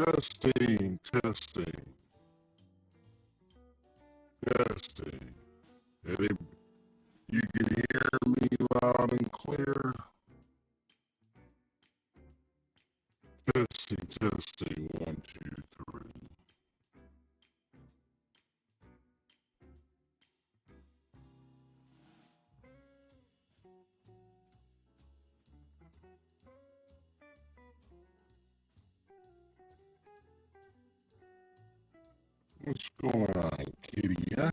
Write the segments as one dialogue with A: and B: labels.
A: Testing, testing, testing. You can hear me loud and clear. Testing, testing, 1, 2, 3. What's going on, kitty? Yeah?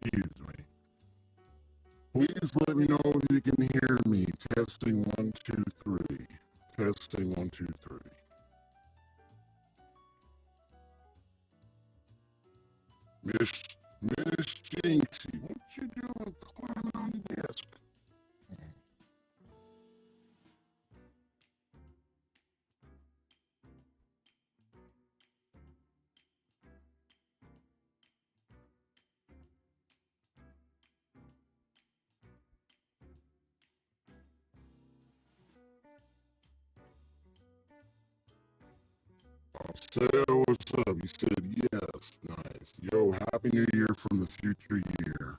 A: Excuse me. Please let me know if you can hear me. Testing 1, 2, 3. Testing 1, 2, 3. Miss Jinxie, what you doing climbing on the desk? So what's up? You said yes. Nice. Yo, happy new year from the future year.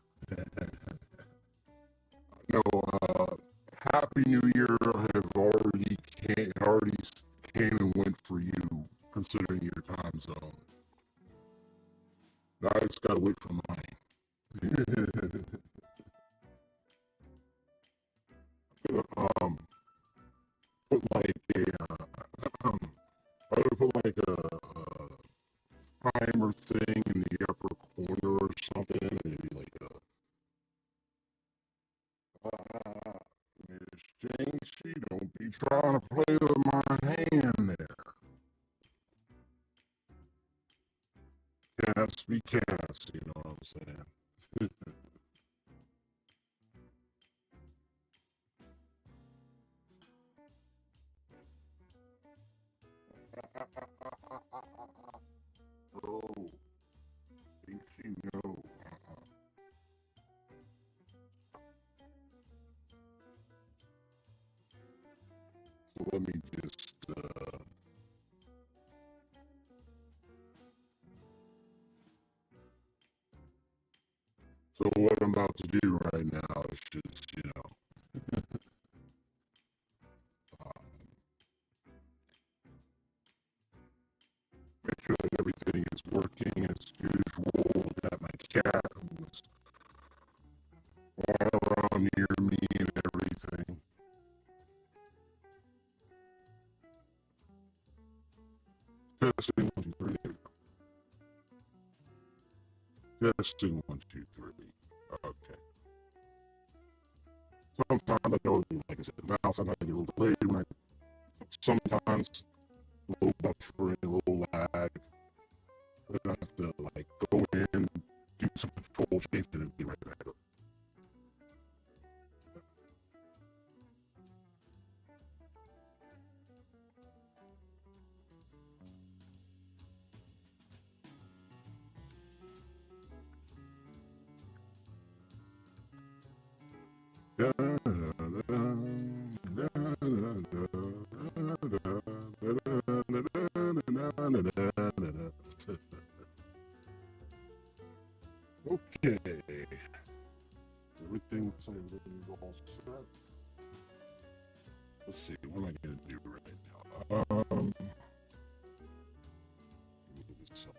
A: No, happy new year have already came and went for you, considering your time zone. Now I just gotta wait for mine. Put like I would put like a timer thing in the upper corner or something, and maybe like Miss Jinxie, don't be trying to play with my hand there. Cats be cats, you know what I'm saying? Oh, Jinxie, no. So let me just, so what I'm about to do right now is just, make sure that everything is working as usual. Got my cat who is all around near me and everything. Testing 1, 2, 3. Testing 1, 2, 3. Okay. Sometimes I know, like I said, now sometimes I get a little delayed when sometimes a little buffering, a little lag. Then I have to like go in, do some control change, and be right back up. Okay. Everything looks like everything's all set. Let's see, what am I gonna do right now? Move this up.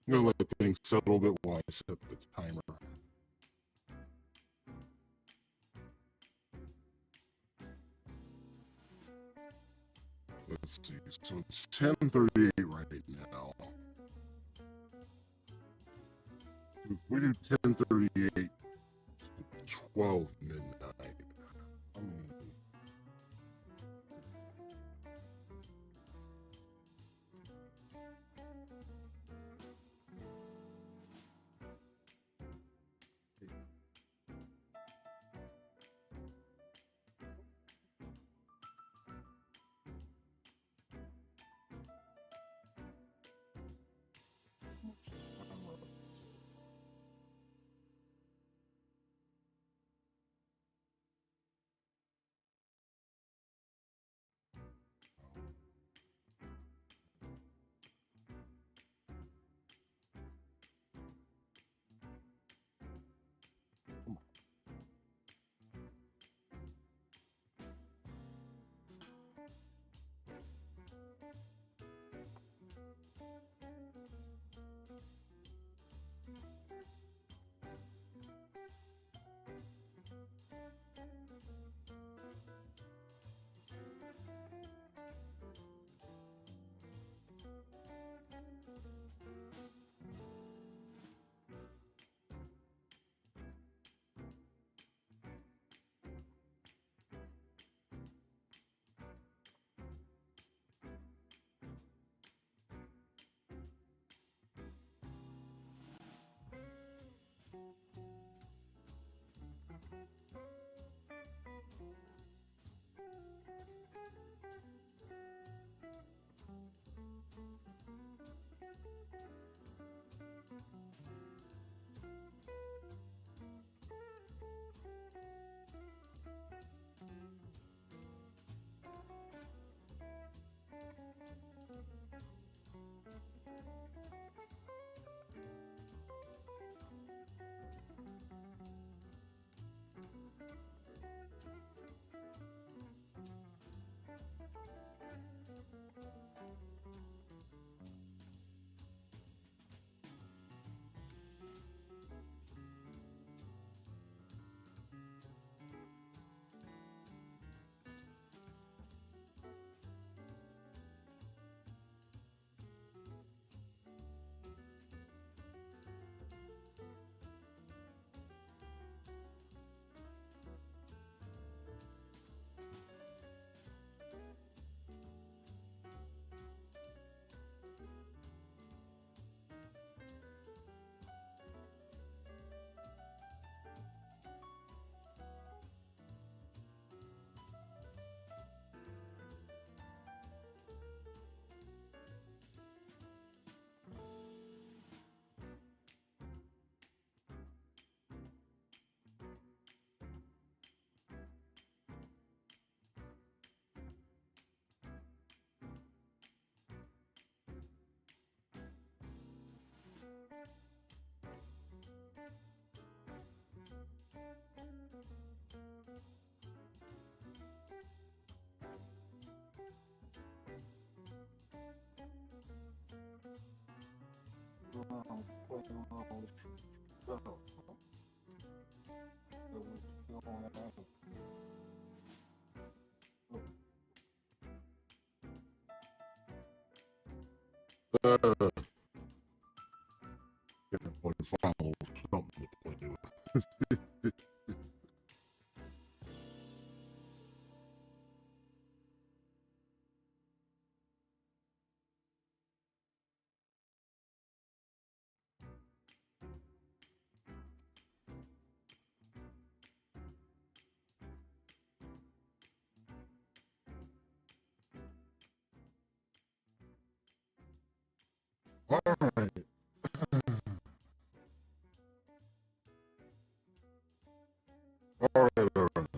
A: I'm gonna let things settle a bit while I set the timer. Let's see. So it's 10:38 right now. We do 10:38 to 12 midnight. Getting a final something to play with. All right. All right, all right,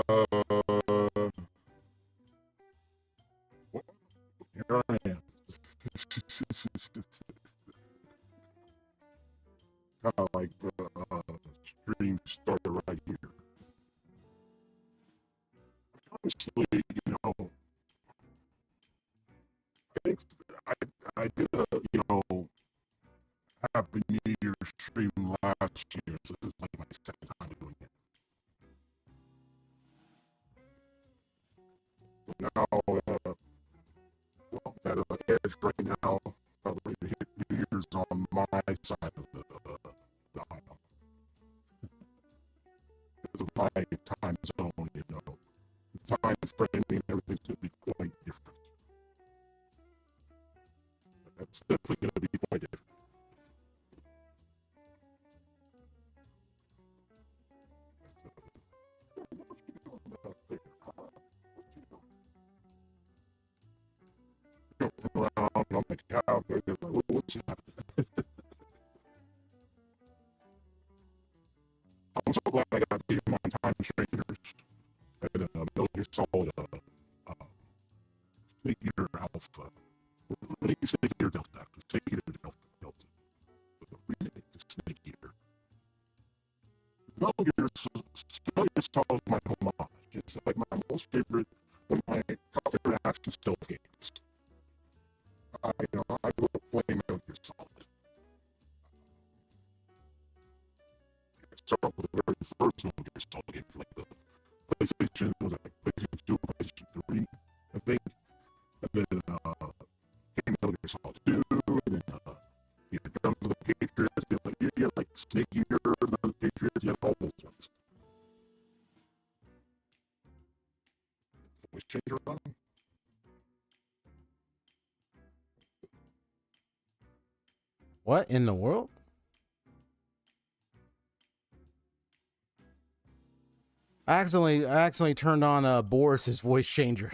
A: all right. Here I am. Kind of like the stream started right here. Honestly, I think I did a, Happy New Year stream last year, so this is like my second time doing it. Now, well, at edge right now, probably hit New Year's on my side of the aisle. Because of my time zone, you know. The time framing, everything's going to be quite different. That's definitely going to be quite different. Around on the couch, like, what's happening? I'm so glad I got these on time strangers and Metal Gear Solid Snake Eater Alpha. What do you Snake Eater Delta? Snake Eater Delta. Remake to Snake Eater. Metal Gear Solid is my homage. It's like my most favorite, one of my top favorite action stealth games. I grew up playing Metal Gear Solid. I started with the very first Metal Gear Solid game for like the PlayStation, was like PlayStation 2, PlayStation 3, I think. And then came Metal Gear Solid 2, and then you had Guns of the Patriots, you had like Snake Eater, the Patriots, you had all those ones. Voice changer on them?
B: What in the world? I accidentally turned on Boris's voice changer.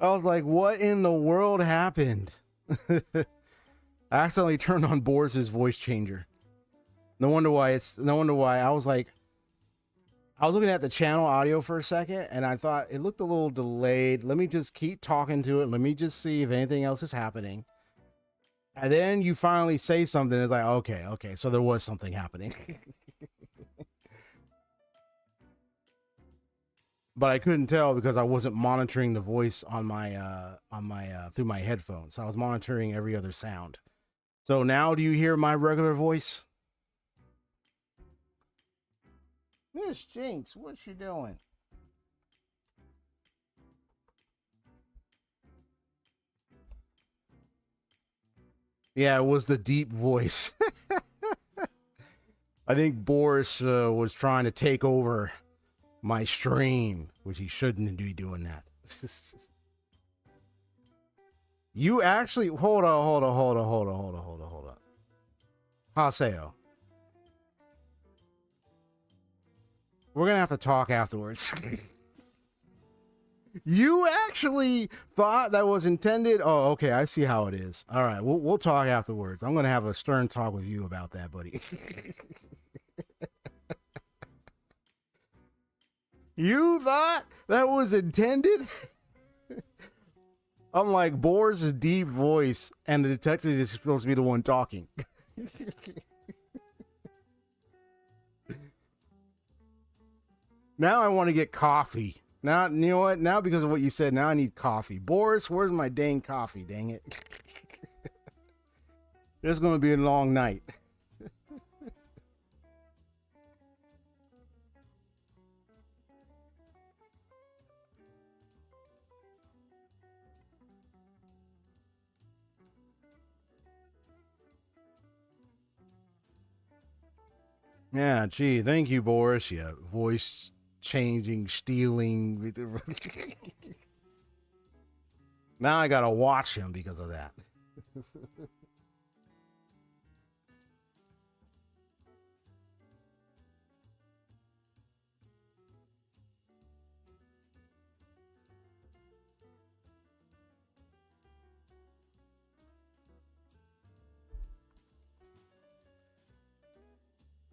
B: I was like, what in the world happened? I accidentally turned on Boris's voice changer. No wonder why I was like, I was looking at the channel audio for a second and I thought it looked a little delayed. Let me just keep talking to it. Let me just see if anything else is happening. And then you finally say something. It's like, okay. So there was something happening. But I couldn't tell because I wasn't monitoring the voice on my through my headphones. So I was monitoring every other sound. So now do you hear my regular voice? Miss Jinx, what's she doing? Yeah, it was the deep voice. I think Boris was trying to take over my stream, which he shouldn't be doing that. You actually hold on. Haseo. We're gonna have to talk afterwards. You actually thought that was intended? Oh, okay, I see how it is. All right, we'll talk afterwards. I'm gonna have a stern talk with you about that, buddy. You thought that was intended? I'm like, Boris' deep voice, and the detective is supposed to be the one talking. Now I want to get coffee. Now, you know what? Now because of what you said, now I need coffee. Boris, where's my dang coffee? Dang it. It's going to be a long night. Yeah, gee, thank you, Boris. Yeah, voice changing, stealing. Now I gotta watch him because of that.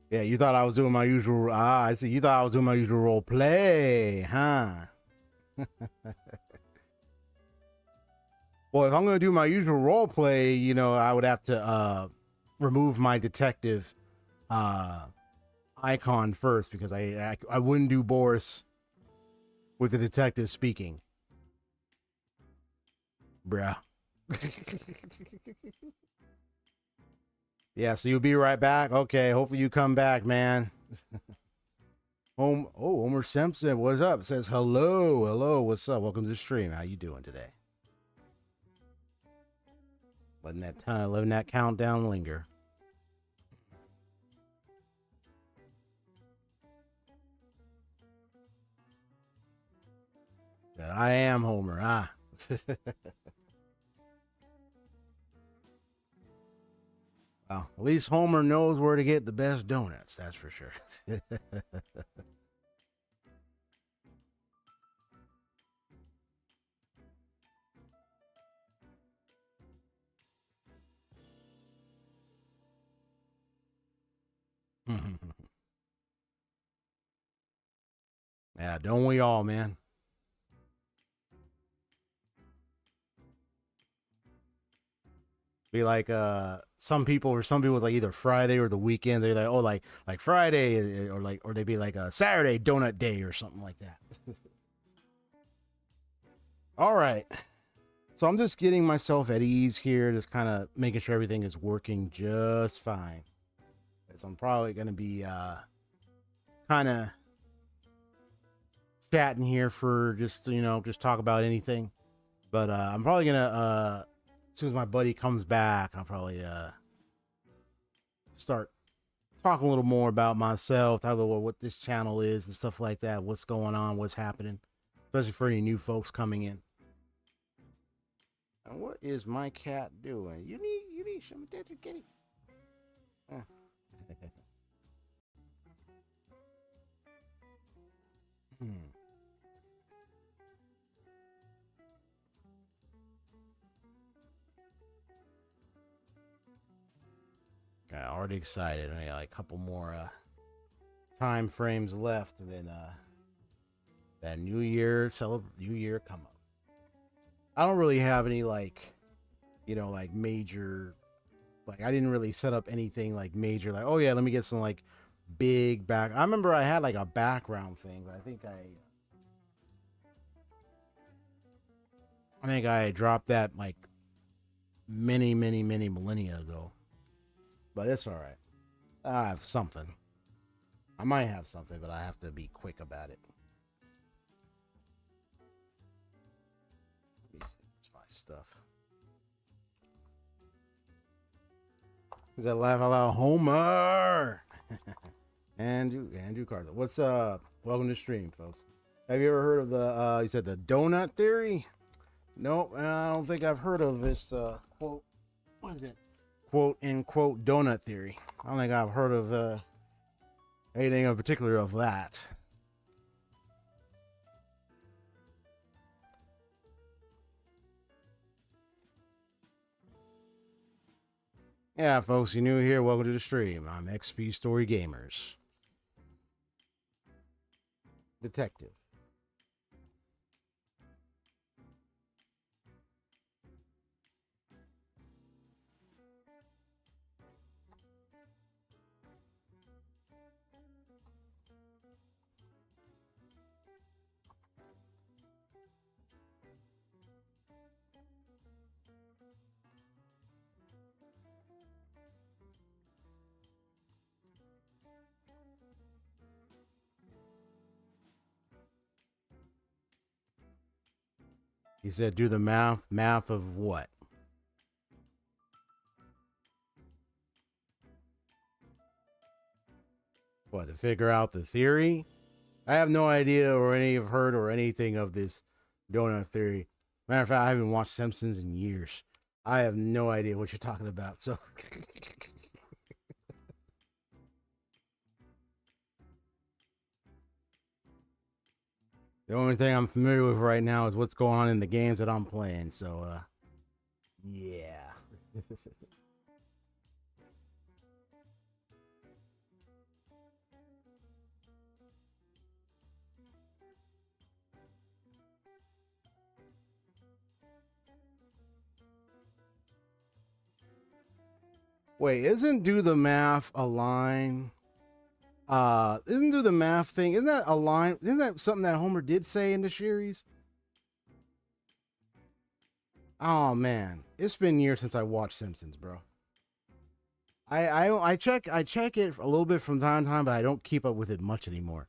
B: Yeah, you thought I was doing my usual. I see. You thought I was doing my usual role play, huh? Well, if I'm going to do my usual role play, you know, I would have to remove my detective icon first because I wouldn't do Boris with the detective speaking. bruh. Yeah, so you'll be right back. Okay, hopefully you come back, man. Homer Simpson, what's up? It says hello, what's up? Welcome to the stream. How you doing today? Letting that countdown linger. That I am Homer, ah. Well, at least Homer knows where to get the best donuts, that's for sure. Yeah, don't we all, man? Be like some people it's like either Friday or the weekend. They're like, oh, like Friday or they'd be like a Saturday donut day or something like that. All right. So I'm just getting myself at ease here, just kind of making sure everything is working just fine. So I'm probably gonna be kind of chatting here for just just talk about anything. But I'm probably gonna as soon as my buddy comes back, I'll probably start talking a little more about myself, talk about what this channel is and stuff like that, what's going on, what's happening, especially for any new folks coming in. And what is my cat doing? You need some attention, kitty. Okay, already excited. I got like a couple more time frames left, and then that New Year come up. I don't really have any like major, like I didn't really set up anything like major, like, oh yeah, let me get some like big back. I remember I had like a background thing, but I think I dropped that like many millennia ago. But it's all right. I have something. I might have something, but I have to be quick about it. Let me see. It's my stuff. Is that laugh out loud? Homer! Andrew Carter. What's up? Welcome to the stream, folks. Have you ever heard of the, you said the donut theory? Nope, I don't think I've heard of this, quote, what is it? Quote, in quote, donut theory. I don't think I've heard of, anything in particular of that. Yeah, folks, you're new here, welcome to the stream. I'm XP Story Gamers. Detective. He said, do the math of what? What, to figure out the theory? I have no idea or any have heard or anything of this donut theory. Matter of fact, I haven't watched Simpsons in years. I have no idea what you're talking about. So the only thing I'm familiar with right now is what's going on in the games that I'm playing. So yeah. Wait, isn't do the math a line? Isn't do the math thing? Isn't that a line? Isn't that something that Homer did say in the series? Oh man, it's been years since I watched Simpsons, bro. I check it a little bit from time to time, but I don't keep up with it much anymore.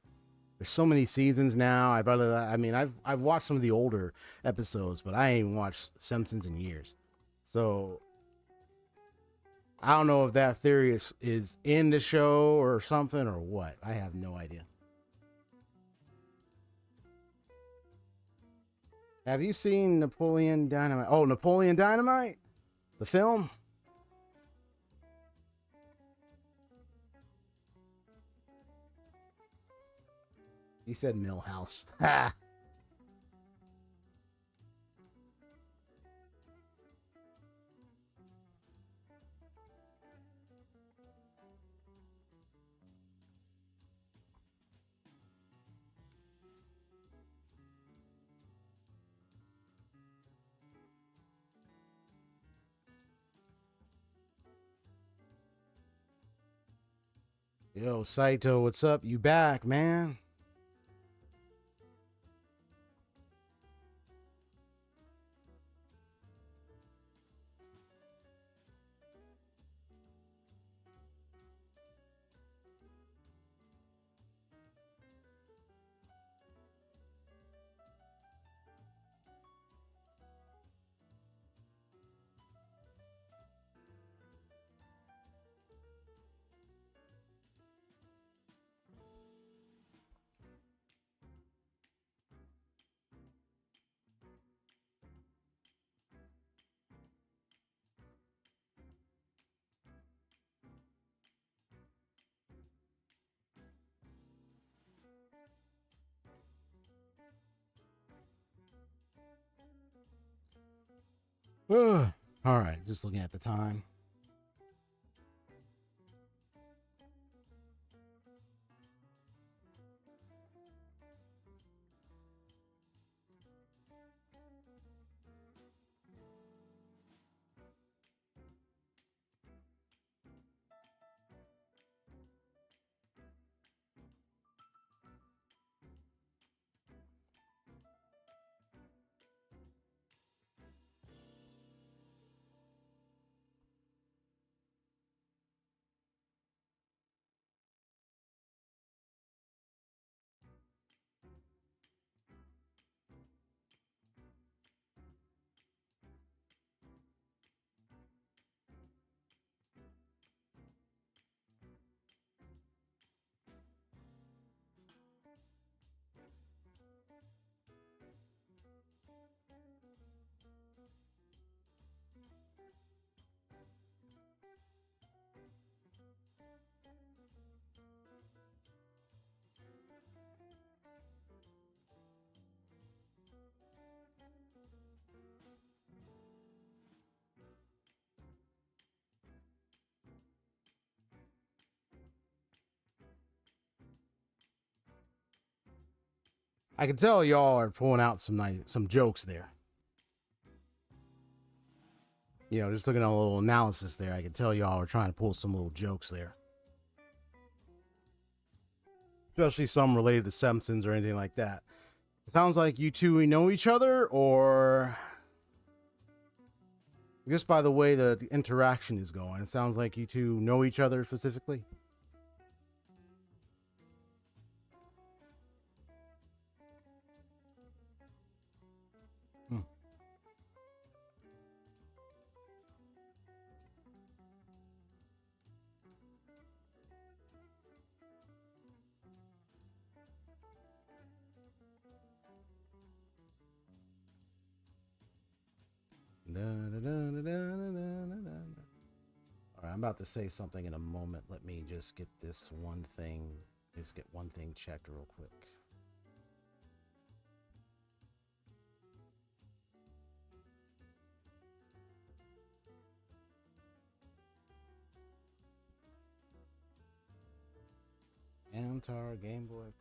B: There's so many seasons now. I've watched some of the older episodes, but I ain't watched Simpsons in years. So I don't know if that theory is in the show or something or what. I have no idea. Have you seen Napoleon Dynamite? Oh, Napoleon Dynamite, the film. He said Millhouse. Ha. Yo, Saito, what's up? You back, man? All right, just looking at the time. I can tell y'all are pulling out some jokes there. You know, just looking at a little analysis there, I can tell y'all are trying to pull some little jokes there. Especially some related to Simpsons or anything like that. It sounds like you two know each other, or just by the way the interaction is going, it sounds like you two know each other specifically. Hmm. Da, da, da, da, da, da, da, da. All right, I'm about to say something in a moment. Let me just get this one thing, just get one thing checked real quick. Antar Game Boy.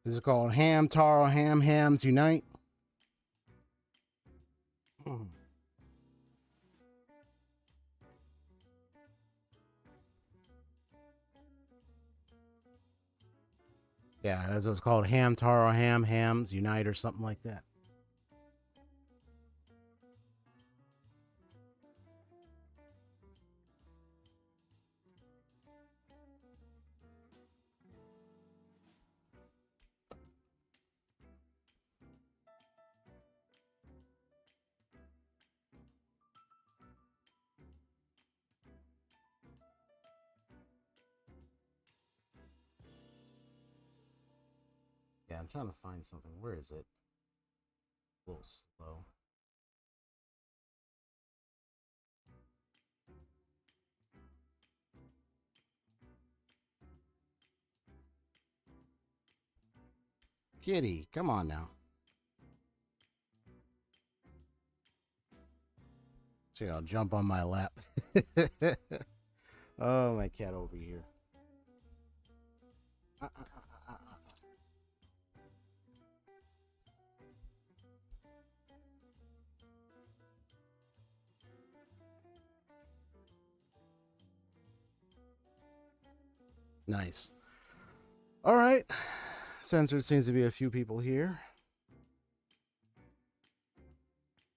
B: This is called Ham Taro Ham Hams Unite. Yeah, that's what it's called. Ham Taro Ham Hams Unite or something like that. Yeah, I'm trying to find something. Where is it? A little slow. Kitty, come on now. See, I'll jump on my lap. Oh, my cat over here. Nice. All right. Censored seems to be a few people here.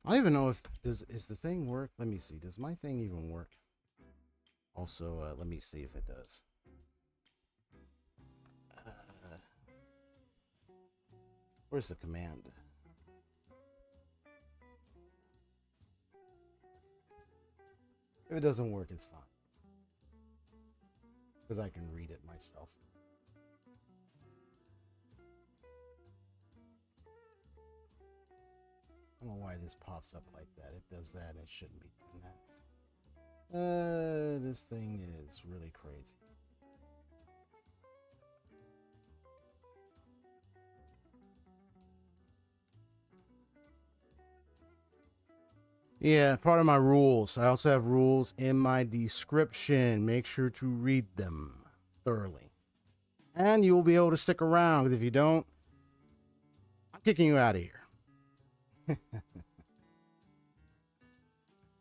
B: I don't even know if is the thing work. Let me see. Does my thing even work? Also, let me see if it does. Where's the command? If it doesn't work, it's fine. Because I can read it myself. I don't know why this pops up like that. It does that. It shouldn't be doing that. This thing is really crazy. Yeah, part of my rules. I also have rules in my description. Make sure to read them thoroughly. And you'll be able to stick around. Because if you don't, I'm kicking you out of here.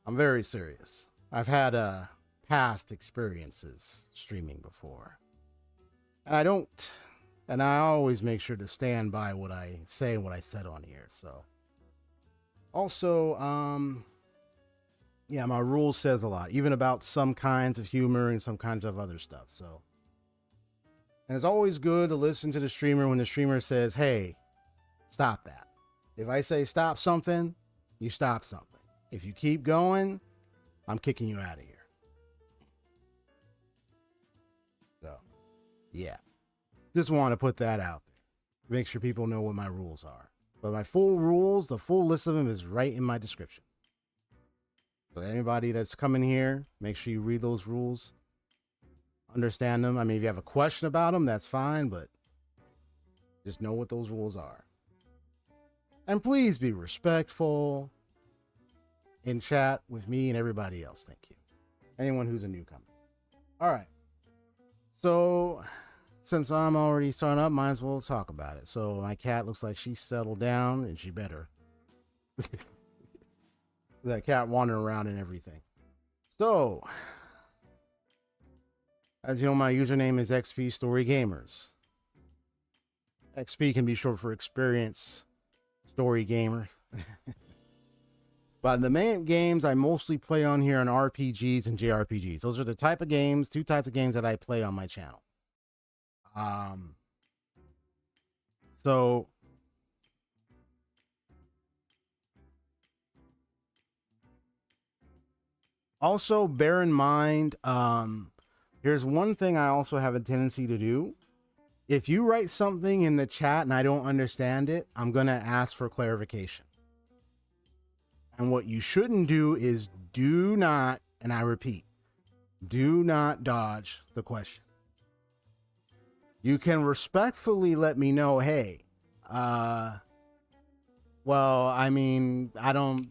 B: I'm very serious. I've had past experiences streaming before. And I always make sure to stand by what I say and what I said on here. So also, yeah, my rule says a lot, even about some kinds of humor and some kinds of other stuff. So, and it's always good to listen to the streamer when the streamer says, hey, stop that. If I say stop something, you stop something. If you keep going, I'm kicking you out of here. So, yeah. Just want to put that out there. Make sure people know what my rules are. But my full rules, the full list of them is right in my description. So anybody that's coming here, make sure you read those rules. Understand them. I mean, if you have a question about them, that's fine, but just know what those rules are. And please be respectful in chat with me and everybody else. Thank you. Anyone who's a newcomer. All right. So since I'm already starting up, might as well talk about it. So my cat looks like she's settled down, and she better. That cat wandering around and everything. So, as you know, my username is XP Story Gamers. XP can be short for Experience Story Gamer. But the main games I mostly play on here are RPGs and JRPGs. Those are the type of games, two types of games that I play on my channel. So also bear in mind, here's one thing I also have a tendency to do. If you write something in the chat and I don't understand it, I'm going to ask for clarification. And what you shouldn't do is do not, and I repeat, do not dodge the question. You can respectfully let me know, hey, well, I mean, I'm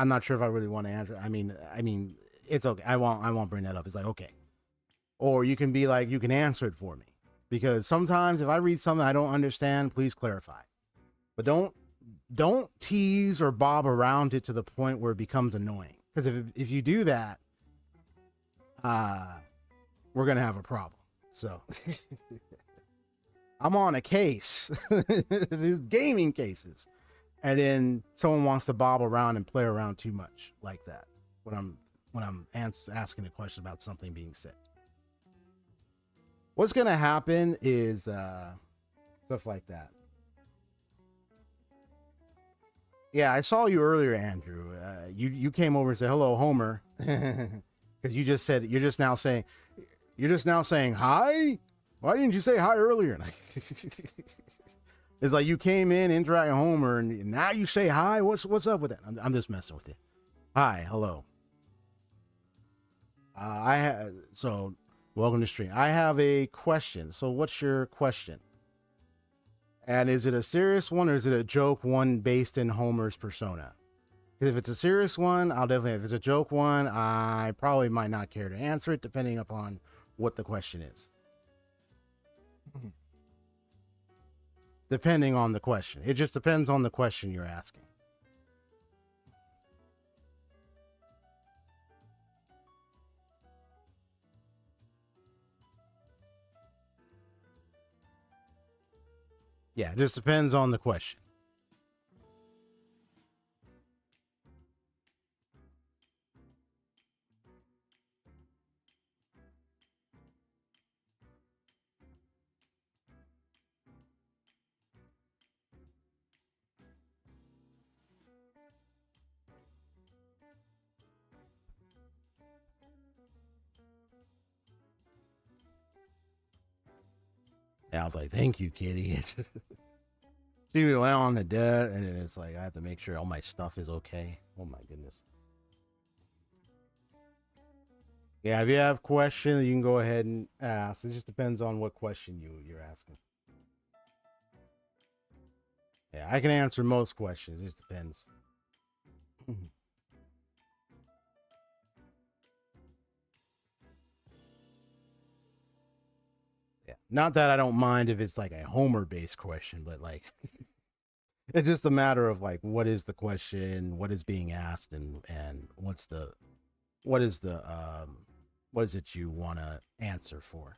B: not sure if I really want to answer. I mean, it's okay. I won't bring that up. It's like, okay. Or you can be like, you can answer it for me. because sometimes if I read something I don't understand, please clarify. But don't tease or bob around it to the point where it becomes annoying. Because if you do that, we're gonna have a problem. So I'm on a case, these gaming cases, and then someone wants to bob around and play around too much like that when I'm asking a question about something being said. What's gonna happen is stuff like that. Yeah, I saw you earlier, Andrew. You came over and said hello, Homer, because you're just now saying hi. Why didn't you say hi earlier? It's like you came in, interacting Homer, and now you say hi. What's up with that? I'm just messing with you. Hi, hello. So welcome to stream. I have a question. So what's your question? And is it a serious one or is it a joke one based in Homer's persona? Because if it's a serious one, I'll definitely. If it's a joke one, I probably might not care to answer it, depending upon what the question is. Depending on the question. It just depends on the question you're asking. Yeah, it just depends on the question. Yeah, I was like, thank you, kitty. She went on the debt, and it's like, I have to make sure all my stuff is okay. Oh, my goodness. Yeah, if you have questions, you can go ahead and ask. It just depends on what question you're asking. Yeah, I can answer most questions. It just depends. Yeah, not that I don't mind if it's like a Homer-based question, but like it's just a matter of like what is the question, what is being asked, and what is it you want to answer for.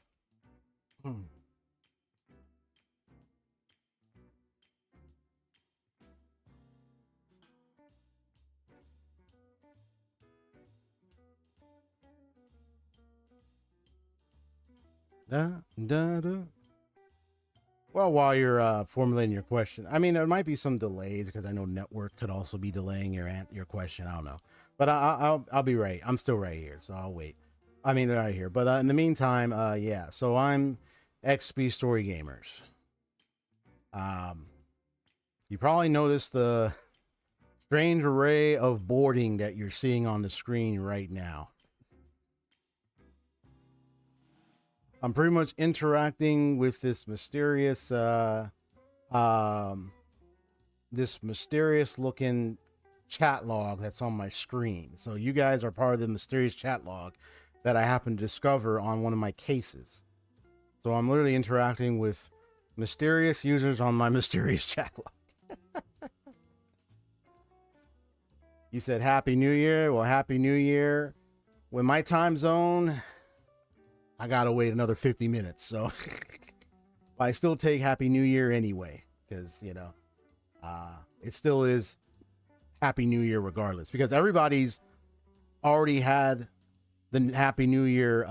B: Da, da, da. Well, while you're formulating your question, I mean, there might be some delays because I know network could also be delaying your question. I don't know, but I'll be right. I'm still right here, so I'll wait. I mean, right here. But in the meantime, yeah. So I'm XP Story Gamers. You probably noticed the strange array of boarding that you're seeing on the screen right now. I'm pretty much interacting with this mysterious looking chat log that's on my screen. So you guys are part of the mysterious chat log that I happened to discover on one of my cases. So I'm literally interacting with mysterious users on my mysterious chat log. You said Happy New Year. Well, Happy New Year. With my time zone, I gotta wait another 50 minutes, so I still take Happy New Year anyway, because it still is Happy New Year regardless, because everybody's already had the Happy New Year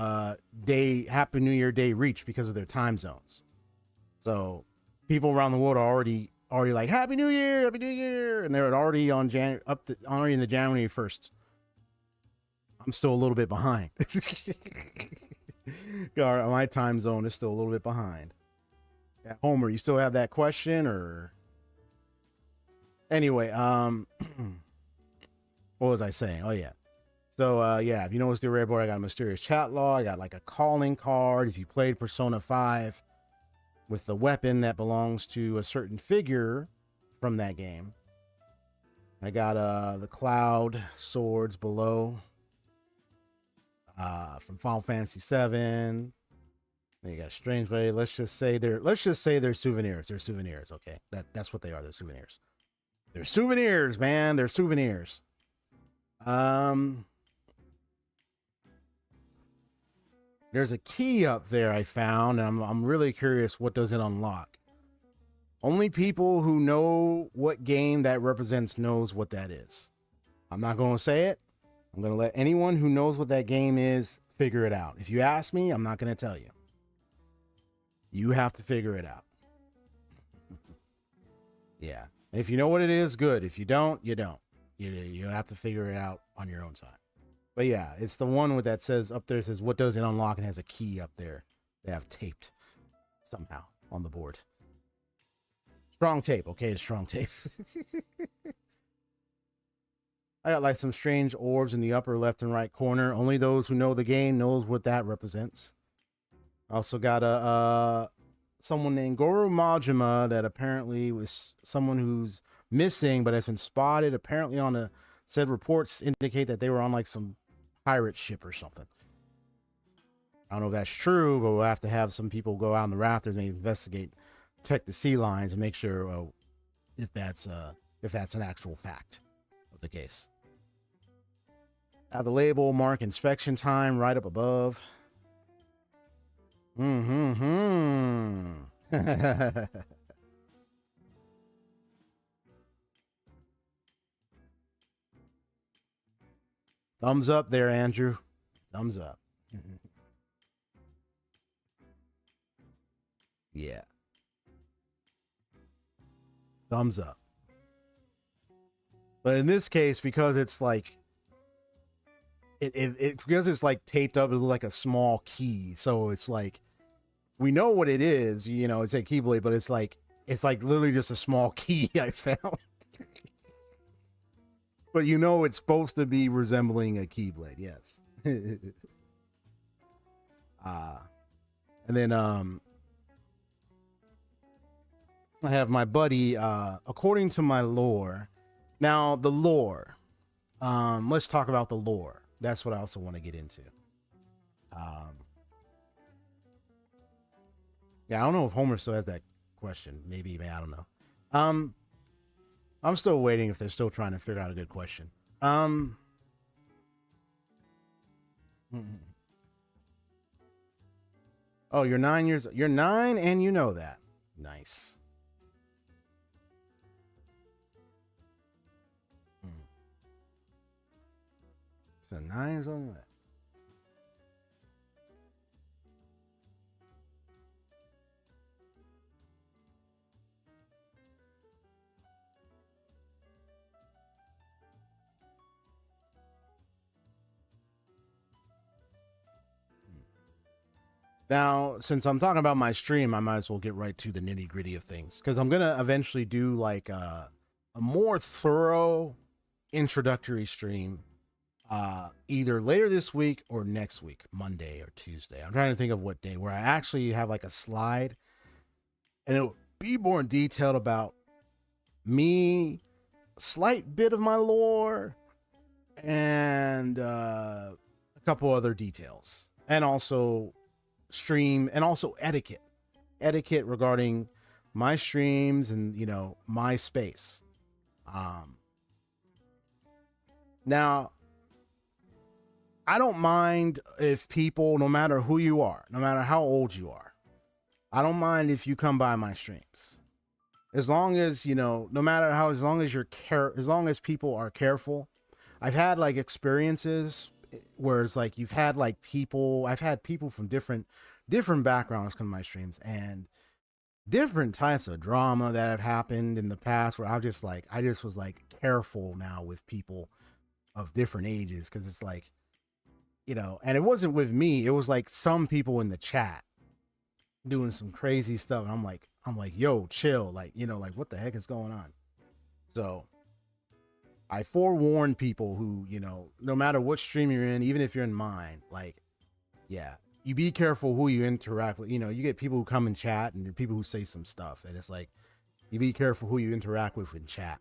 B: day reached because of their time zones. So people around the world are already like Happy New Year, and they're already on already in the January 1st. I'm still a little bit behind. My time zone is still a little bit behind. Yeah, Homer, you still have that question, or anyway? What was I saying? Oh yeah. So yeah, if you notice the array board, I got a mysterious chat log. I got like a calling card. If you played Persona 5 with the weapon that belongs to a certain figure from that game, I got the cloud swords below. From Final Fantasy 7. You got strange way. Let's just say they're souvenirs. They're souvenirs, okay? That's what they are. They're souvenirs. They're souvenirs, man. They're souvenirs. There's a key up there I found, and I'm really curious, what does it unlock? Only people who know what game that represents knows what that is. I'm not going to say it. I'm going to let anyone who knows what that game is figure it out. If you ask me, I'm not going to tell you. You have to figure it out. Yeah. And if you know what it is, good. If you don't, you don't. You have to figure it out on your own time. But yeah, it's the one with that says up there, says, what does it unlock? And has a key up there. They have taped somehow on the board. Strong tape. Okay, it's strong tape. I got like some strange orbs in the upper left and right corner. Only those who know the game knows what that represents. I also got someone named Goro Majima that apparently was someone who's missing but has been spotted. Apparently on the said reports indicate that they were on like some pirate ship or something. I don't know if that's true, but we'll have to have some people go out on the rafters and investigate, check the sea lines, and make sure if that's an actual fact of the case. I have the label mark inspection time right up above. Thumbs up there, Andrew. Thumbs up. Yeah. Thumbs up. But in this case, because it's like because it's like taped up, it's like a small key. So it's like we know what it is, you know, it's a keyblade, but it's like literally just a small key I found. But you know it's supposed to be resembling a keyblade, yes. And then I have my buddy, according to my lore. Now the lore. Let's talk about the lore. That's what I also want to get into. Yeah, I don't know if Homer still has that question. Maybe, I don't know. I'm still waiting if they're still trying to figure out a good question. Oh, you're 9 years. You're 9 and you know that. Nice. So 9 years old. Now, since I'm talking about my stream, I might as well get right to the nitty gritty of things, because I'm gonna eventually do like a more thorough introductory stream, either later this week or next week, Monday or Tuesday. I'm trying to think of what day, where I actually have like a slide, and it'll be more detailed about me, a slight bit of my lore, and a couple other details, and also stream, and also etiquette regarding my streams and, you know, my space. Now I don't mind if people, no matter who you are, no matter how old you are, I don't mind if you come by my streams, as long as, you know, no matter how, as long as as long as people are careful. I've had like experiences where it's like I've had people from different backgrounds come to my streams, and different types of drama that have happened in the past, where I just was like careful now with people of different ages, because it's like, you know, and it wasn't with me, it was like some people in the chat doing some crazy stuff, and I'm like, yo, chill, like, you know, like, what the heck is going on? So I forewarn people who, you know, no matter what stream you're in, even if you're in mine, like, yeah, you be careful who you interact with. You know, you get people who come and chat, and people who say some stuff, and it's like, you be careful who you interact with in chat,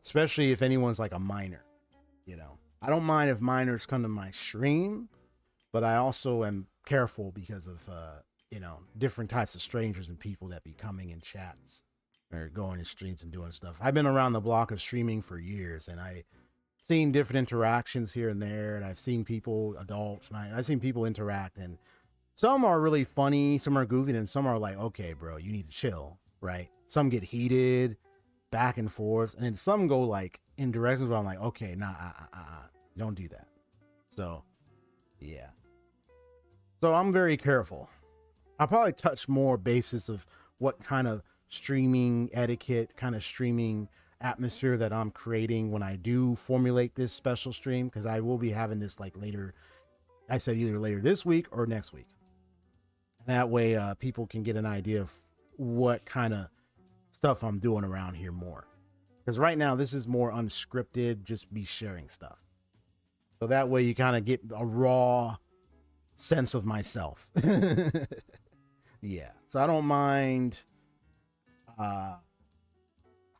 B: especially if anyone's like a minor. You know, I don't mind if minors come to my stream, but I also am careful because of different types of strangers and people that be coming in chats or going in streams and doing stuff. I've been around the block of streaming for years, and I've seen different interactions here and there, and I've seen people, adults, I've seen people interact, and some are really funny, some are goofy, and some are like, okay, bro, you need to chill, right? Some get heated, back and forth, and then some go like in directions where I'm like, okay, nah, don't do that. So, yeah. So I'm very careful. I'll probably touch more basis of what kind of streaming etiquette, kind of streaming atmosphere that I'm creating when I do formulate this special stream, because I will be having this like later. I said either later this week or next week. And that way people can get an idea of what kind of stuff I'm doing around here more. Because right now this is more unscripted, just be sharing stuff. So that way you kind of get a raw sense of myself. Yeah. So I don't mind how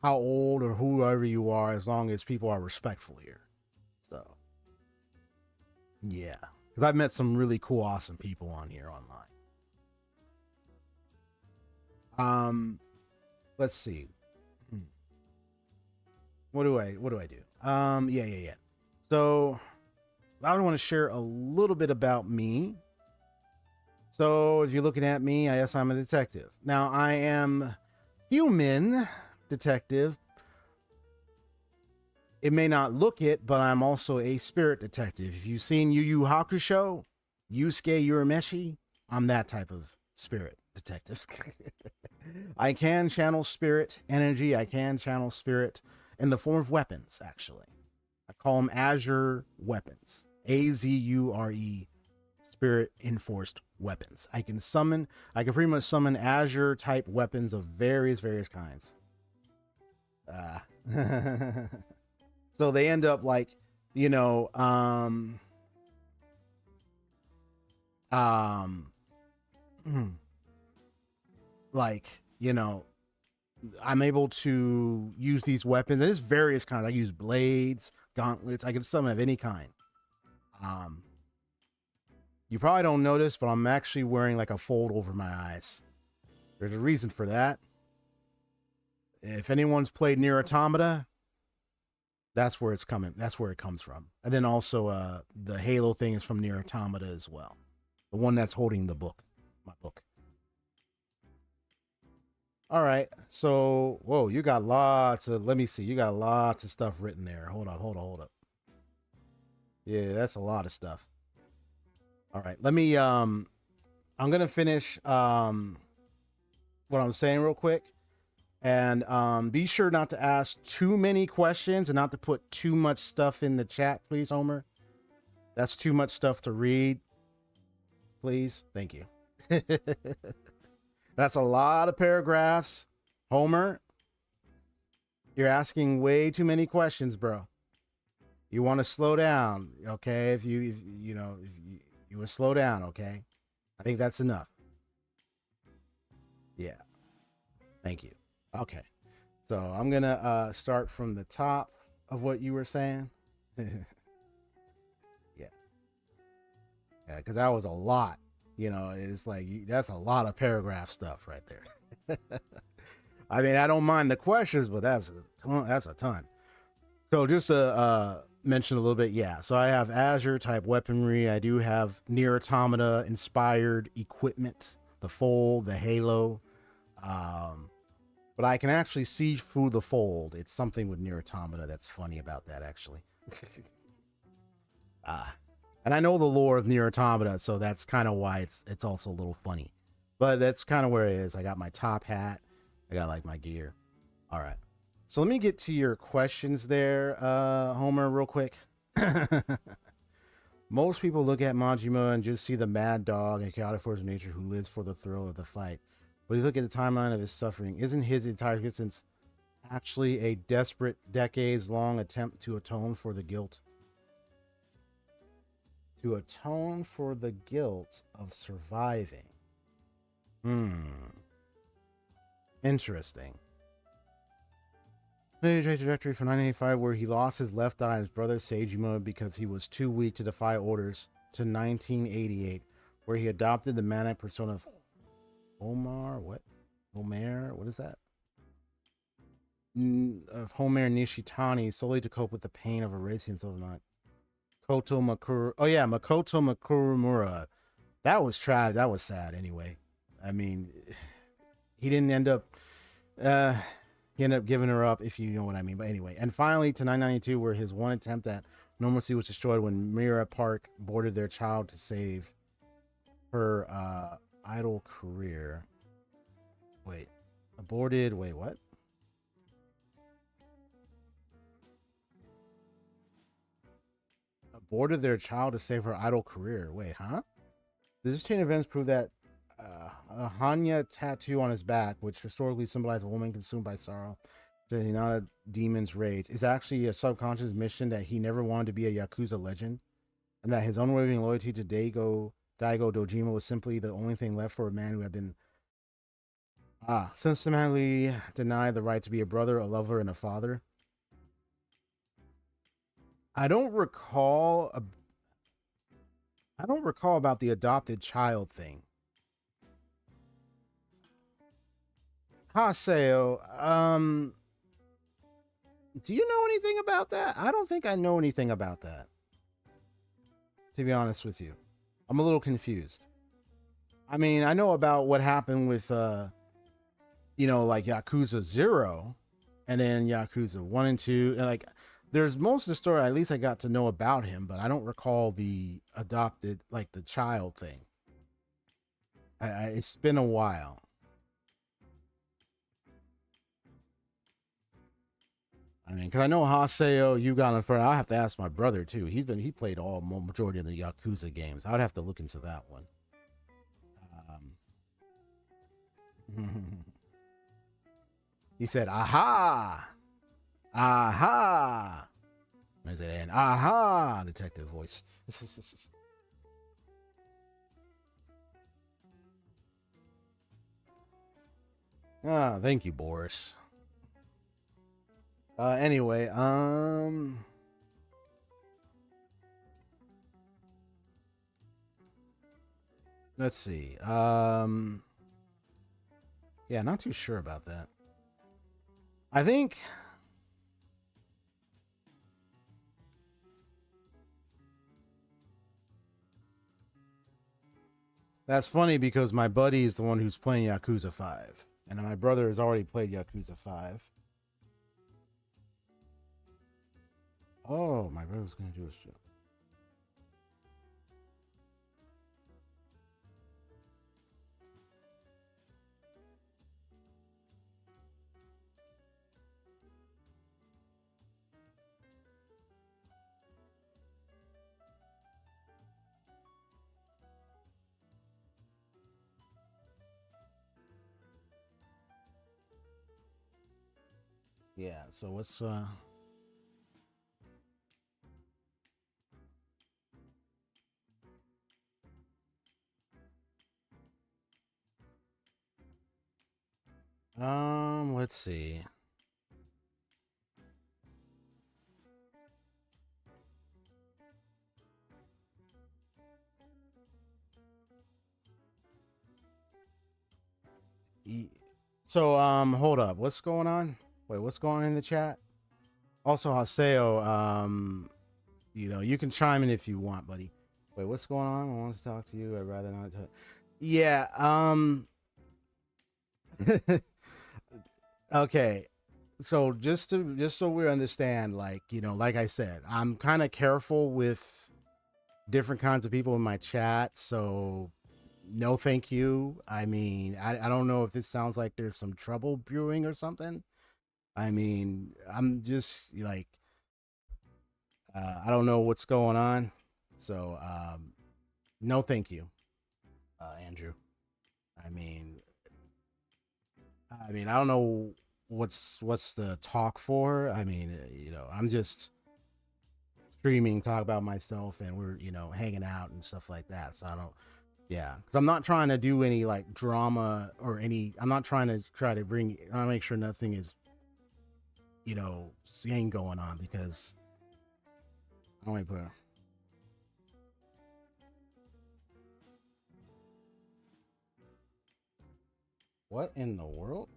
B: old or whoever you are, as long as people are respectful here. So yeah. Because I've met some really cool, awesome people on here online. Let's see. What do I do? Yeah. So I want to share a little bit about me. So if you're looking at me, yes, I'm a detective. Now I am human detective. It may not look it, but I'm also a spirit detective. If you've seen Yu Yu Hakusho, Yusuke Urameshi, I'm that type of spirit detective. I can channel spirit energy. I can channel spirit in the form of weapons, actually. I call them Azure weapons. Azure, spirit enforced weapons. I can pretty much summon Azure type weapons of various kinds. So they end up like, I'm able to use these weapons. There's various kinds. I use blades, gauntlets. I can summon of any kind. You probably don't notice, but I'm actually wearing like a fold over my eyes. There's a reason for that. If anyone's played Nier Automata, that's where it's coming. That's where it comes from. And then also the Halo thing is from Nier Automata as well. The one that's holding the book, my book. All right. So, whoa, you got lots of, let me see. You got lots of stuff written there. Hold up. Yeah, that's a lot of stuff. All right. Let me, I'm going to finish what I'm saying real quick. And be sure not to ask too many questions and not to put too much stuff in the chat, please, Homer. That's too much stuff to read. Please. Thank you. That's a lot of paragraphs. Homer, you're asking way too many questions, bro. You want to slow down, okay? If you would slow down, okay? I think that's enough. Yeah. Thank you. Okay. So I'm going to start from the top of what you were saying. Yeah. Yeah, because that was a lot. It's like, that's a lot of paragraph stuff right there. I mean, I don't mind the questions, but that's a ton. So just to mention a little bit, yeah. So I have Azure type weaponry. I do have Nier Automata inspired equipment, the fold, the halo. But I can actually see through the fold. It's something with Nier Automata that's funny about that, actually. And I know the lore of Nier Automata, so that's kind of why it's also a little funny. But that's kind of where it is. I got my top hat. I got like my gear. All right. So let me get to your questions there, Homer, real quick. Most people look at Majima and just see the mad dog and chaotic force of nature who lives for the thrill of the fight. But if you look at the timeline of his suffering, isn't his entire existence actually a desperate, decades-long attempt to atone for the guilt? To atone for the guilt of surviving. Interesting. Trajectory from 1985, where he lost his left eye and his brother Seijima because he was too weak to defy orders, to 1988, where he adopted the manic persona of Omar, what? Homer, what is that? Of Homer Nishitani solely to cope with the pain of erasing himself. Not Koto Makuru. Oh yeah, Makoto Makurumura. That was trash. That was sad. Anyway, I mean, he didn't end up. He ended up giving her up, if you know what I mean. But anyway, and finally to 992, where his one attempt at normalcy was destroyed when Mira Park boarded their child to save her idle career. Wait, aborted. Wait, what? Aborted their child to save her idle career. Wait, huh? This chain of events prove that a Hanya tattoo on his back, which historically symbolized a woman consumed by sorrow, not a demon's rage, is actually a subconscious mission that he never wanted to be a Yakuza legend, and that his unwavering loyalty to Daigo Dojima was simply the only thing left for a man who had been systematically denied the right to be a brother, a lover, and a father. I don't recall about the adopted child thing. Haseo, do you know anything about that? I don't think I know anything about that, to be honest with you. I'm a little confused. I mean, I know about what happened with, like Yakuza 0 and then Yakuza 1 and 2. And like, there's most of the story, at least I got to know about him, but I don't recall the adopted, like the child thing. It's been a while. I mean, because I know Haseo, you got in front. I'll have to ask my brother too. He played all majority of the Yakuza games. I would have to look into that one. He said, "Aha, aha." I said, "And aha," detective voice. Thank you, Boris. Anyway, let's see. Yeah, not too sure about that. I think that's funny because my buddy is the one who's playing Yakuza 5, and my brother has already played Yakuza 5. Oh, my brother's gonna do a show. Yeah, so what's let's see. So hold up. What's going on? Wait, what's going on in the chat? Also, Haseo, you can chime in if you want, buddy. Wait, what's going on? I want to talk to you. I'd rather not talk. Yeah, okay. So just so we understand, like, like I said, I'm kind of careful with different kinds of people in my chat, so no thank you. I mean, I don't know if this sounds like there's some trouble brewing or something. I mean, I'm just like, I don't know what's going on. So, no thank you, Andrew. I mean, I don't know what's the talk for. I mean, I'm just streaming, talk about myself, and we're, hanging out and stuff like that. So I don't, yeah, because I'm not trying to do any like drama or I'm not trying to bring, I make sure nothing is, ain't going on because I only put. What in the world?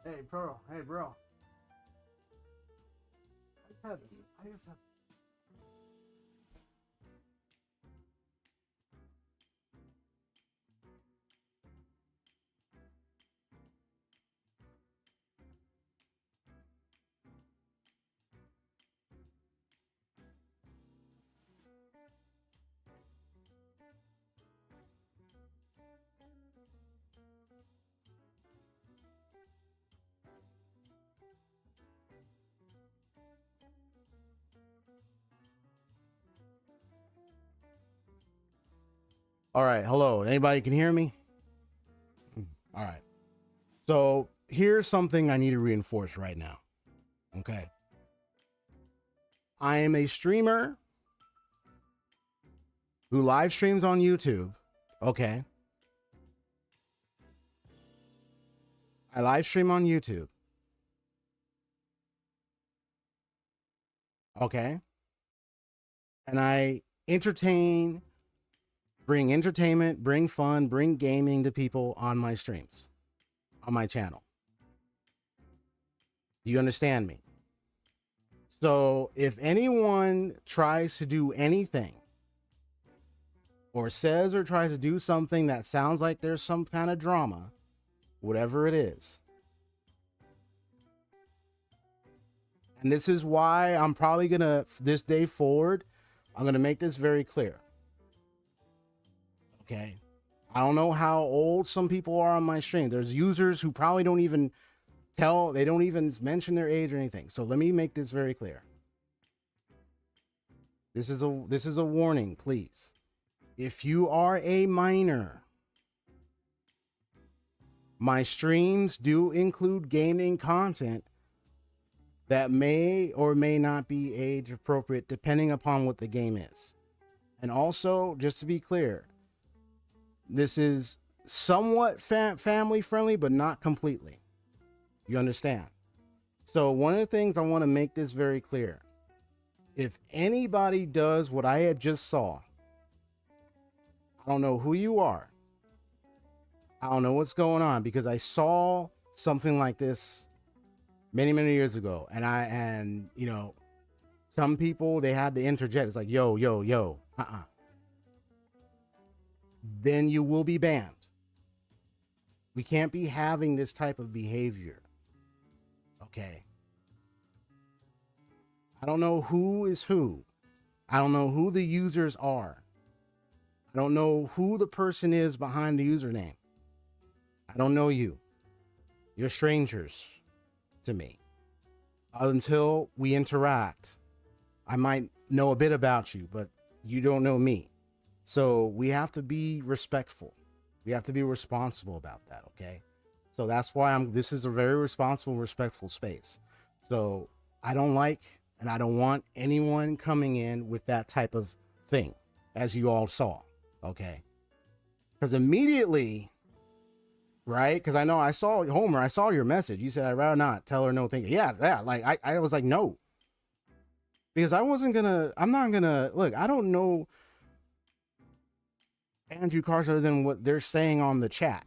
B: Hey, bro. Hey, bro. I just had All right, hello. Anybody can hear me? All right. So here's something I need to reinforce right now. Okay. I am a streamer who live streams on YouTube. Okay. I live stream on YouTube. Okay. And I bring entertainment, bring fun, bring gaming to people on my streams, on my channel. Do you understand me? So if anyone tries to do anything or says or tries to do something that sounds like there's some kind of drama, whatever it is, and this is why I'm probably gonna, this day forward, I'm gonna make this very clear. Okay. I don't know how old some people are on my stream. There's users who probably don't even they don't even mention their age or anything. So let me make this very clear. This is a warning, please. If you are a minor, my streams do include gaming content that may or may not be age appropriate depending upon what the game is. And also, just to be clear, this is somewhat family friendly, but not completely. You understand? So one of the things I want to make this very clear. If anybody does what I had just saw, I don't know who you are. I don't know what's going on, because I saw something like this many, many years ago. And you know, some people, they had to interject. It's like, yo. Then you will be banned. We can't be having this type of behavior. Okay. I don't know who is who. I don't know who the users are. I don't know who the person is behind the username. I don't know you. You're strangers to me. Until we interact, I might know a bit about you, but you don't know me. So we have to be respectful. We have to be responsible about that, okay? So that's why this is a very responsible, respectful space. So I don't like, and I don't want anyone coming in with that type of thing, as you all saw, okay? Because immediately, right? Because I know I saw Homer, I saw your message. You said I'd rather not tell her no thank you. Yeah. Like I was like, no. Because I'm not gonna look, I don't know Andrew Carson other than what they're saying on the chat.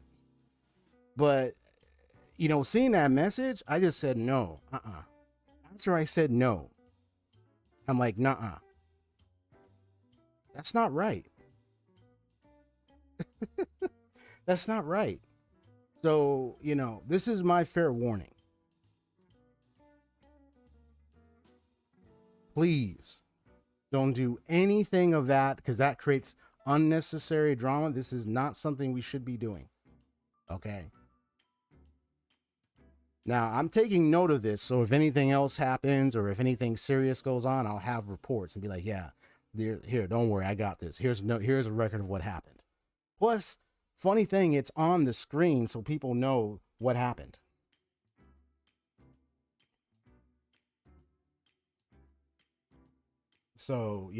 B: But seeing that message, I just said no. After I said no, I'm like, nuh-uh. That's not right. That's not right. So, this is my fair warning. Please don't do anything of that, because that creates unnecessary drama. This is not something we should be doing. Okay. Now, I'm taking note of this, so if anything else happens or if anything serious goes on, I'll have reports and be like, yeah, here, don't worry, I got this. Here's a record of what happened. Plus, funny thing, it's on the screen so people know what happened. So,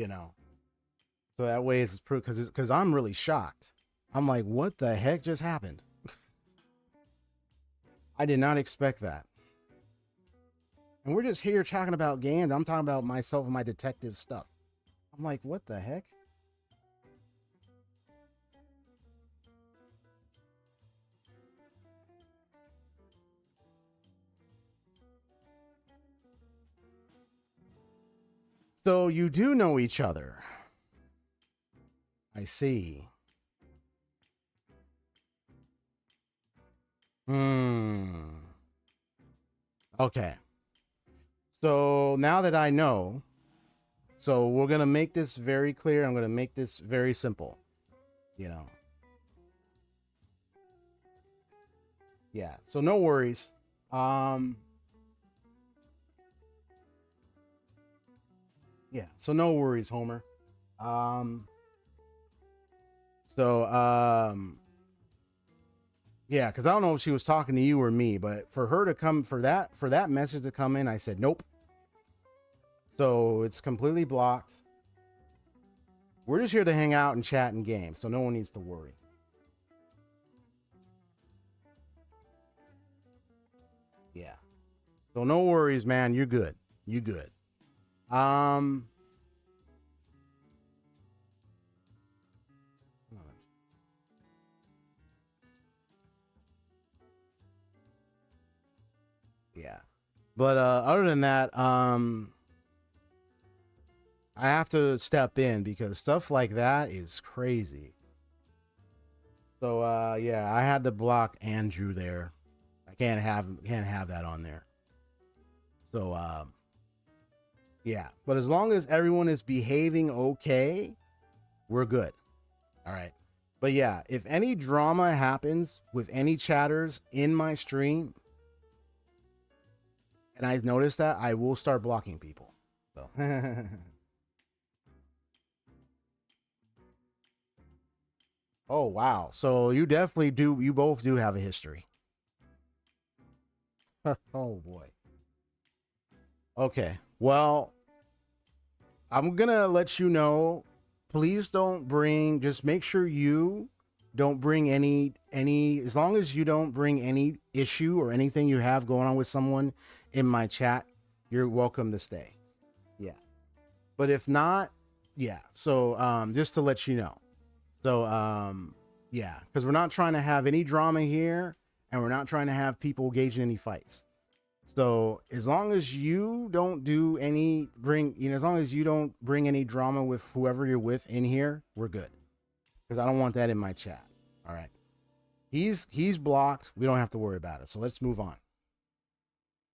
B: so that way it's proof, because I'm really shocked. I'm like, what the heck just happened? I did not expect that. And we're just here talking about games. I'm talking about myself and my detective stuff. I'm like, what the heck? So you do know each other. I see. Okay. So now that I know, so we're going to make this very clear. I'm going to make this very simple. Yeah. So no worries. Yeah. So no worries, Homer. Yeah, because I don't know if she was talking to you or me, but for her to come for that message to come in, I said nope. So it's completely blocked. We're just here to hang out and chat and game, so no one needs to worry. Yeah. So no worries, man. You're good. You good. Yeah. But other than that, I have to step in because stuff like that is crazy. So yeah, I had to block Andrew there. I can't have that on there. So yeah, but as long as everyone is behaving okay, we're good. All right. But yeah, if any drama happens with any chatters in my stream, and I notice that, I will start blocking people. So oh wow. So you definitely do, you both do have a history. Oh boy. Okay. Well, I'm gonna let you know. Please don't bring, just make sure you don't bring any, as long as you don't bring any issue or anything you have going on with someone in my chat, you're welcome to stay. Yeah. But if not, yeah. So just to let you know. So yeah, because we're not trying to have any drama here and we're not trying to have people engage in any fights. So as long as you don't do any as long as you don't bring any drama with whoever you're with in here, we're good. Because I don't want that in my chat. All right. He's blocked. We don't have to worry about it. So let's move on.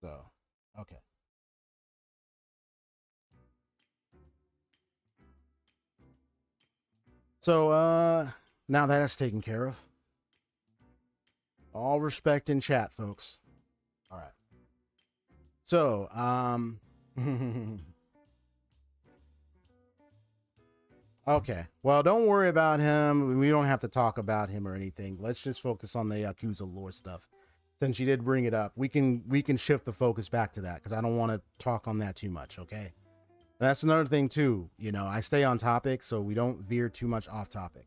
B: So, okay. So now that's taken care of. All respect in chat, folks. All right. So, okay. Well, don't worry about him. We don't have to talk about him or anything. Let's just focus on the Yakuza lore stuff. Since you did bring it up, we can shift the focus back to that because I don't want to talk on that too much, okay? And that's another thing too. I stay on topic so we don't veer too much off topic.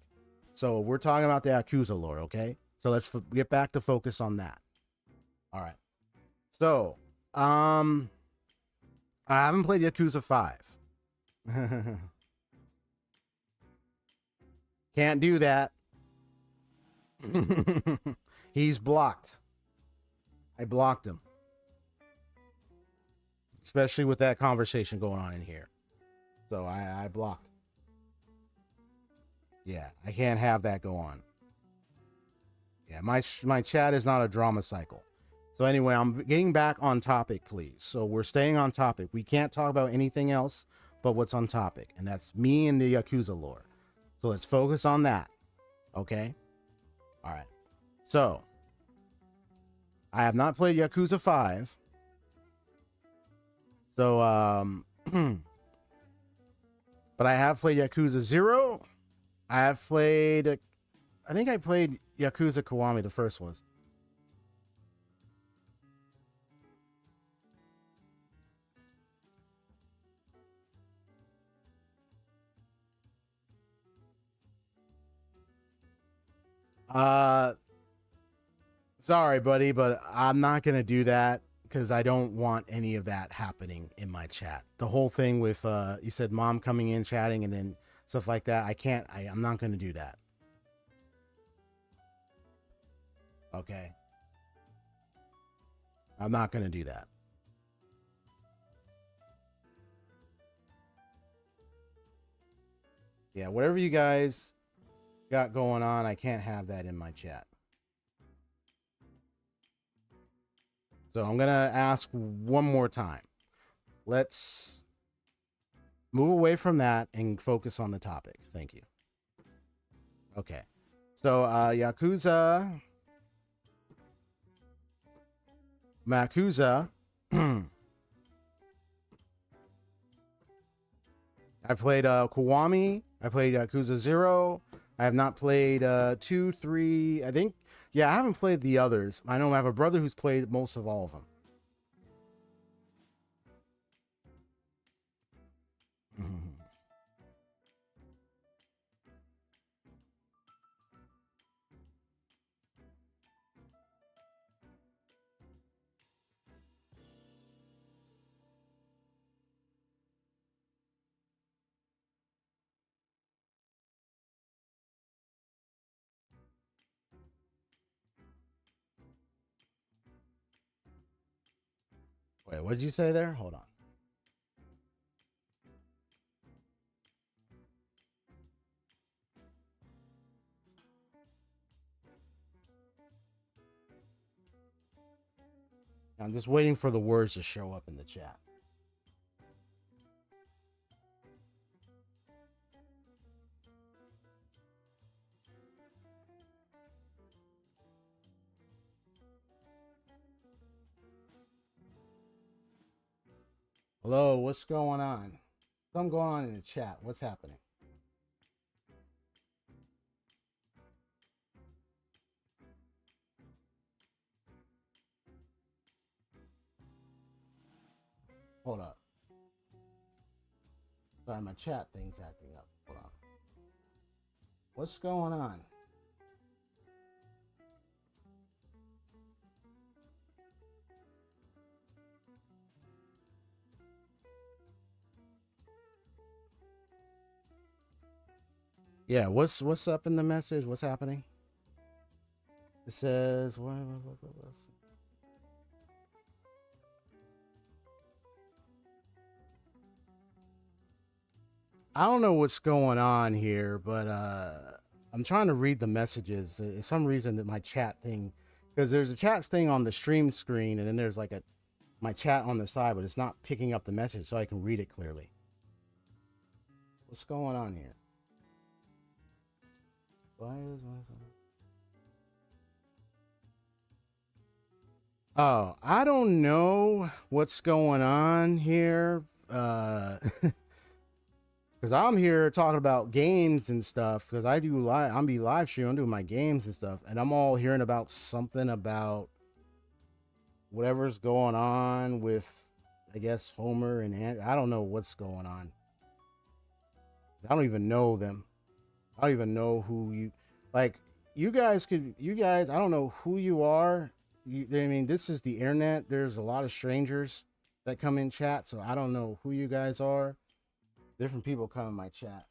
B: So we're talking about the Yakuza lore, okay? So let's get back to focus on that. All right. So, I haven't played Yakuza 5. Can't do that. He's blocked. I blocked him. Especially with that conversation going on in here. So I blocked. Yeah, I can't have that go on. Yeah, my chat is not a drama cycle. So anyway, I'm getting back on topic, please. So we're staying on topic. We can't talk about anything else but what's on topic, and that's me and the Yakuza lore. So let's focus on that. Okay? All right. So, I have not played Yakuza 5. So, but I have played Yakuza 0. I have played, I think I played Yakuza Kiwami, the first ones. Sorry, buddy, but I'm not going to do that because I don't want any of that happening in my chat. The whole thing with, you said mom coming in, chatting, and then stuff like that. I'm not going to do that. Okay. I'm not going to do that. Yeah, whatever you guys got going on, I can't have that in my chat. So I'm going to ask one more time. Let's move away from that and focus on the topic. Thank you. Okay. So, Yakuza. I played Kiwami. I played Yakuza 0. I have not played 2, 3. I think, yeah, I haven't played the others. I know I have a brother who's played most of all of them. Wait, what did you say there? Hold on. I'm just waiting for the words to show up in the chat. Hello, what's going on? Something going on in the chat. What's happening? Hold up. Sorry, my chat thing's acting up. Hold on. What's going on? Yeah, what's up in the message? What's happening? It says what? I don't know what's going on here, but I'm trying to read the messages. For some reason that my chat thing, because there's a chat thing on the stream screen, and then there's like my chat on the side, but it's not picking up the message so I can read it clearly. What's going on here? Why is my Oh, I don't know what's going on here. Because I'm here talking about games and stuff. Because I'm live stream. I'm doing my games and stuff, and I'm all hearing about something about whatever's going on with, I guess, Homer and I don't know what's going on. I don't even know them. I don't even know who you. Like, you guys, I don't know who you are. I mean, this is the internet. There's a lot of strangers that come in chat, so I don't know who you guys are. Different people come in my chat.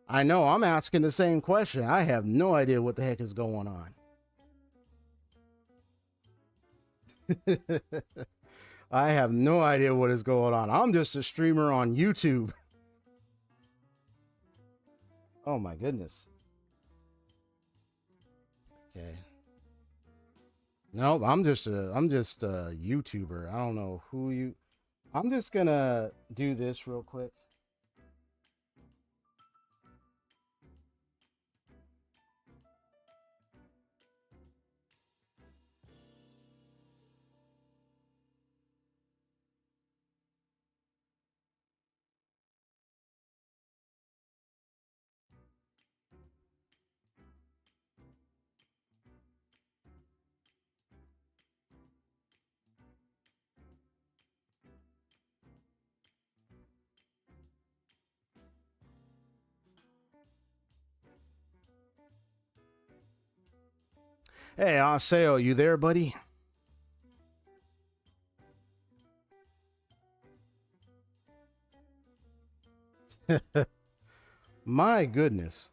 B: I know I'm asking the same question. I have no idea what the heck is going on. I have no idea what is going on. I'm just a streamer on YouTube. Oh my goodness. Okay. No, I'm just a YouTuber. I don't know who you. I'm just gonna do this real quick. Hey, Aseo, you there, buddy? My goodness.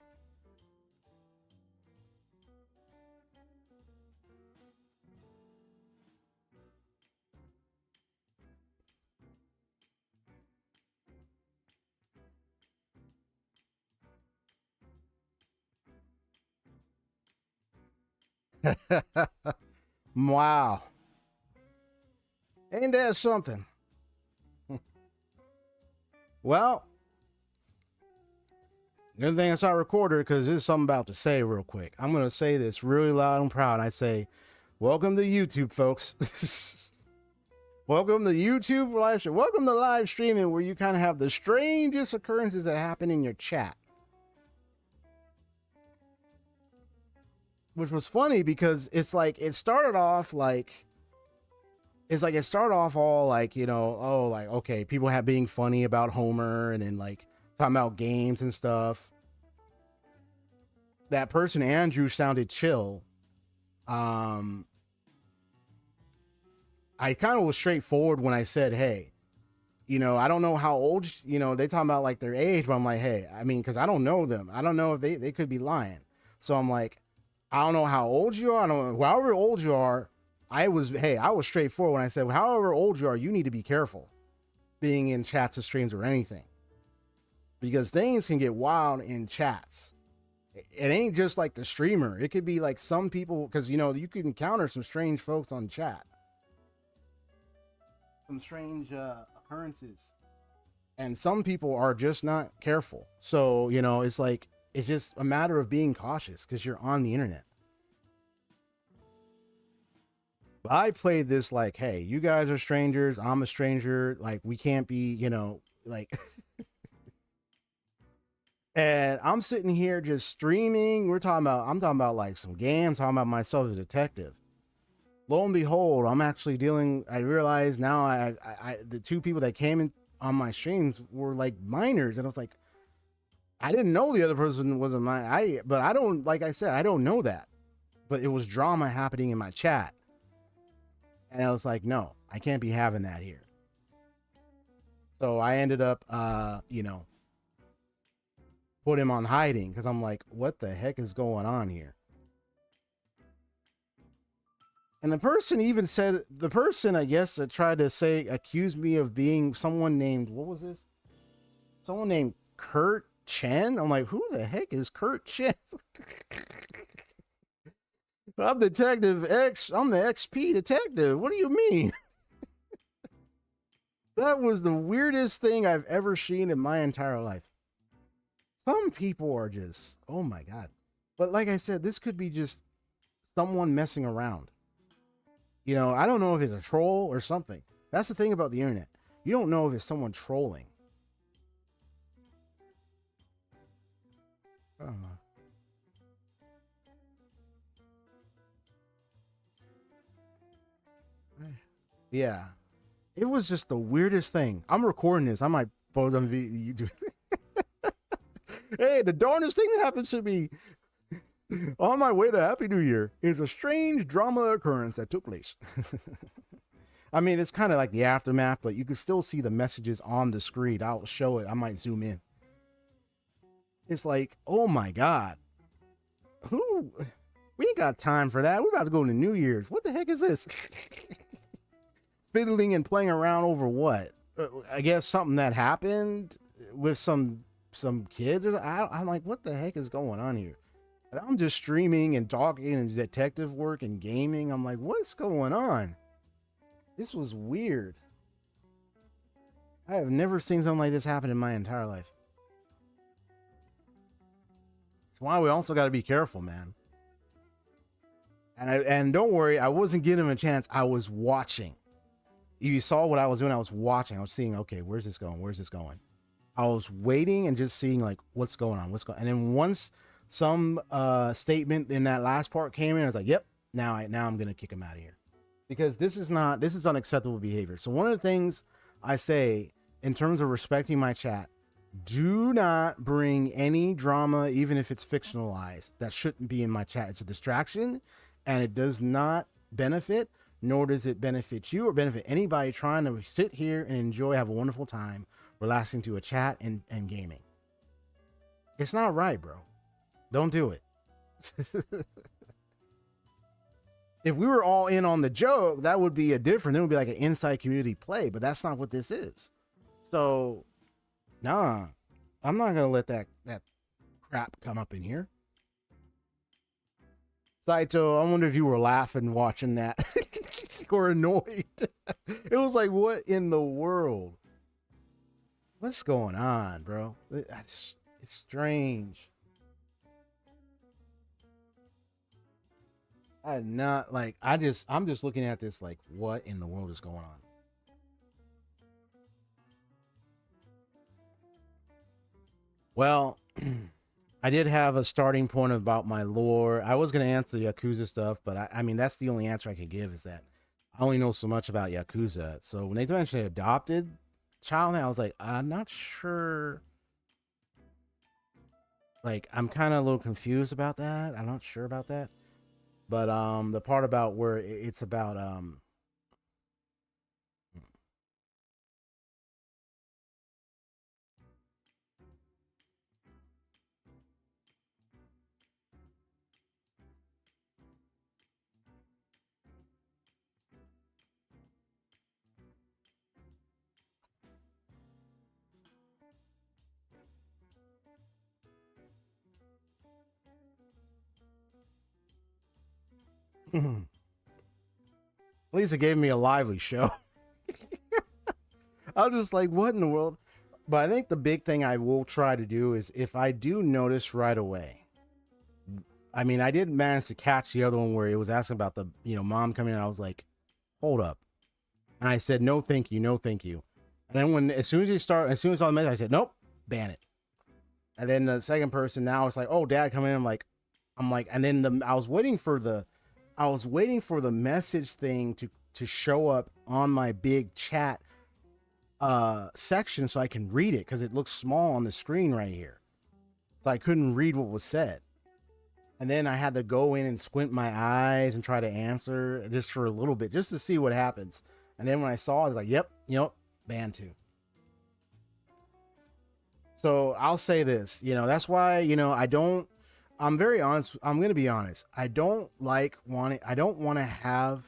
B: Wow. Ain't that something? Well, good thing it's not recorded because there's something about to say real quick. I'm going to say this really loud and proud. I say, welcome to YouTube, folks. Welcome to YouTube live stream. Welcome to live streaming where you kind of have the strangest occurrences that happen in your chat. Which was funny because it's like it started off like it started off all like, you know, oh, like, okay, people have being funny about Homer and then like talking about games and stuff. That person, Andrew, sounded chill. I kind of was straightforward when I said, hey, you know, I don't know how old, you know, they talking about like their age, but I'm like, hey, I mean, because I don't know them. I don't know if they could be lying. So I'm like, I don't know how old you are. I don't know, however old you are. I was straightforward when I said, however old you are, you need to be careful being in chats or streams or anything. Because things can get wild in chats. It ain't just like the streamer. It could be like some people, because, you know, you could encounter some strange folks on chat. Some strange occurrences. And some people are just not careful. So, you know, it's like, it's just a matter of being cautious because you're on the internet. I played this like, hey, you guys are strangers. I'm a stranger. Like, we can't be, you know, like. And I'm sitting here just streaming. I'm talking about like some games, talking about myself as a detective. Lo and behold, I'm actually I realize now the two people that came in on my streams were like minors. And I was like, I didn't know the other person was a minor. But I don't, like I said, I don't know that. But it was drama happening in my chat. And I was like, no, I can't be having that here. So I ended up, you know, put him on hiding because I'm like, what the heck is going on here? And the person even said, I guess, that tried to accuse me of being someone named, what was this? Someone named Kurt Chen? I'm like, who the heck is Kurt Chen? I'm Detective X. I'm the XP detective. What do you mean? That was the weirdest thing I've ever seen in my entire life. Some people are just, oh my God. But like I said, this could be just someone messing around. You know, I don't know if it's a troll or something. That's the thing about the internet. You don't know if it's someone trolling. I don't know. Yeah. It was just the weirdest thing. I'm recording this. I might post on YouTube. Hey, the darndest thing that happened to me on my way to Happy New Year is a strange drama occurrence that took place. I mean, it's kind of like the aftermath, but you can still see the messages on the screen. I'll show it. I might zoom in. It's like, oh my God. We ain't got time for that. We're about to go to New Year's. What the heck is this? Fiddling and playing around over what? I guess something that happened with some kids. I'm like, what the heck is going on here? And I'm just streaming and talking and detective work and gaming. I'm like, what's going on? This was weird. I have never seen something like this happen in my entire life. That's why we also got to be careful, man. And don't worry, I wasn't giving him a chance. I was watching. You saw what I was doing. I was watching. I was seeing, okay, where's this going? Where's this going? I was waiting and just seeing like what's going on, and then once some statement in that last part came in, I was like, yep, now I'm gonna kick him out of here, because this is unacceptable behavior. So one of the things I say in terms of respecting my chat, do not bring any drama, even if it's fictionalized, that shouldn't be in my chat. It's a distraction, and it does not benefit, nor does it benefit you or benefit anybody trying to sit here and enjoy, have a wonderful time, relaxing to a chat and gaming. It's not right, bro. Don't do it. If we were all in on the joke, that would be a different, it would be like an inside community play, but that's not what this is. So, nah, I'm not going to let that crap come up in here. Saito, I wonder if you were laughing watching that or annoyed. It was like, what in the world? What's going on, bro? It's strange. I'm just looking at this like, what in the world is going on? Well, I did have a starting point about my lore. I was going to answer the Yakuza stuff, but I mean, that's the only answer I can give, is that I only know so much about Yakuza. So when they eventually adopted child, I was like, I'm not sure. Like, I'm kind of a little confused about that. I'm not sure about that. But the part about where it's about at least it gave me a lively show. I was just like, what in the world? But I think the big thing I will try to do is, if I do notice right away, I mean, I did manage to catch the other one where it was asking about the, mom coming in. I was like, hold up. And I said, no, thank you. No, thank you. And then as soon as I saw the message, I said, nope, ban it. And then the second person, now it's like, oh, dad, come in. I'm like, and then I was waiting for the message thing to show up on my big chat section so I can read it, because it looks small on the screen right here. So I couldn't read what was said. And then I had to go in and squint my eyes and try to answer just for a little bit, just to see what happens. And then when I saw it, I was like, yep, ban too. So I'll say this, that's why, I'm very honest. I'm going to be honest. I don't want to have,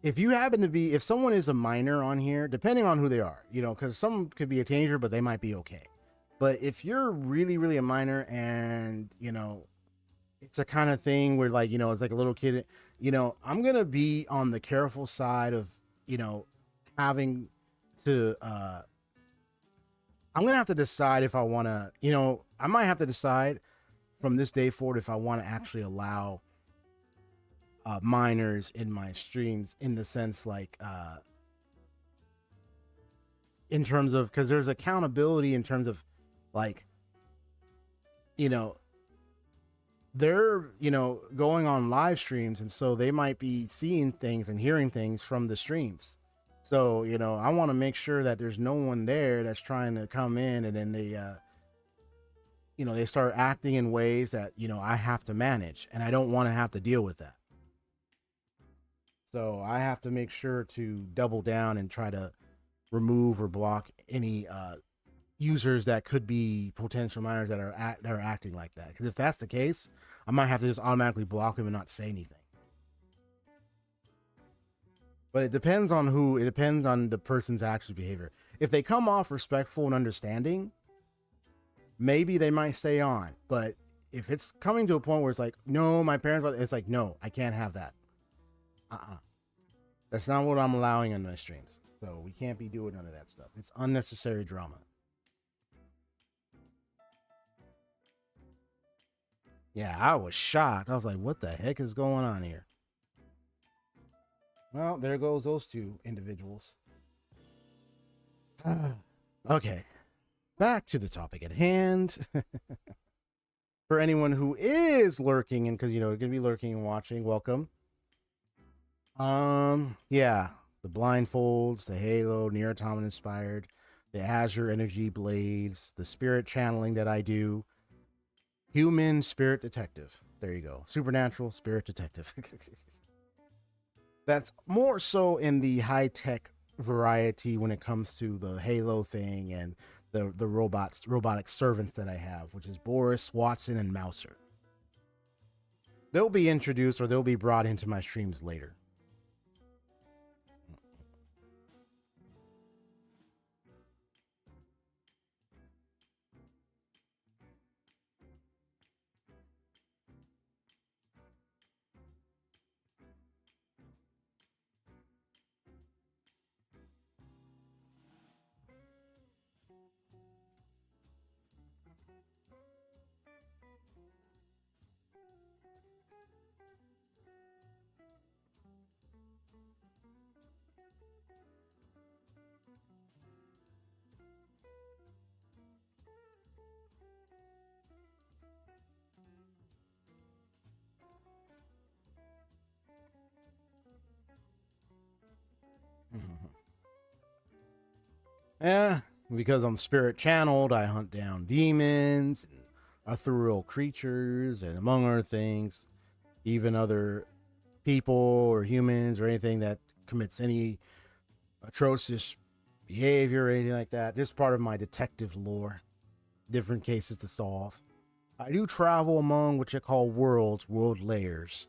B: if someone is a minor on here, depending on who they are, because some could be a teenager, but they might be okay. But if you're really, really a minor, and, it's a kind of thing where, like, it's like a little kid, I'm going to be on the careful side of, having to, I'm going to have to decide if I want to, I might have to decide from this day forward if I want to actually allow minors in my streams, in the sense, like, in terms of, because there's accountability in terms of, like, they're, going on live streams, and so they might be seeing things and hearing things from the streams. So, I want to make sure that there's no one there that's trying to come in and then they start acting in ways that, I have to manage and I don't want to have to deal with that. So I have to make sure to double down and try to remove or block any users that could be potential minors that are acting like that. Because if that's the case, I might have to just automatically block them and not say anything. But it depends on who. It depends on the person's actual behavior. If they come off respectful and understanding, maybe they might stay on. But if it's coming to a point where it's like, no, my parents, it's like, no, I can't have that. That's not what I'm allowing on my streams. So we can't be doing none of that stuff. It's unnecessary drama. Yeah, I was shocked. I was like, what the heck is going on here? Well, there goes those two individuals. Okay, back to the topic at hand. For anyone who is lurking, and because you're gonna be lurking and watching, welcome. Yeah, the blindfolds, the Halo, Near Automata inspired, the Azure Energy Blades, the spirit channeling that I do. Human spirit detective. There you go. Supernatural spirit detective. That's more so in the high-tech variety when it comes to the Halo thing and the robotic servants that I have, which is Boris, Watson, and Mouser. They'll be introduced or they'll be brought into my streams later. Yeah, because I'm spirit channeled, I hunt down demons and ethereal creatures, and among other things, even other people or humans or anything that commits any atrocious behavior or anything like that. Just part of my detective lore. Different cases to solve. I do travel among what you call world layers.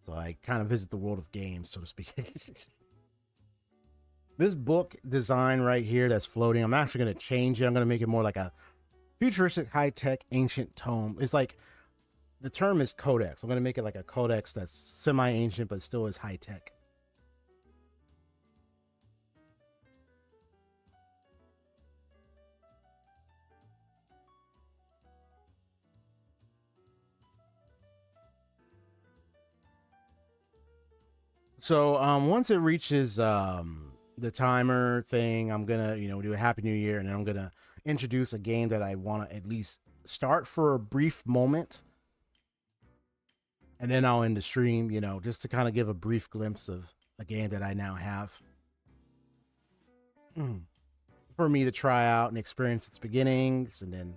B: So I kind of visit the world of games, so to speak. This book design right here that's floating, I'm actually going to change it. I'm going to make it more like a futuristic, high-tech, ancient tome. It's like, the term is codex. I'm going to make it like a codex that's semi-ancient, but still is high-tech. So once it reaches the timer thing, I'm gonna do a Happy New Year, and then I'm gonna introduce a game that I want to at least start for a brief moment, and then I'll end the stream, just to kind of give a brief glimpse of a game that I now have for me to try out and experience its beginnings, and then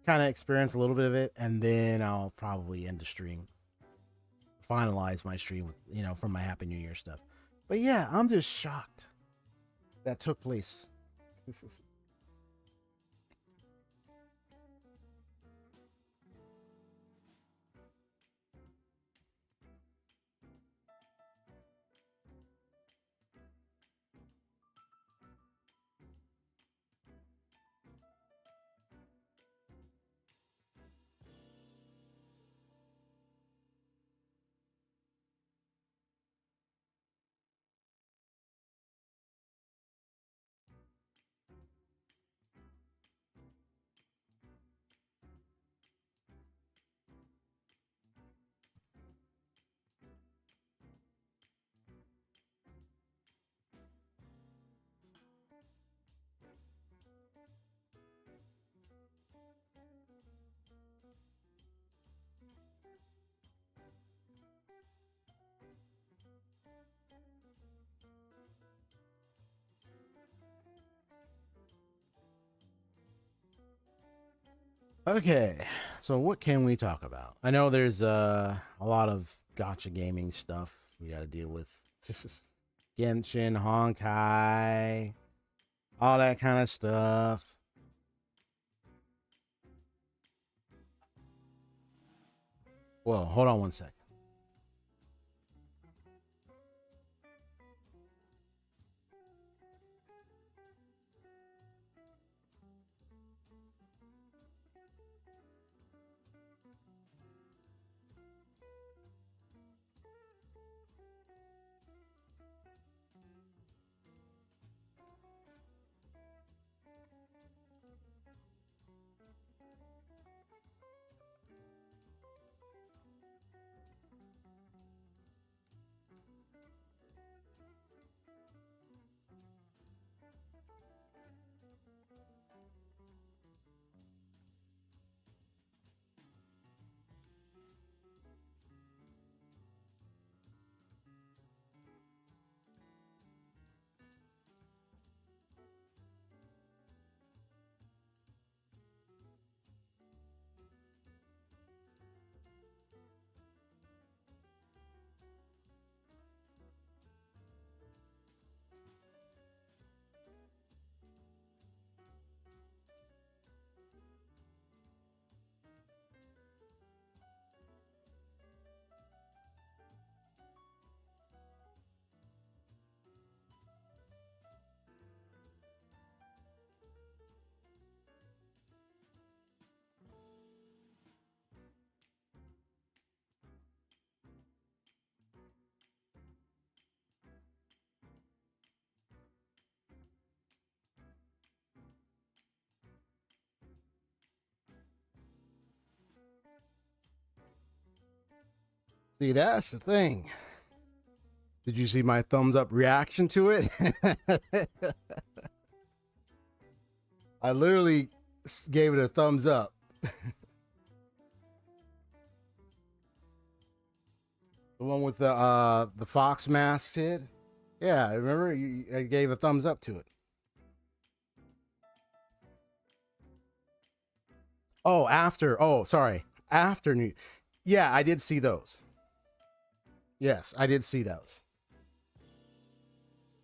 B: kind of experience a little bit of it, and then I'll probably end the stream, finalize my stream with from my Happy New Year stuff. But yeah, I'm just shocked that took place. Okay, so what can we talk about? I know there's a lot of gotcha gaming stuff we got to deal with. Genshin, Honkai, all that kind of stuff. Well, hold on one second. See, that's the thing. Did you see my thumbs up reaction to it? I literally gave it a thumbs up. The one with the fox mask head. Yeah, remember I gave a thumbs up to it. Oh, after. Oh, sorry. After New. Yeah, I did see those. Yes, I did see those.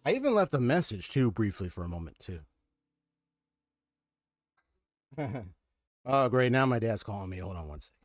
B: I even left a message too briefly for a moment too. Oh, great. Now my dad's calling me. Hold on one second.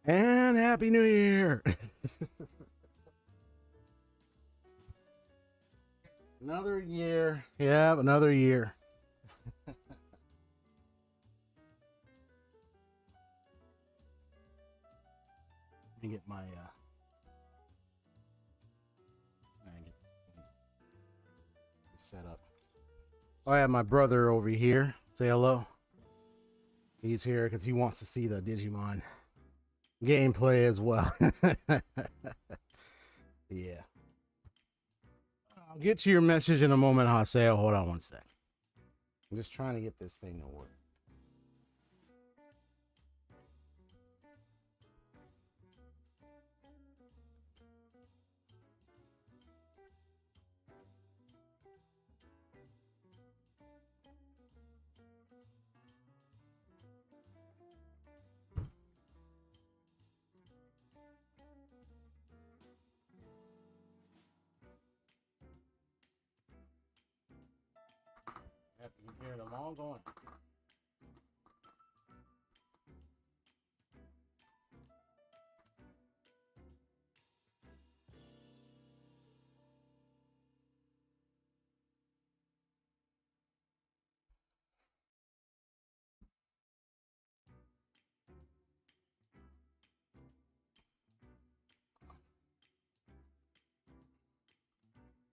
B: And Happy New Year. Another year. Yeah, another year. Let me get my set up. I have my brother over here. Say hello. He's here because he wants to see the Digimon gameplay as well. Yeah. I'll get to your message in a moment, Haseo. Hold on one sec. I'm just trying to get this thing to work. Yep, you can hear them all going.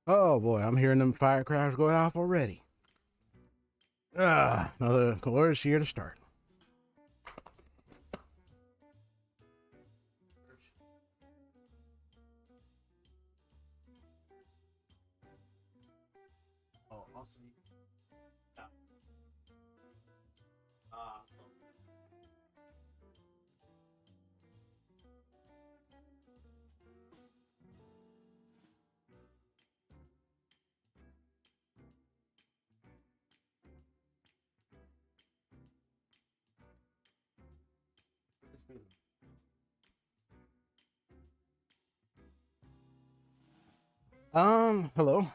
B: Oh boy, I'm hearing them firecrackers going off already. Another glorious year to start. Oh, I'll see. Yeah. Hello.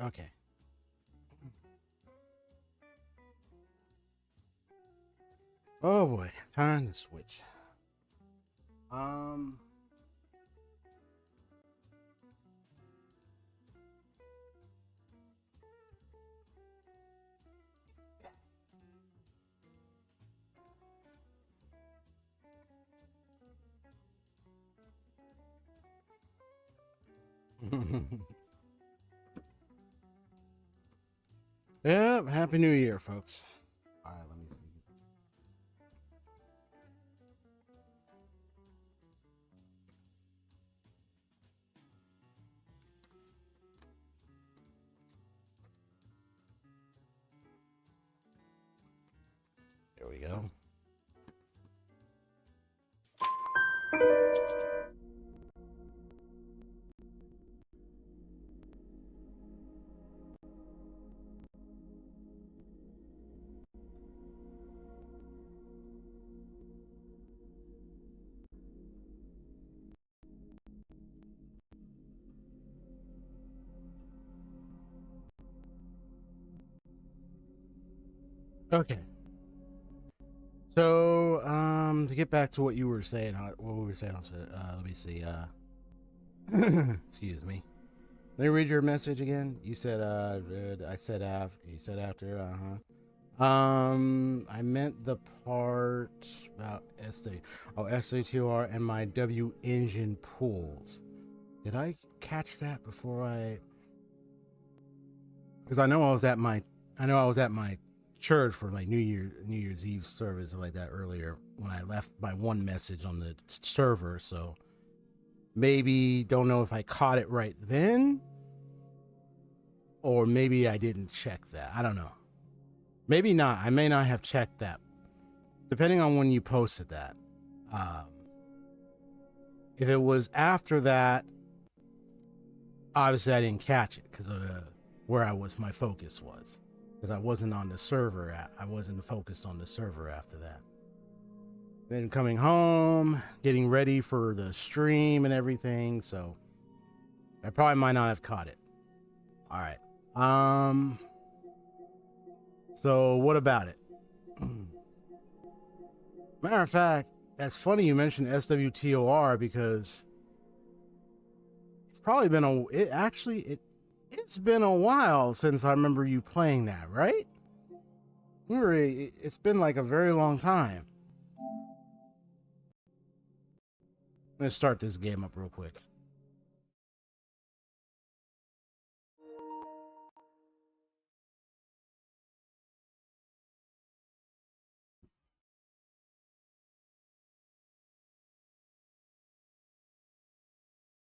B: Okay. Oh boy, time to switch. Yep, Happy New Year, folks. All right, let me see. There we go. Okay. So, to get back to what you were saying, what we were saying, let me see. Excuse me. Let me read your message again. You said, I said after. You said after. I meant the part about SATR and my W engine pools. Did I catch that before I? Because I know I was at my church for like New Year's Eve service like that earlier when I left my one message on the server. So maybe don't know if I caught it right then, or maybe I didn't check that. I don't know. Maybe not. I may not have checked that, depending on when you posted that. If it was after that, obviously I didn't catch it because of where my focus was. Because I wasn't on the server. I wasn't focused on the server after that. Then coming home, getting ready for the stream and everything. So I probably might not have caught it. All right. So what about it? Matter of fact, That's funny you mentioned SWTOR because it's probably been it's been a while since I remember you playing that, right? It's been like a very long time. Let's start this game up real quick.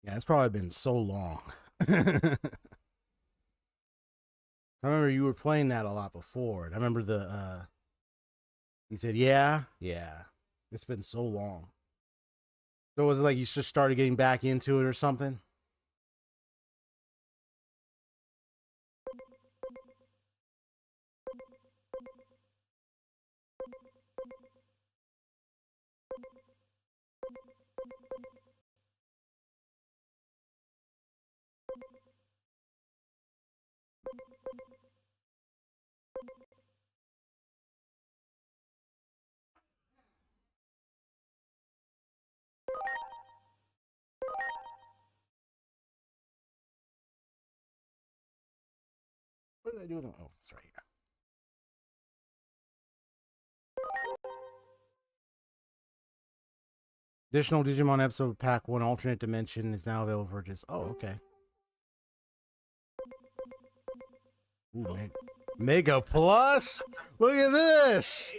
B: Yeah, it's probably been so long. I remember you were playing that a lot before. And I remember you said, yeah, it's been so long. So was it like you just started getting back into it or something? What did I do with them? Oh, it's right here. Additional Digimon episode pack 1 alternate dimension is now available for just. Oh, okay. Ooh, Mega Plus? Look at this!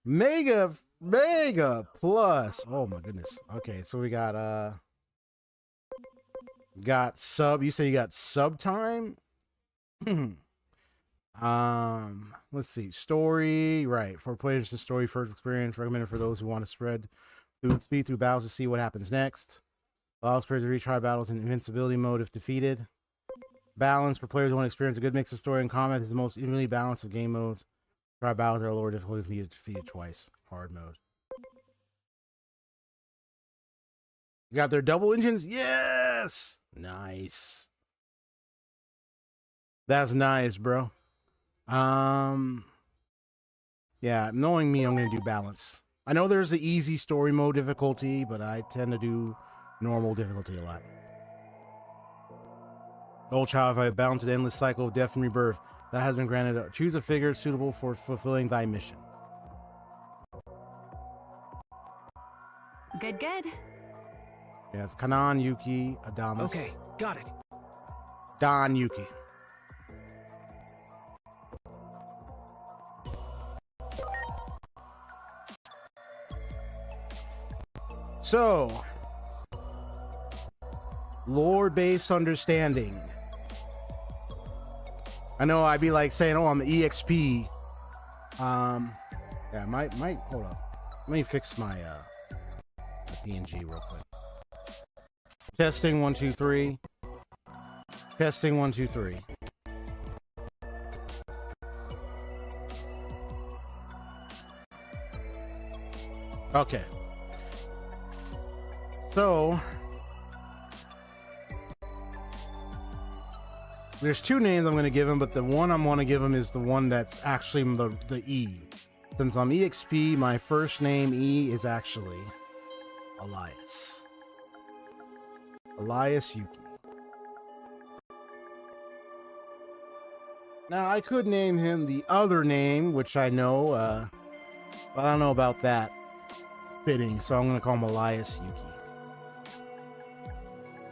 B: Mega Plus. Oh my goodness. Okay, so we got sub. You say you got sub time? Let's see. Story, right. For players to story first experience, recommended for those who want to spread speed through battles to see what happens next. Allows players to retry battles in invincibility mode if defeated. Balance for players who want to experience a good mix of story and combat is the most evenly balanced of game modes. Try battles that are lower difficulty if needed defeated twice. Hard mode. You got their double engines? Yes! Nice. That's nice, bro. Yeah, knowing me, I'm gonna do balance. I know there's the easy story mode difficulty, but I tend to do normal difficulty a lot. Old child, if I balance an endless cycle of death and rebirth that has been granted, choose a figure suitable for fulfilling thy mission.
C: Good.
B: Yeah, it's Kanan, Yuki, Adamas.
D: Okay, got it.
B: Don Yuki. So, lore-based understanding. I know I'd be like saying, "Oh, I'm the EXP." Yeah, might hold up. Let me fix my PNG real quick. Testing 1 2 3. Testing 1 2 3. Okay. So, there's two names I'm going to give him, but the one I'm going to give him is the one that's actually the E. Since I'm EXP, my first name E is actually Elias. Elias Yuki. Now, I could name him the other name, which I know, but I don't know about that fitting, so I'm going to call him Elias Yuki.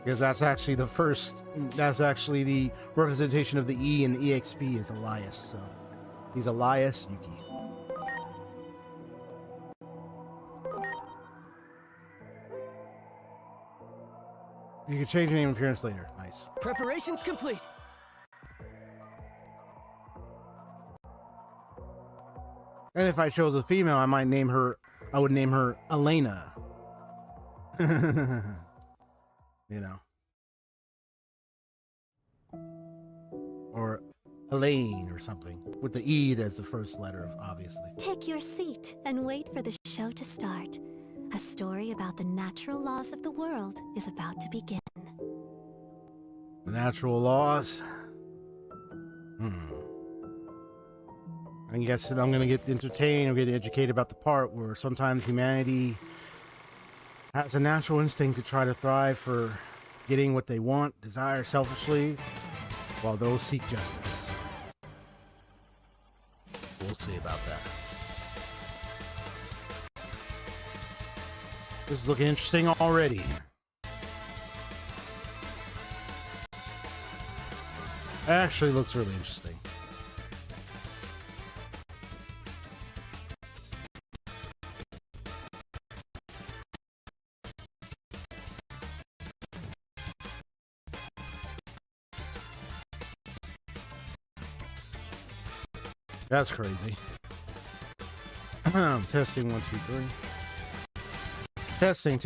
B: Because that's actually the representation of the E in EXP is Elias. So he's Elias Yuki. You can change your name and appearance later. Nice.
D: Preparations complete.
B: And if I chose a female, I would name her Elena. You know. Or Elaine or something. With the E as the first letter, obviously.
C: Take your seat and wait for the show to start. A story about the natural laws of the world is about to begin.
B: The natural laws? I guess I'm going to get entertained or get educated about the part where sometimes humanity has a natural instinct to try to thrive for getting what they want, desire selfishly, while those seek justice. We'll see about that. This is looking interesting already. Actually looks really interesting. That's crazy. Testing 1, 2, 3. Testing.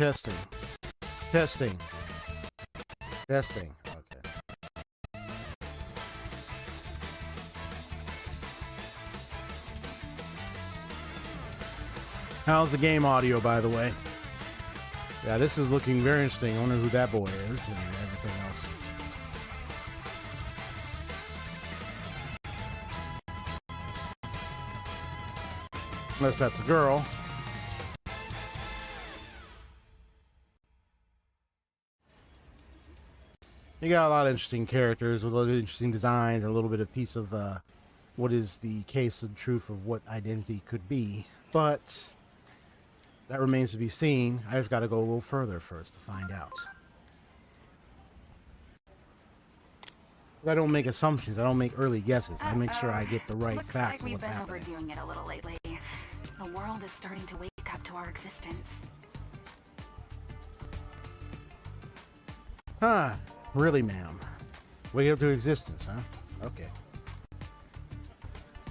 B: Okay. How's the game audio, by the way? Yeah, this is looking very interesting. I wonder who that boy is and everything else. Unless that's a girl. You got a lot of interesting characters, a lot of interesting designs, a little bit of piece of what is the case of truth of what identity could be. But that remains to be seen. I just got to go a little further first to find out. I don't make assumptions. I don't make early guesses. I make sure I get the right facts of what's happening.
E: Looks like we've been overdoing it a little lately. The world is starting to wake up to our existence.
B: Huh. Really, ma'am? Wake up to existence, huh? Okay.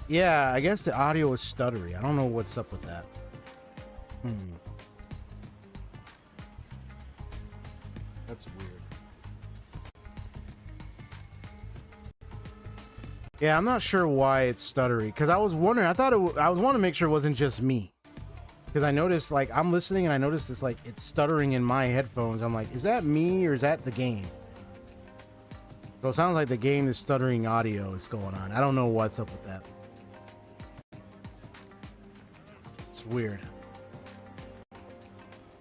B: Yeah, I guess the audio is stuttery. I don't know what's up with that. That's weird. Yeah, I'm not sure why it's stuttery. Because I was wondering, I was wanting to make sure it wasn't just me. Because I noticed, like, I'm listening and I noticed it's like, it's stuttering in my headphones. I'm like, is that me or is that the game? So it sounds like the game is stuttering audio is going on. I don't know what's up with that. It's weird.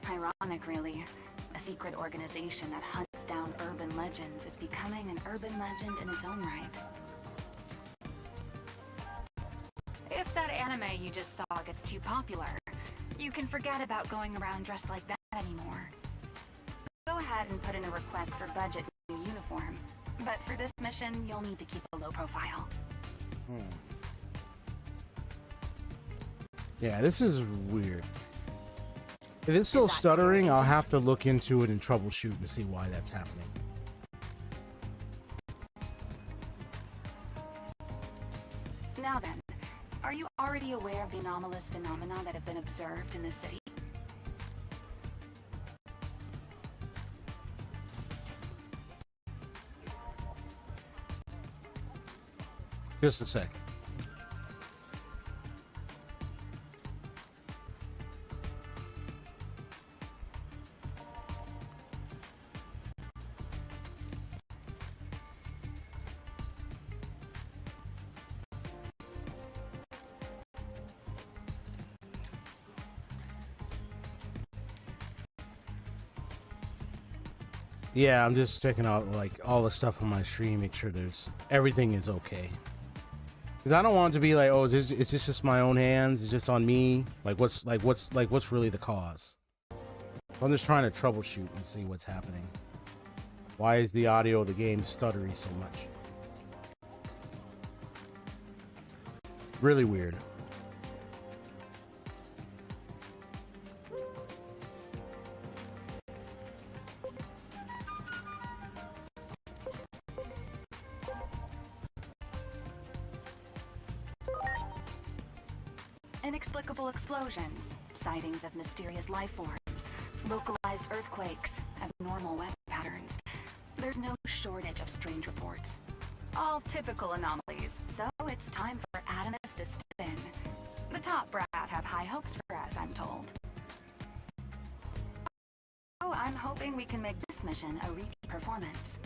E: Ironic, really. A secret organization that hunts down urban legends is becoming an urban legend in its own right. If that anime you just saw gets too popular, you can forget about going around dressed like that anymore. Go ahead and put in a request for budget new uniform. But for this mission, you'll need to keep a low profile.
B: Yeah, this is weird. If it's still stuttering, I'll have to look into it and troubleshoot and see why that's happening.
E: Now then, are you already aware of the anomalous phenomena that have been observed in the city?
B: Just a sec. Yeah, I'm just checking out like all the stuff on my stream, make sure everything is okay. Because I don't want it to be like, oh, is this just my own hands? Is this on me? What's really the cause? So I'm just trying to troubleshoot and see what's happening. Why is the audio of the game stuttery so much? Really weird.
E: Inexplicable explosions, sightings of mysterious life forms, localized earthquakes, abnormal weather patterns. There's no shortage of strange reports. All typical anomalies, so it's time for Adamus to step in. The top brass have high hopes for us, I'm told. Oh, I'm hoping we can make this mission a repeat performance.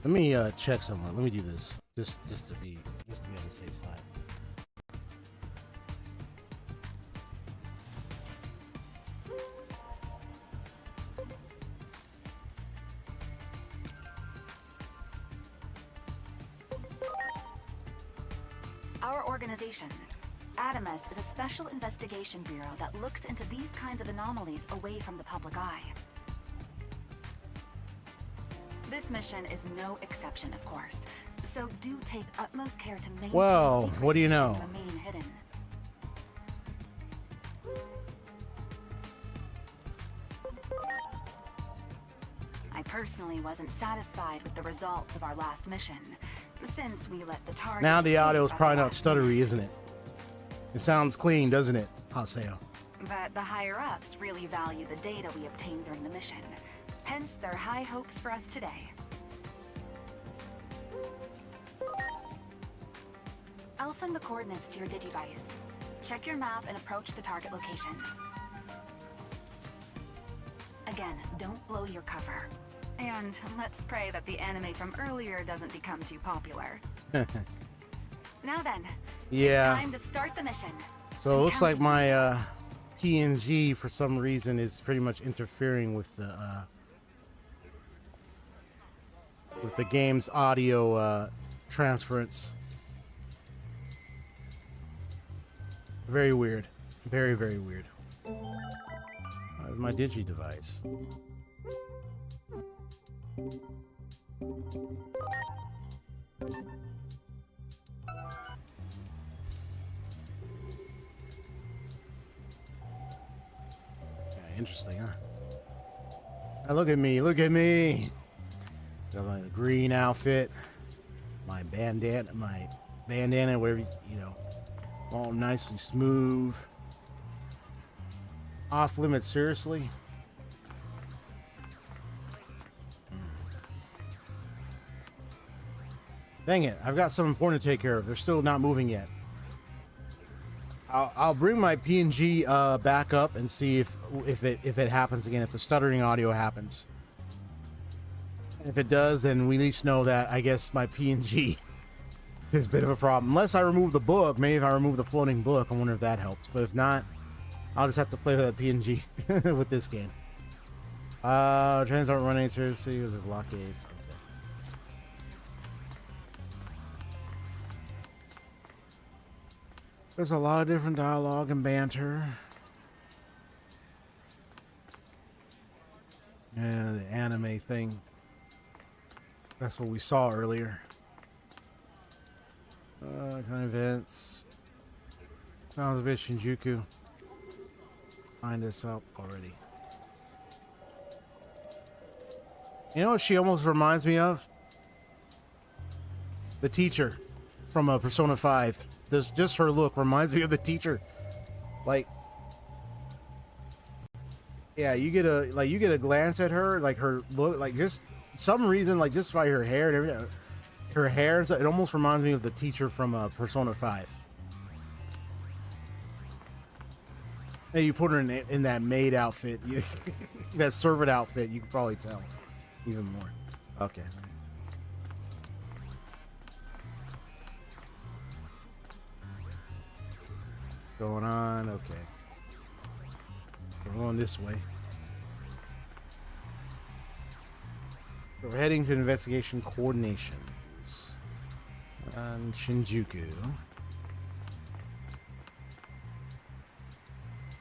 B: Let me check something. Let me do this. Just to be on the safe side.
E: Our organization, Adamus, is a special investigation bureau that looks into these kinds of anomalies away from the public eye. This mission is no exception, of course, so do take utmost care to maintain
B: Well, what do you
E: secrecy
B: know?
E: and remain hidden. I personally wasn't satisfied with the results of our last mission, since we let the target.
B: Now the
E: escape
B: audio is
E: at
B: probably
E: the
B: not
E: last
B: stuttery,
E: minute.
B: isn't it? It sounds clean, doesn't it, Haseo?
E: But the higher-ups really value the data we obtained during the mission. Hence their high hopes for us today. I'll send the coordinates to your digivice. Check your map and approach the target location. Again, don't blow your cover. And let's pray that the anime from earlier doesn't become too popular. Now then,
B: Yeah.
E: it's time to start the mission.
B: So it looks like
E: Counting.
B: my PNG for some reason is pretty much interfering with the game's audio transference. Very weird. Very, very weird. My digi device. Interesting, huh? Now look at me, look at me. Got like the green outfit, my bandana, whatever, you know, all nice and smooth. Off limits, seriously? Dang it, I've got something important to take care of. They're still not moving yet. I'll bring my PNG back up and see if it happens again, if the stuttering audio happens. If it does, then we at least know that I guess my PNG is a bit of a problem. Unless I remove the book, maybe if I remove the floating book, I wonder if that helps. But if not, I'll just have to play with that PNG with this game. Trains aren't running seriously because of blockades. Okay. There's a lot of different dialogue and banter. Yeah, the anime thing. That's what we saw earlier. Kind of events. Sounds a bit Shinjuku. Find us up already. You know what she almost reminds me of? The teacher from Persona 5. There's just her look reminds me of the teacher. Like, yeah, you get a glance at her, like her look, like just some reason, like just by her hair and everything. Her hair, it almost reminds me of the teacher from Persona 5. And you put her in that maid outfit, that servant outfit, you can probably tell even more. Okay. Going on, okay. We're going this way. So we're heading to investigation coordinations. And Shinjuku.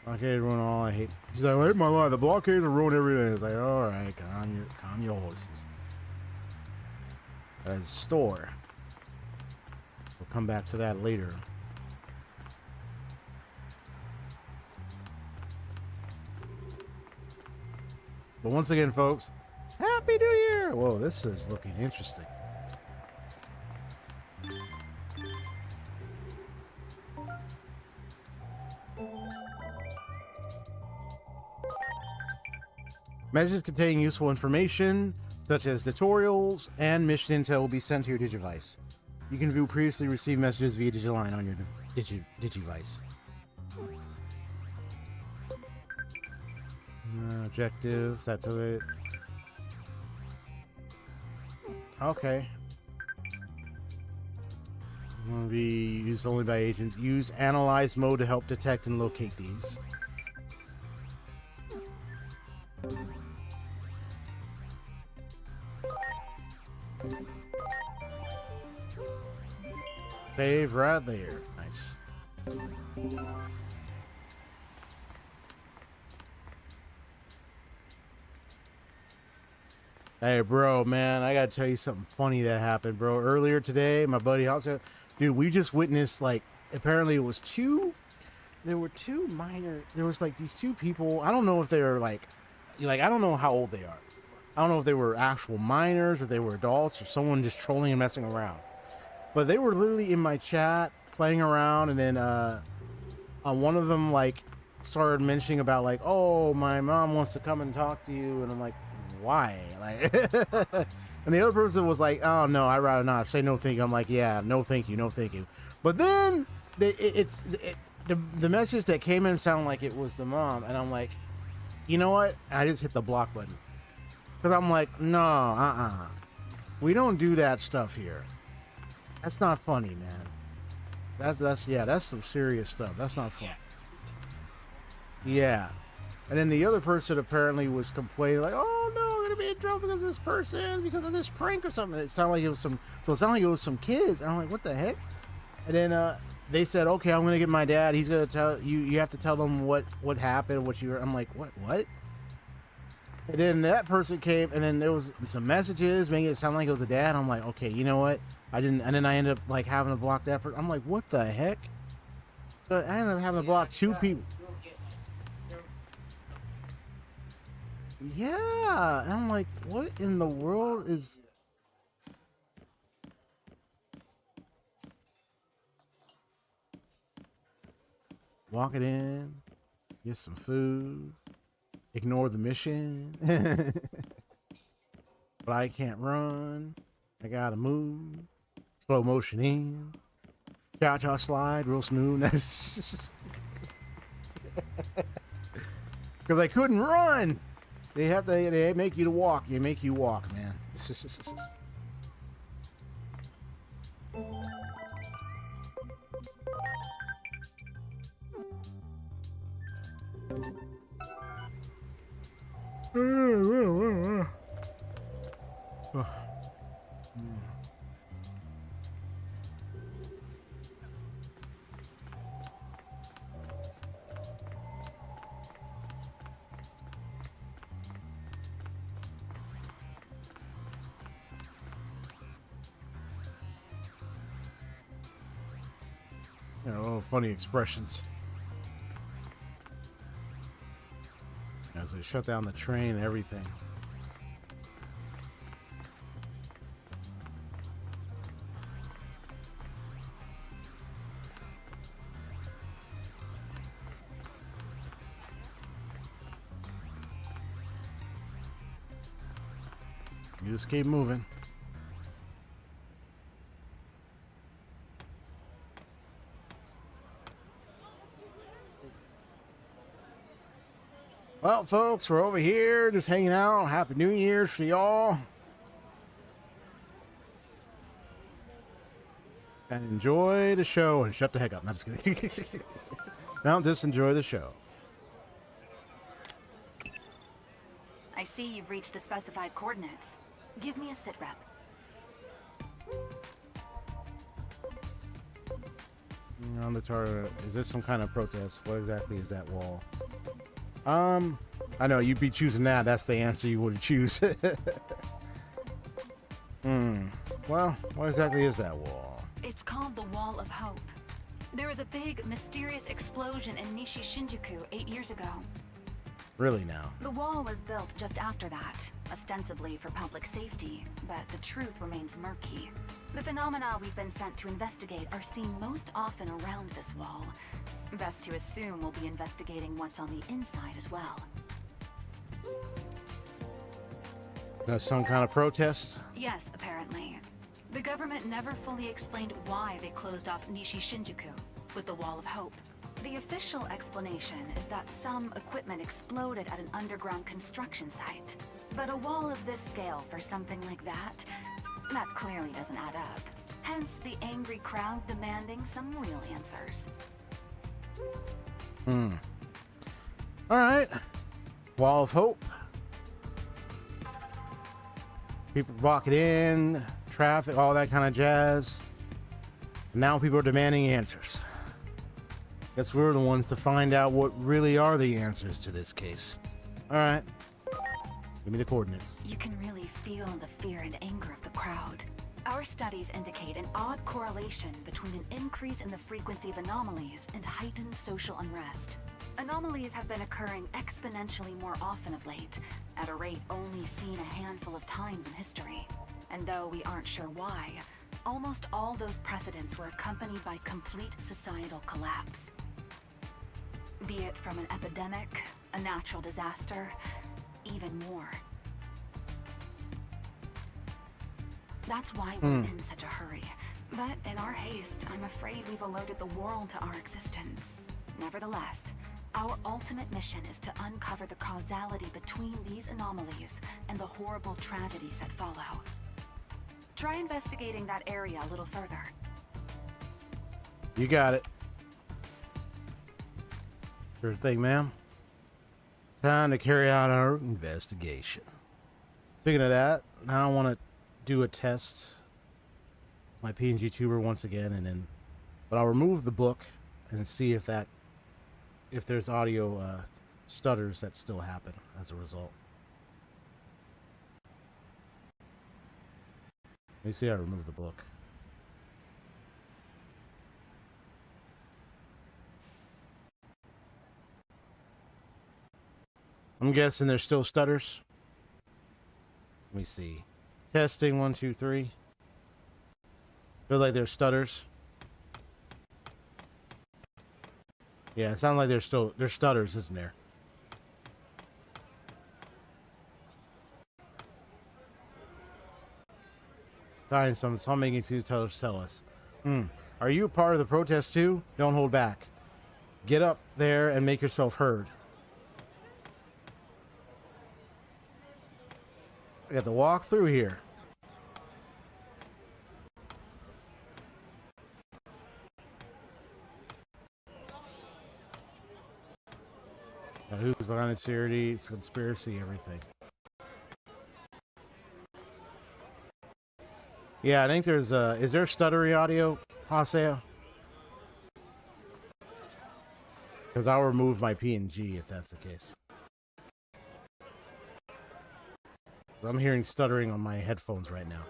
B: Blockade ruin all I hate. She's like, I hate my life. The blockades will ruin everything. It's like, alright, calm your horses. A store. We'll come back to that later. But once again, folks, Happy New Year! Whoa, this is looking interesting. Messages containing useful information, such as tutorials and mission intel, will be sent to your digivice. You can view previously received messages via Digiline on your digivice. Objectives, that's it. Okay. Will be used only by agents. Use analyze mode to help detect and locate these. Save right there. Nice. Hey, bro, man, I gotta tell you something funny that happened, bro. Earlier today, my buddy also, dude, we just witnessed, like, apparently it was there were two minor, there was like these two people. I don't know if they were like, I don't know how old they are. I don't know if they were actual minors, if they were adults, or someone just trolling and messing around. But they were literally in my chat playing around, and then one of them like started mentioning about like, oh, my mom wants to come and talk to you, and I'm like, why? Like, and the other person was like, oh no, I'd rather not. Say no thank you. I'm like, yeah, no thank you, no thank you. But then the message that came in sounded like it was the mom, and I'm like, you know what? I just hit the block button because I'm like, no, we don't do that stuff here. That's not funny, man. That's some serious stuff. That's not fun. Yeah. And then the other person apparently was complaining like, oh no, I'm gonna be in trouble because of this person, because of this prank or something. It sounded like it was some kids. And I'm like, what the heck? And then they said, okay, I'm gonna get my dad. He's gonna tell you. You have to tell them what happened, what you were. I'm like, what? And then that person came, and then there was some messages making it sound like it was a dad. I'm like, okay, you know what? I didn't. And then I ended up like having to block that person. I'm like, what the heck? But I ended up having to block two people. Yeah, and I'm like, what in the world is... Walk it in, get some food, ignore the mission. But I can't run. I gotta move. Slow motion in. Cha-cha slide, real smooth. Because I couldn't run. They make you to walk. They make you walk, man. Funny expressions. As they shut down the train and everything. You just keep moving. Well, folks, we're over here just hanging out. Happy New Year's for y'all. And enjoy the show and shut the heck up. I'm just kidding. Now just enjoy the show.
E: I see you've reached the specified coordinates. Give me a sit rep.
B: On the target, is this some kind of protest? What exactly is that wall? I know you'd be choosing that. That's the answer you would choose. Well, what exactly is that wall?
E: It's called the Wall of Hope. There was a big, mysterious explosion in Nishi Shinjuku 8 years ago.
B: Really now?
E: The wall was built just after that, ostensibly for public safety, but the truth remains murky. The phenomena we've been sent to investigate are seen most often around this wall. Best to assume we'll be investigating what's on the inside as well.
B: That's some kind of protest?
E: Yes, apparently. The government never fully explained why they closed off Nishi Shinjuku with the Wall of Hope. The official explanation is that some equipment exploded at an underground construction site. But a wall of this scale for something like that That clearly doesn't add up. Hence the angry crowd demanding some real answers.
B: Alright. Wall of hope. People walking in, traffic, all that kind of jazz. Now people are demanding answers. Guess we're the ones to find out what really are the answers to this case. Alright. Give me the coordinates.
E: You can really feel the fear and anger of the crowd. Our studies indicate an odd correlation between an increase in the frequency of anomalies and heightened social unrest. Anomalies have been occurring exponentially more often of late, at a rate only seen a handful of times in history. And though we aren't sure why, almost all those precedents were accompanied by complete societal collapse. Be it from an epidemic, a natural disaster, even more. That's why we're in such a hurry. But in our haste, I'm afraid we've alerted the world to our existence. Nevertheless, our ultimate mission is to uncover the causality between these anomalies and the horrible tragedies that follow. Try investigating that area a little further.
B: You got it. Sure thing, ma'am. Time to carry out our investigation. Speaking of that, now I want to do a test. My PNG tuber once again, but I'll remove the book and see if there's audio stutters that still happen as a result. Let me see how I remove the book. I'm guessing there's still stutters. Let me see. Testing 1, 2, 3. Feel like there's stutters. Yeah, it sounds like there's stutters, isn't there? Fine, some making to tell us. Are you a part of the protest too? Don't hold back. Get up there and make yourself heard. I got to walk through here. Now, who's behind the charity? It's conspiracy, everything. Yeah, I think there's is there stuttery audio, Haseo? Because I'll remove my PNG if that's the case. I'm hearing stuttering on my headphones right now.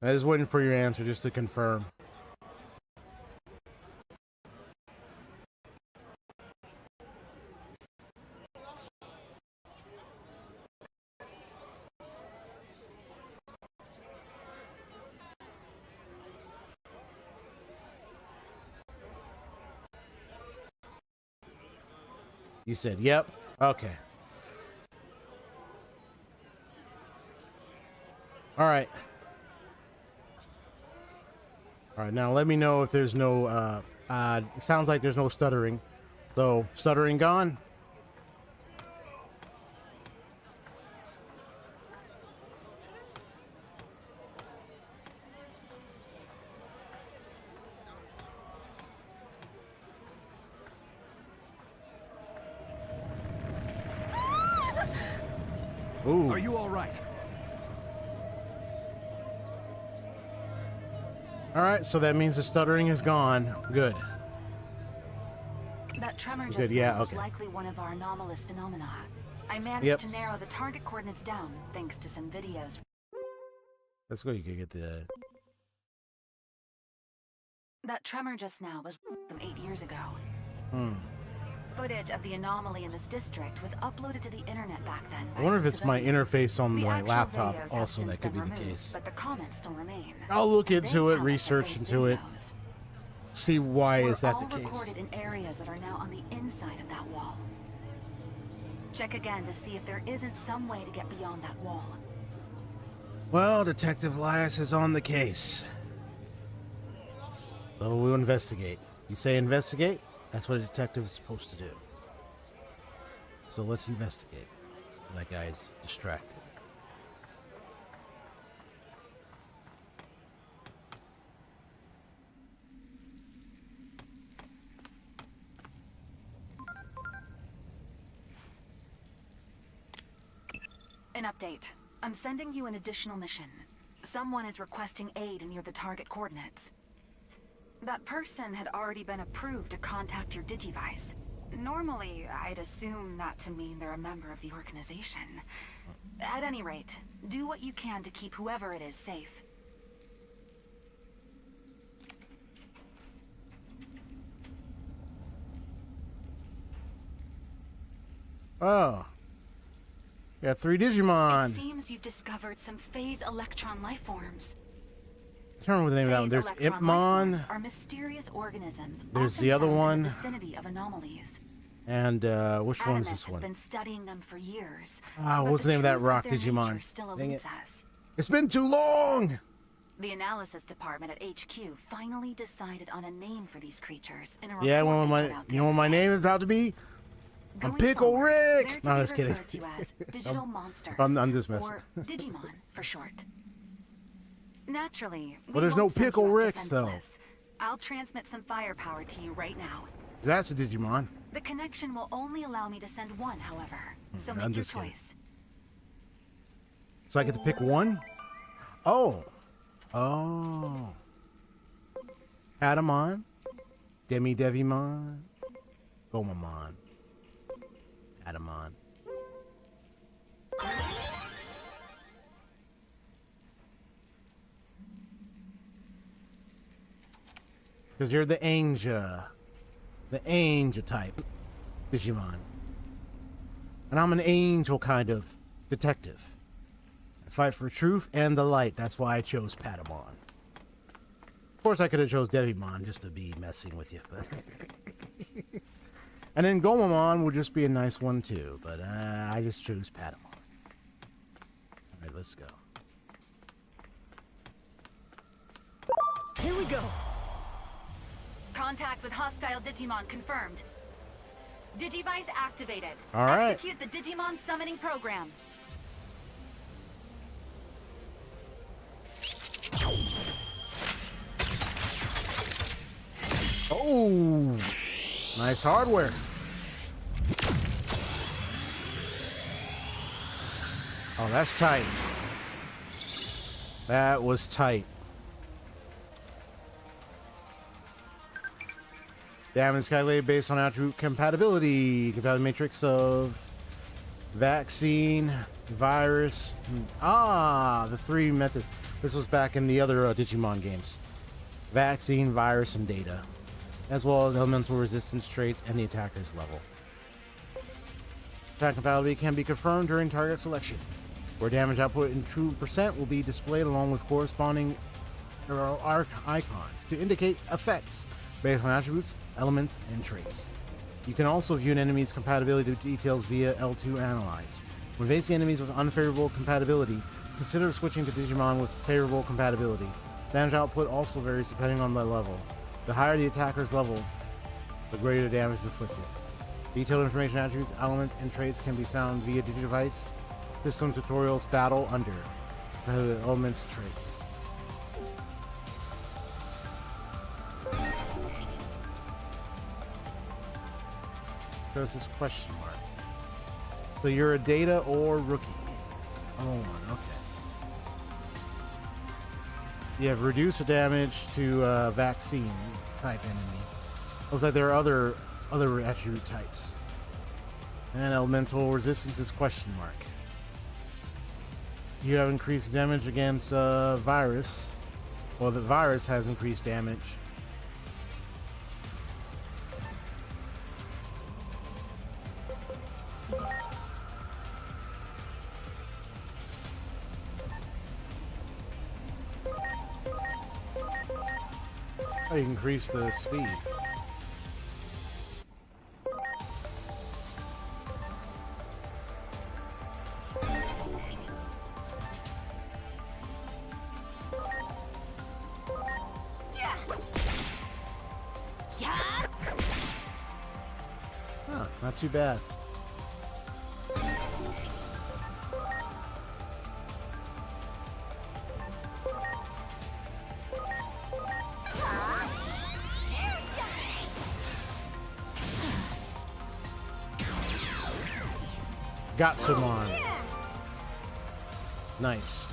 B: I was waiting for your answer just to confirm. You said, yep. Okay. All right. All right, now let me know if there's no, it sounds like there's no stuttering. So, stuttering gone. Ooh.
D: Are you all right?
B: All right, so that means the stuttering is gone. Good.
E: That tremor
B: You
E: just
B: said, yeah,
E: now was
B: okay.
E: likely one of our anomalous phenomena. I managed to narrow the target coordinates down thanks to some videos.
B: Let's go. You can get the.
E: That tremor just now was from 8 years ago.
B: Hmm.
E: Footage of the anomaly in this district was uploaded to the internet back then.
B: I wonder if it's my interface on
E: The
B: my
E: actual
B: laptop
E: videos have
B: also
E: since
B: that could be
E: been
B: the
E: removed,
B: case.
E: But the comments still remain.
B: I'll look
E: They
B: into it,
E: tell us that
B: research
E: those
B: into it,
E: videos
B: see why
E: were
B: is that
E: all
B: the case.
E: recorded in areas that are now on the inside of that wall. Check again to see if there isn't some way to get beyond that wall.
B: Well, Detective Elias is on the case. So we'll investigate. You say investigate? That's what a detective is supposed to do. So let's investigate. That guy's distracted.
E: An update. I'm sending you an additional mission. Someone is requesting aid near the target coordinates. That person had already been approved to contact your Digivice. Normally, I'd assume that to mean they're a member of the organization. At any rate, do what you can to keep whoever it is safe.
B: Oh. We got 3 Digimon.
E: It seems you've discovered some phase electron life forms.
B: I can't remember the name of that one. There's Ipmon.
E: Are mysterious organisms.
B: There's the other one.
E: In the vicinity of anomalies.
B: And which one is this
E: Has
B: one?
E: been studying them for years.
B: What's the name of that rock Digimon? Dang it. It's been too long!
E: The analysis department at HQ finally decided on a name for these creatures. In a
B: Yeah,
E: report
B: you know what my name is about to be? I'm
E: Going
B: Pickle
E: forward,
B: Rick!
E: they're to
B: No,
E: be
B: just kidding.
E: referred to as digital monsters,
B: I'm just messing.
E: or Digimon for short. Naturally,
B: Well, there's no Pickle Rick, though.
E: I'll transmit some firepower to you right now.
B: That's a Digimon.
E: The connection will only allow me to send one, however. So
B: I'm
E: make your
B: just kidding.
E: choice.
B: So I get to pick one? Oh. Oh. Adamon. Devimon. Gomamon. Adamon. Because you're the angel. The angel type Digimon. And I'm an angel kind of detective. I fight for truth and the light. That's why I chose Patamon. Of course, I could have chose Devimon just to be messing with you. But and then Gomamon would just be a nice one too. But I just chose Patamon. All right, let's go.
D: Here we go.
E: Contact with hostile Digimon confirmed. Digivice activated.
B: All right.
E: Execute the Digimon summoning program.
B: Oh, nice hardware. Oh, that's tight. That was tight. Damage calculated based on attribute compatibility. Compatibility matrix of vaccine, virus. The 3 methods. This was back in the other Digimon games. Vaccine, virus, and data. As well as elemental resistance traits and the attacker's level. Attack compatibility can be confirmed during target selection, where damage output in true percent will be displayed along with corresponding arc icons to indicate effects based on attributes, elements, and traits. You can also view an enemy's compatibility details via L2 Analyze. When facing enemies with unfavorable compatibility, consider switching to Digimon with favorable compatibility. Damage output also varies depending on the level. The higher the attacker's level, the greater damage inflicted. Detailed information, attributes, elements, and traits can be found via Digivice. System tutorials battle under elements traits. There's this question mark. So you're a data or rookie? Oh, okay. You have reduced the damage to vaccine type enemy. Looks like there are other attribute types. And elemental resistance is question mark. You have increased damage against virus. Well, the virus has increased damage. Oh, you increase the speed. Not too bad. Got some on. Nice.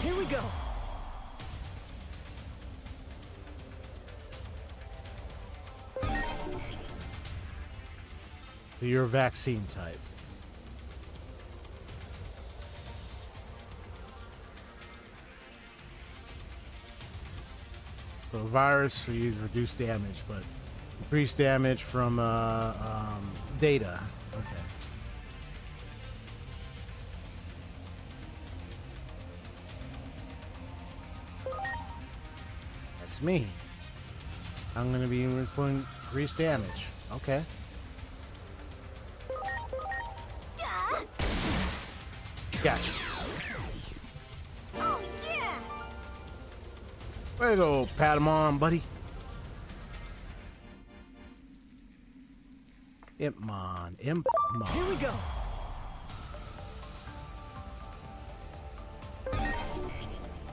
D: Here we go.
B: So you're a vaccine type. So virus, we use reduced damage, but increased damage from data. Okay. That's me. I'm gonna be for increased damage. Okay. Gotcha.
F: Oh yeah!
B: Way to go, pat him on, buddy. Impmon, Impmon.
D: Here we go.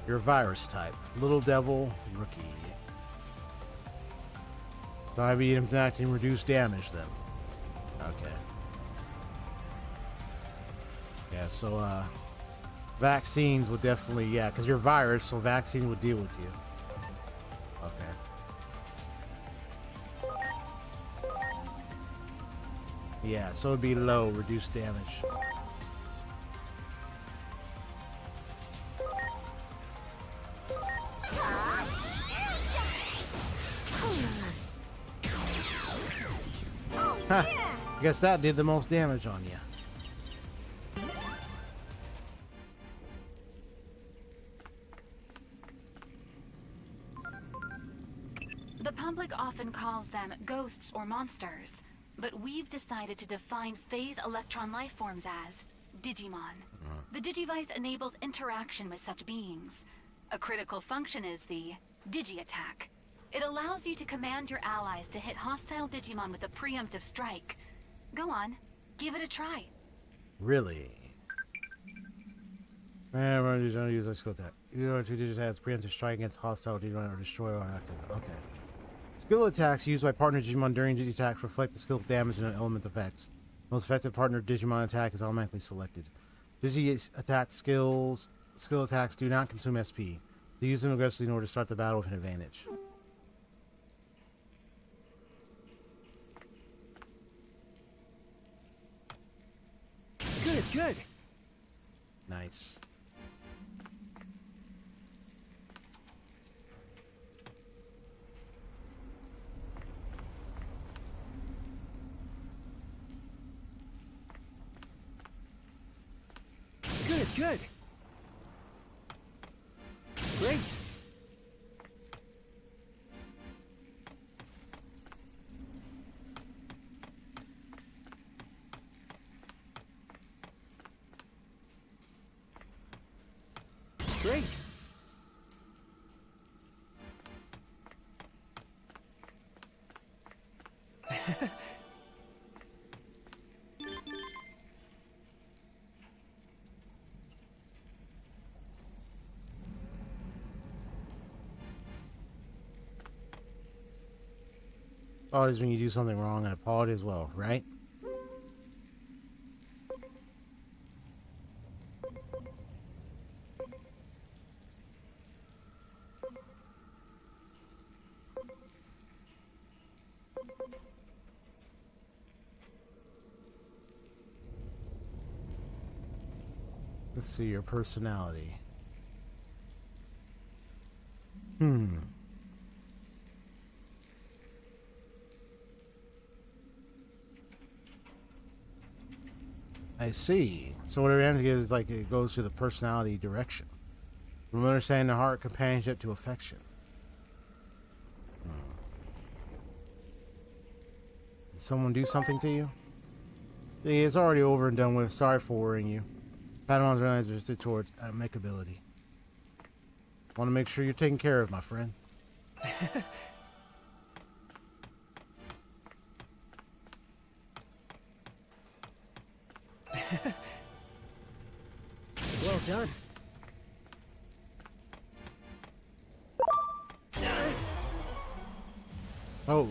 B: You're a virus type. Little Devil, rookie. So I beat him acting reduce damage then. Okay. Yeah, so vaccines would definitely, yeah, because you're a virus, so vaccine would deal with you. Okay. Yeah, so it'd be low, reduced damage. Huh. I guess that did the most damage on you.
E: The public often calls them ghosts or monsters, but we've decided to define phase electron life forms as Digimon. The Digivice enables interaction with such beings. A critical function is the Digi-attack. It allows you to command your allies to hit hostile Digimon with a preemptive strike. Go on, give it a try.
B: Really? Man, we're going to use our skill attack. You know, 2 digits has preemptive strike against hostile Digimon or destroy or active. Okay. Skill attacks used by partner Digimon during Digi attacks reflect the skill damage and element effects. Most effective partner Digimon attack is automatically selected. Digi attack skill attacks do not consume SP. They use them aggressively in order to start the battle with an advantage.
D: Good, good.
B: Nice.
D: Good, good. Great. Great.
B: Apologies when you do something wrong, and apologies as well, right? Let's see your personality. I see. So what it ends is like it goes to the personality direction. From understanding the heart, companionship to affection. Did someone do something to you? See, it's already over and done with. Sorry for worrying you. Padawan's realized resisted towards amicability. Want to make sure you're taken care of, my friend.
D: Well done.
B: Oh.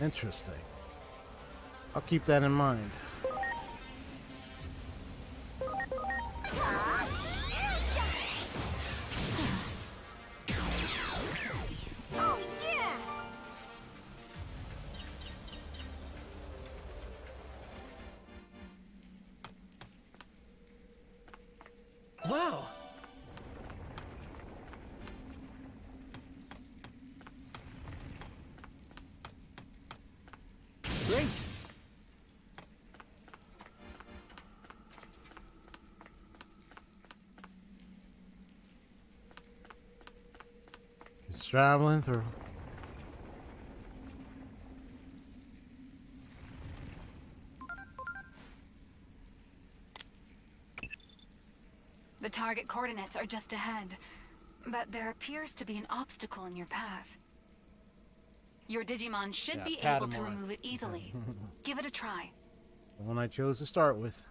B: Interesting. I'll keep that in mind.
F: Oh, yeah!
D: Wow. Great.
B: He's traveling through.
E: The target coordinates are just ahead, but there appears to be an obstacle in your path. Your Digimon should be able to
B: Patamon.
E: remove it easily. Give it a try.
B: The one I chose to start with.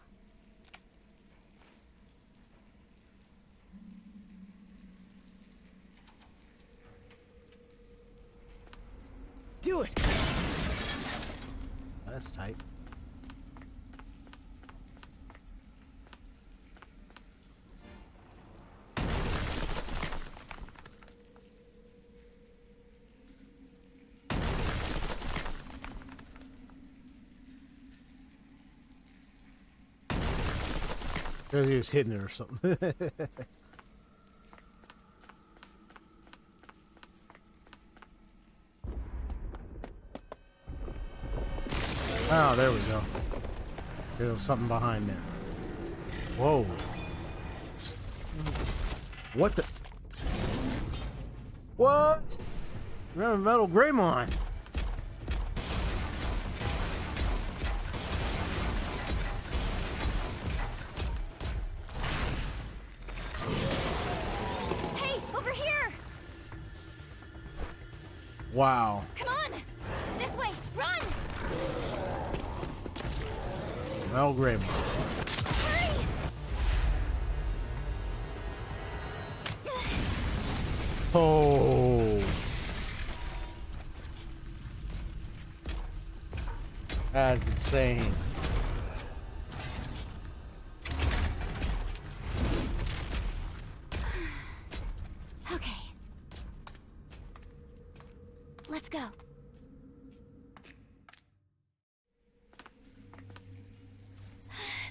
D: Do it.
B: That's tight. Maybe he was hitting it or something. Oh, there we go. There was something behind there. Whoa. What the? What? Remember Metal Greymon?
F: Hey, over here!
B: Wow.
F: Come on! This way! Run!
B: Metal Greymon.
F: Hurry!
B: Oh. That's insane.
F: Okay. Let's go.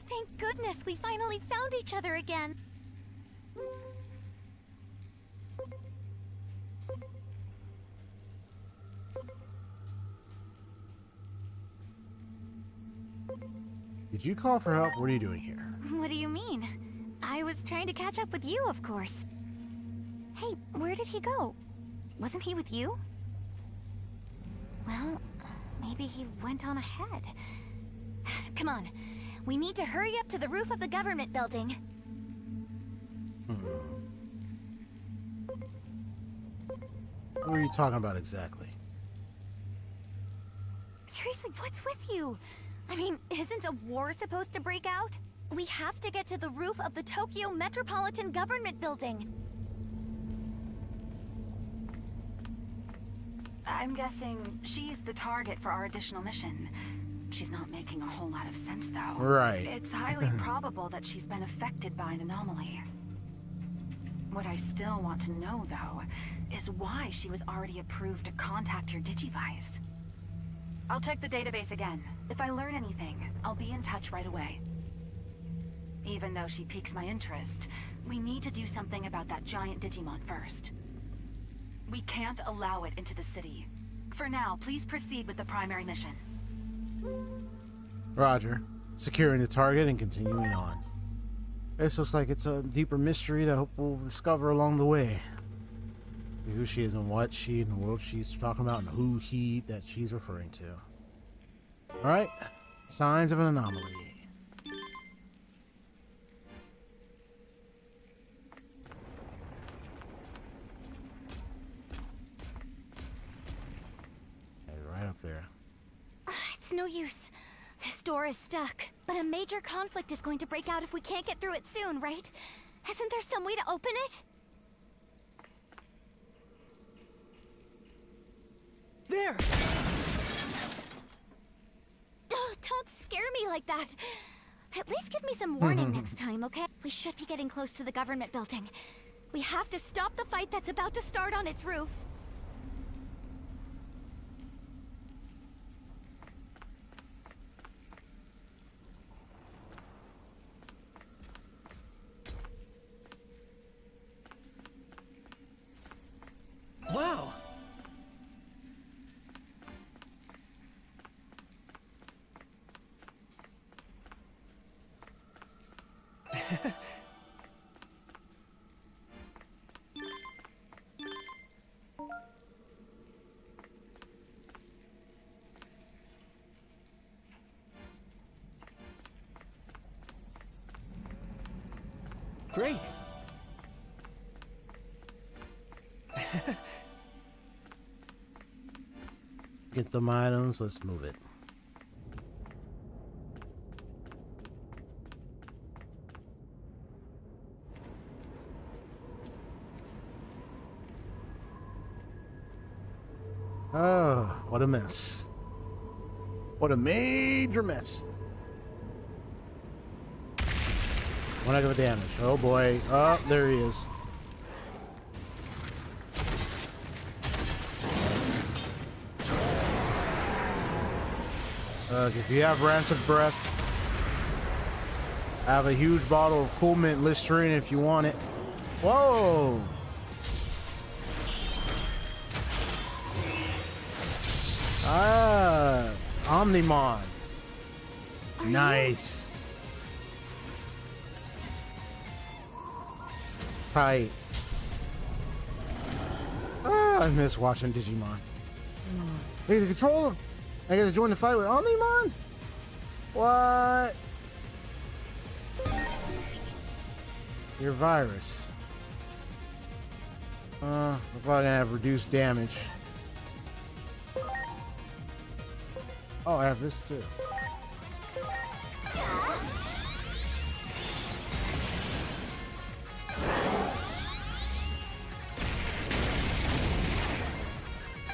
F: Thank goodness we finally found each other again.
B: Did you call for help? What are you doing here?
F: What do you mean? I was trying to catch up with you, of course. Hey, where did he go? Wasn't he with you? Well, maybe he went on ahead. Come on. We need to hurry up to the roof of the government building.
B: What are you talking about exactly?
F: Seriously, what's with you? I mean, isn't a war supposed to break out? We have to get to the roof of the Tokyo Metropolitan Government Building.
E: I'm guessing she's the target for our additional mission. She's not making a whole lot of sense, though.
B: Right.
E: It's highly probable that she's been affected by an anomaly. What I still want to know, though, is why she was already approved to contact your Digivice. I'll check the database again. If I learn anything, I'll be in touch right away. Even though she piques my interest, we need to do something about that giant Digimon first. We can't allow it into the city. For now, please proceed with the primary mission.
B: Roger. Securing the target and continuing on. This looks like it's a deeper mystery that I hope we'll discover along the way. Who she is and what she in the world she's talking about and who he that she's referring to. Alright. Signs of an anomaly.
F: It's no use. This door is stuck. But a major conflict is going to break out if we can't get through it soon, right? Isn't there some way to open it?
D: There!
F: Oh, don't scare me like that. At least give me some warning next time, okay? We should be getting close to the government building. We have to stop the fight that's about to start on its roof.
D: Wow! Great!
B: Get them items. Let's move it. Oh, what a mess. What a major mess. One heck of a damage. Oh boy. Oh, there he is. If you have rancid breath, I have a huge bottle of Cool Mint Listerine if you want it. Whoa! Ah, Omnimon. Nice. Tight. Ah, I miss watching Digimon. Hey, the controller. I gotta join the fight with Omnimon? What? Your virus. We're probably gonna have reduced damage. Oh, I have this too.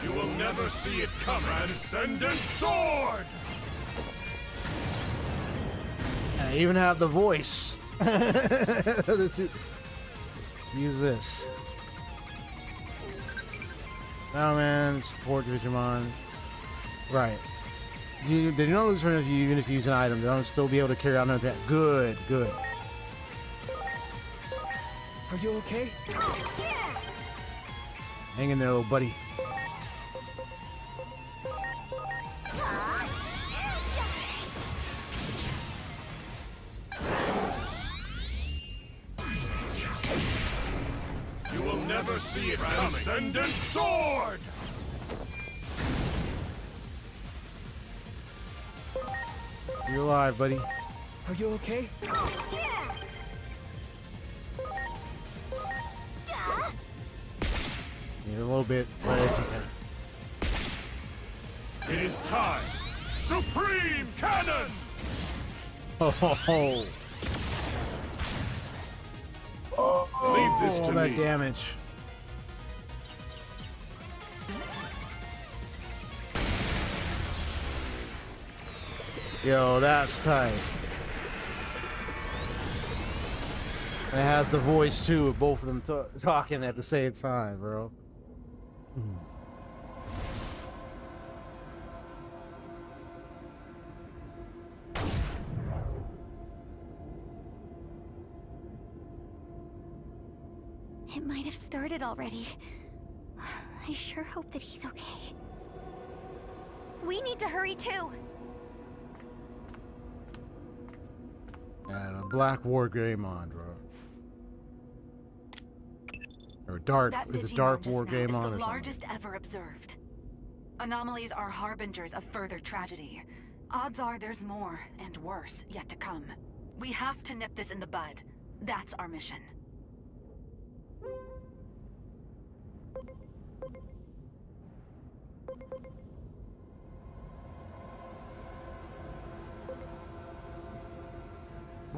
A: You will never see it come. Transcendent sword!
B: I even have the voice. Use this. Oh man, support Digimon. Right. They do not lose turn if you even if you use an item. They don't still be able to carry out an attack. Good, good.
D: Are you okay?
B: Hang in there, little buddy.
A: You will never see it coming. Transcendent sword!
B: You're alive, buddy.
D: Are you okay?
B: Yeah, a little bit, but it's okay.
A: It is time! Supreme Cannon!
B: Oh, ho, ho.
A: Leave this to
B: All that
A: me.
B: damage. Yo, that's tight. It has the voice too of both of them talking at the same time, bro.
F: It might have started already. I sure hope that he's okay. We need to hurry too.
B: Yeah, the Black War Game on, bro. Or dark.
E: That
B: It's a
E: Digimon
B: dark
E: just
B: war
E: now
B: game
E: is
B: on
E: the
B: or something.
E: largest ever observed. Anomalies are harbingers of further tragedy. Odds are there's more, and worse, yet to come. We have to nip this in the bud. That's our mission.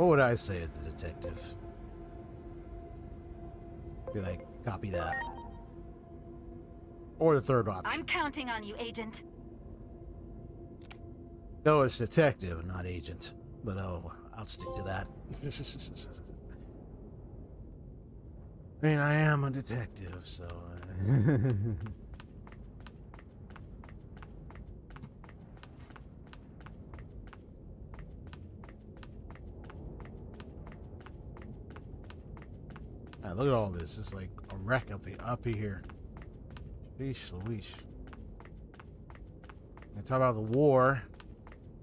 B: What would I say at the detective? Be like, copy that. Or the third option.
E: I'm counting on you, Agent.
B: No, it's detective, not agent. But oh, I'll stick to that. I mean, I am a detective, so... Ah, look at all this. It's like a wreck up here. Sheesh Louise. I talk about the war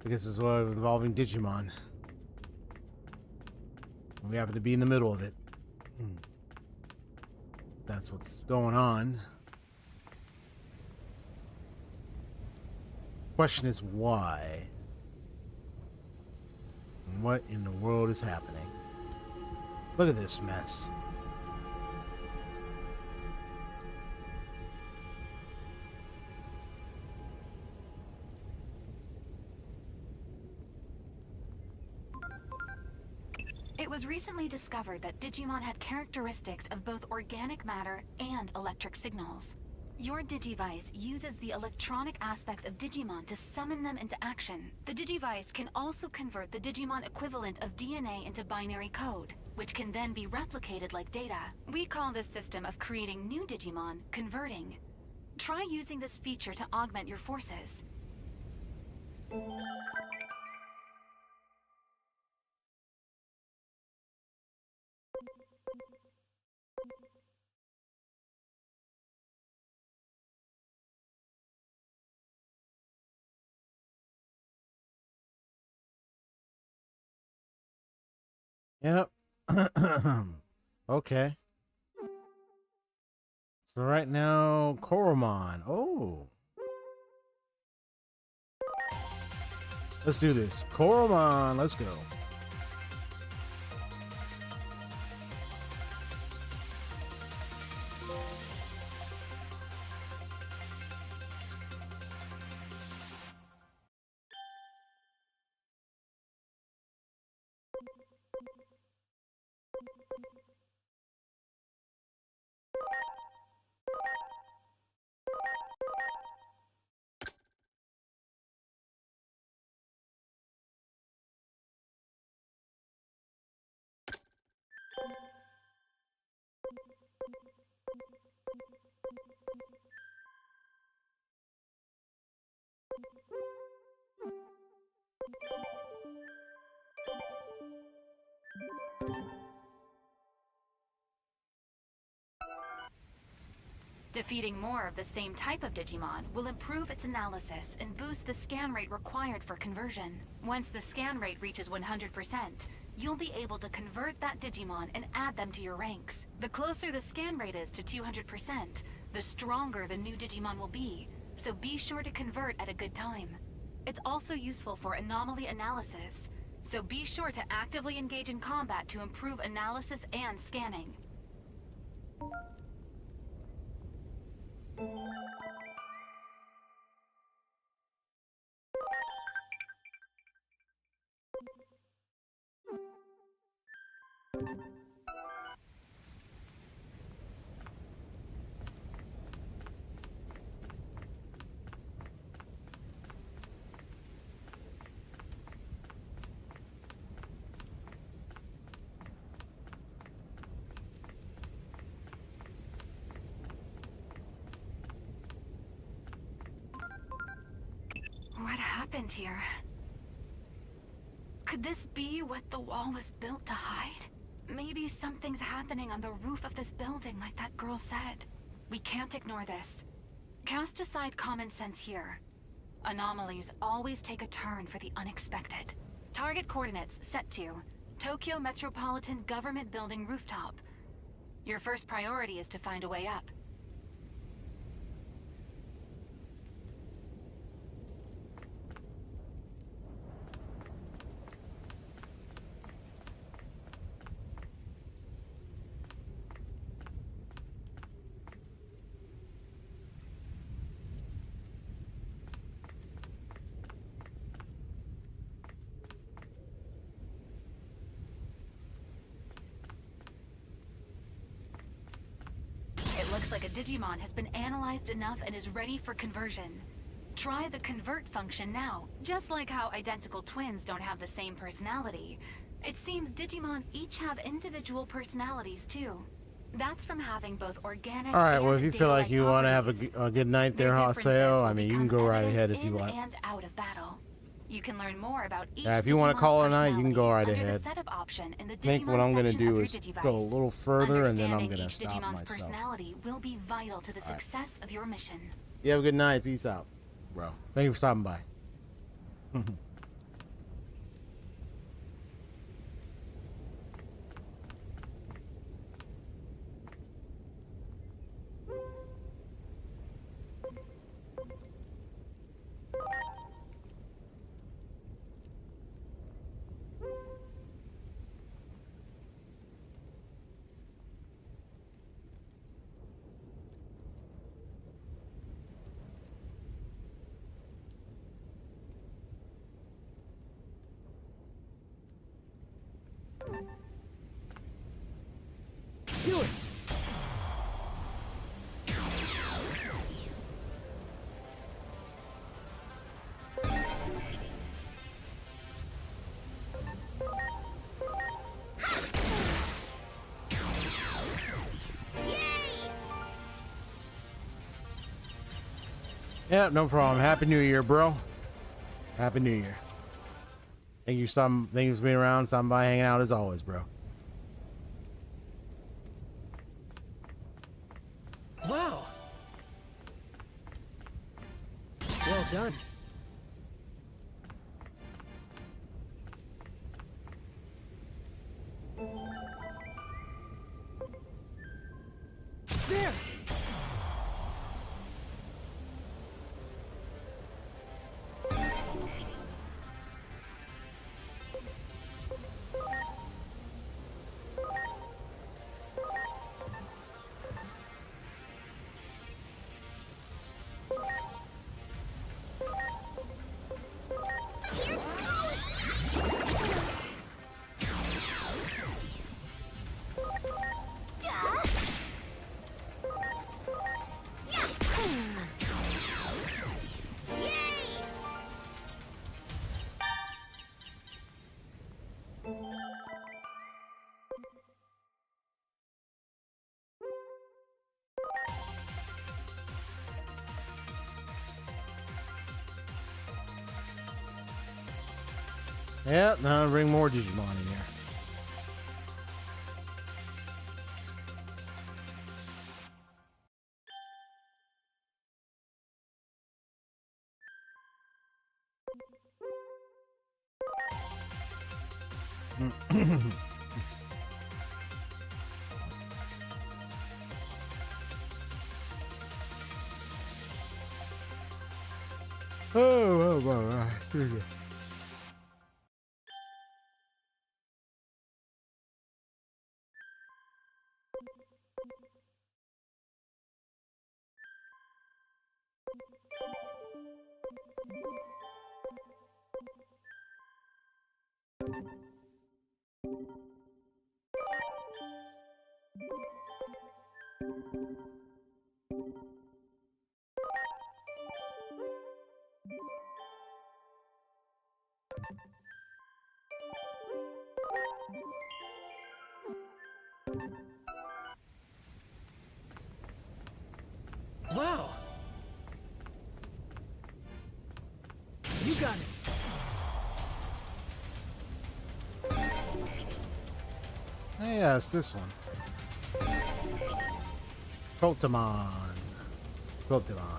B: because it's what involving Digimon. We happen to be in the middle of it. That's what's going on. Question is why? And what in the world is happening? Look at this mess.
E: It was recently discovered that Digimon had characteristics of both organic matter and electric signals. Your Digivice uses the electronic aspects of Digimon to summon them into action. The Digivice can also convert the Digimon equivalent of DNA into binary code, which can then be replicated like data. We call this system of creating new Digimon converting. Try using this feature to augment your forces.
B: Yep. Okay. So right now, Koromon. Oh. Let's do this. Koromon, let's go.
E: Defeating more of the same type of Digimon will improve its analysis and boost the scan rate required for conversion. Once the scan rate reaches 100%, you'll be able to convert that Digimon and add them to your ranks. The closer the scan rate is to 200%, the stronger the new Digimon will be, so be sure to convert at a good time. It's also useful for anomaly analysis, so be sure to actively engage in combat to improve analysis and scanning. What happened here? Could this be what the wall was built to hide? Maybe something's happening on the roof of this building like that girl said. We can't ignore this. Cast aside common sense here. Anomalies always take a turn for the unexpected. Target coordinates set to Tokyo Metropolitan Government Building rooftop. Your first priority is to find a way up. Looks like a Digimon has been analyzed enough and is ready for conversion. Try the convert function now. Just like how identical twins don't have the same personality, it seems Digimon each have individual personalities too. That's from having both organic.
B: All right. Well,
E: and
B: if you feel like
E: data-like
B: you want to have
E: properties.
B: a good night there,
E: Their differences
B: Haseo,
E: will
B: I mean, you can
E: become
B: go right
E: evident
B: ahead if you
E: in
B: want.
E: and out of battle. You can learn more about each
B: Yeah, if you want to
E: Digimon's
B: call it a night, you can go right
E: personality under
B: ahead.
E: the setup option in the
B: I think what
E: Digimon
B: I'm gonna
E: section of
B: do
E: your
B: is
E: Digivice.
B: go a little further, and then I'm
E: Understanding
B: gonna
E: each
B: stop
E: Digimon's
B: myself.
E: personality will be vital to the
B: All right.
E: success of your mission.
B: You have a good night. Peace out, bro. Thank you for stopping by.
D: Do it!
B: Yeah, no problem. Happy New Year, bro. Happy New Year. Thank you for being around, stopping by, hanging out as always, bro.
D: Wow! Well done. There!
B: Yeah, now I'll bring more Digimon in here. Oh.
D: Wow! You got it!
B: Yeah, it's this one. Pokemon. Cutimon.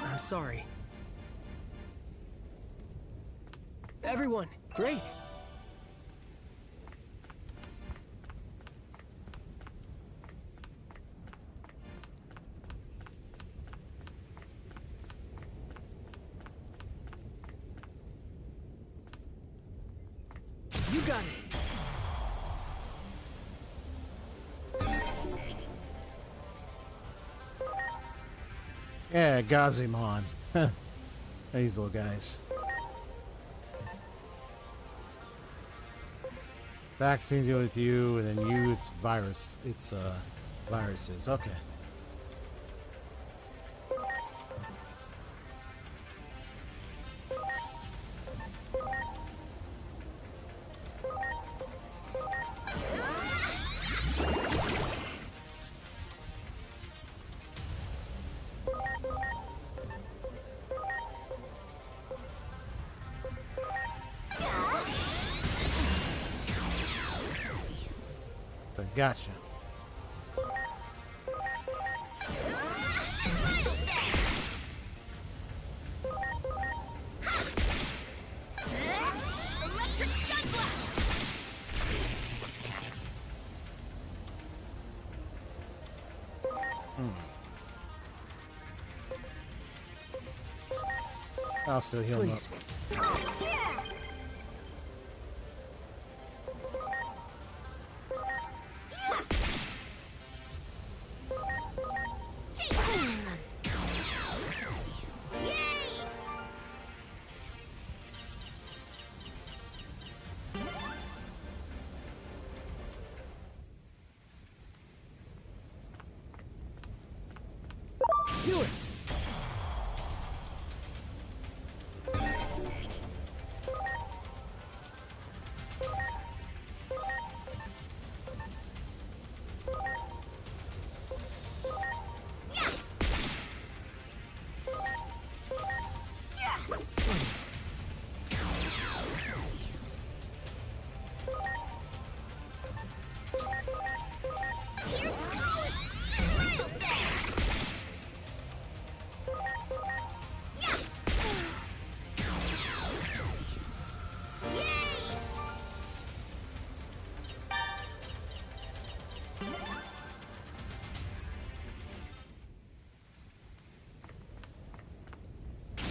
D: I'm sorry. Everyone, great! You got it.
B: Yeah, Gazimon. These little guys. Vaccines deal with you, and then you, it's virus. It's viruses. Okay. Gotcha. I'll still heal him up.
D: Please. Do it.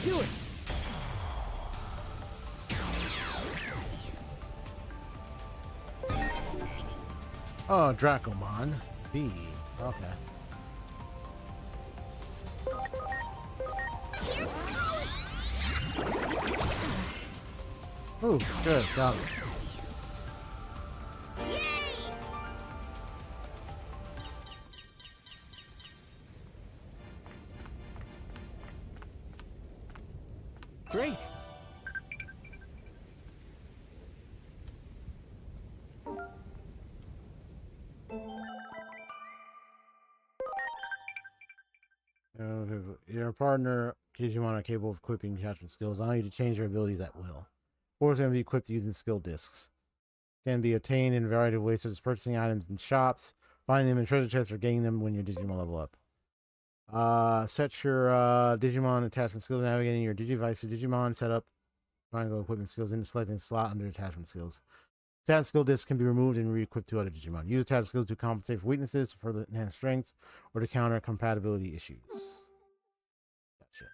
D: Do it.
B: Oh, Dracomon. B. Okay. Ooh, good. Got it.
D: Great.
B: Your partner Digimon are capable of equipping attachment skills, allowing you to change their abilities at will. Or it's going to be equipped using skill discs. Can be obtained in a variety of ways, such as purchasing items in shops, finding them in treasure chests, or getting them when your Digimon level up. Set your Digimon attachment skills, navigating your Digivice to Digimon setup. Find go equipment skills into selecting a slot under attachment skills. Attachment skill discs can be removed and re-equipped to other Digimon. Use attachment skills to compensate for weaknesses, to further enhance strengths, or to counter compatibility issues. Gotcha.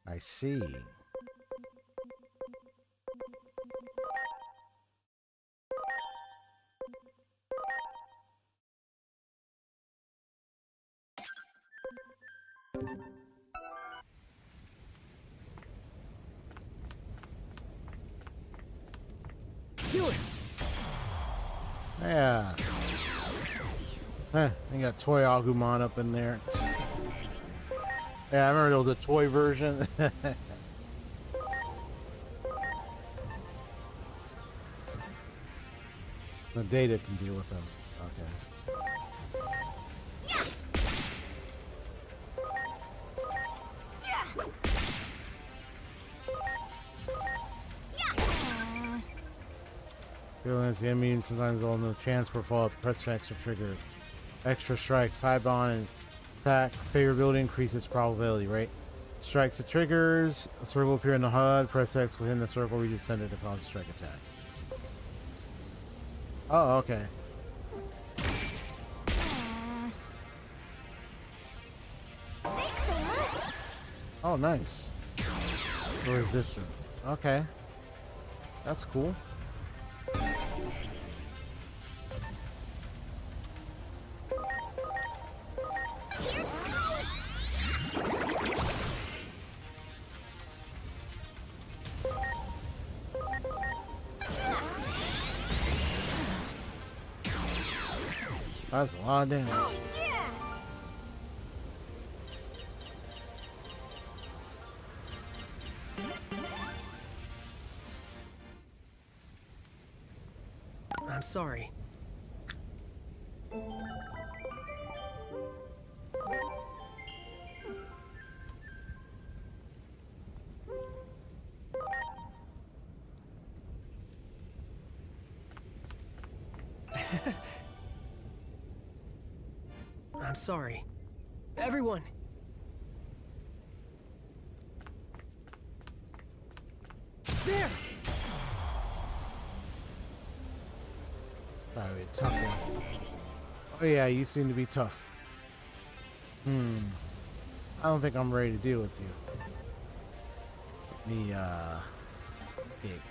B: I see.
D: Do it.
B: Yeah. They got toy Agumon up in there. Yeah, I remember there was a toy version. The data can deal with them. Okay. Feelings the enemy and sometimes all no chance for follow-up. Press extra trigger. Extra strikes. High bond and attack favorability increases probability, right? Strikes the triggers. A circle will appear in the HUD. Press X within the circle we just send it to cause a strike attack. Oh, okay.
F: Thanks so much.
B: Oh, nice. Resistance. Okay. That's cool.
F: Here goes.
B: That's a lot of damage.
F: Oh yeah.
D: I'm sorry. I'm sorry. Everyone! There!
B: Probably a tough one. Oh yeah, you seem to be tough. I don't think I'm ready to deal with you. Let me escape.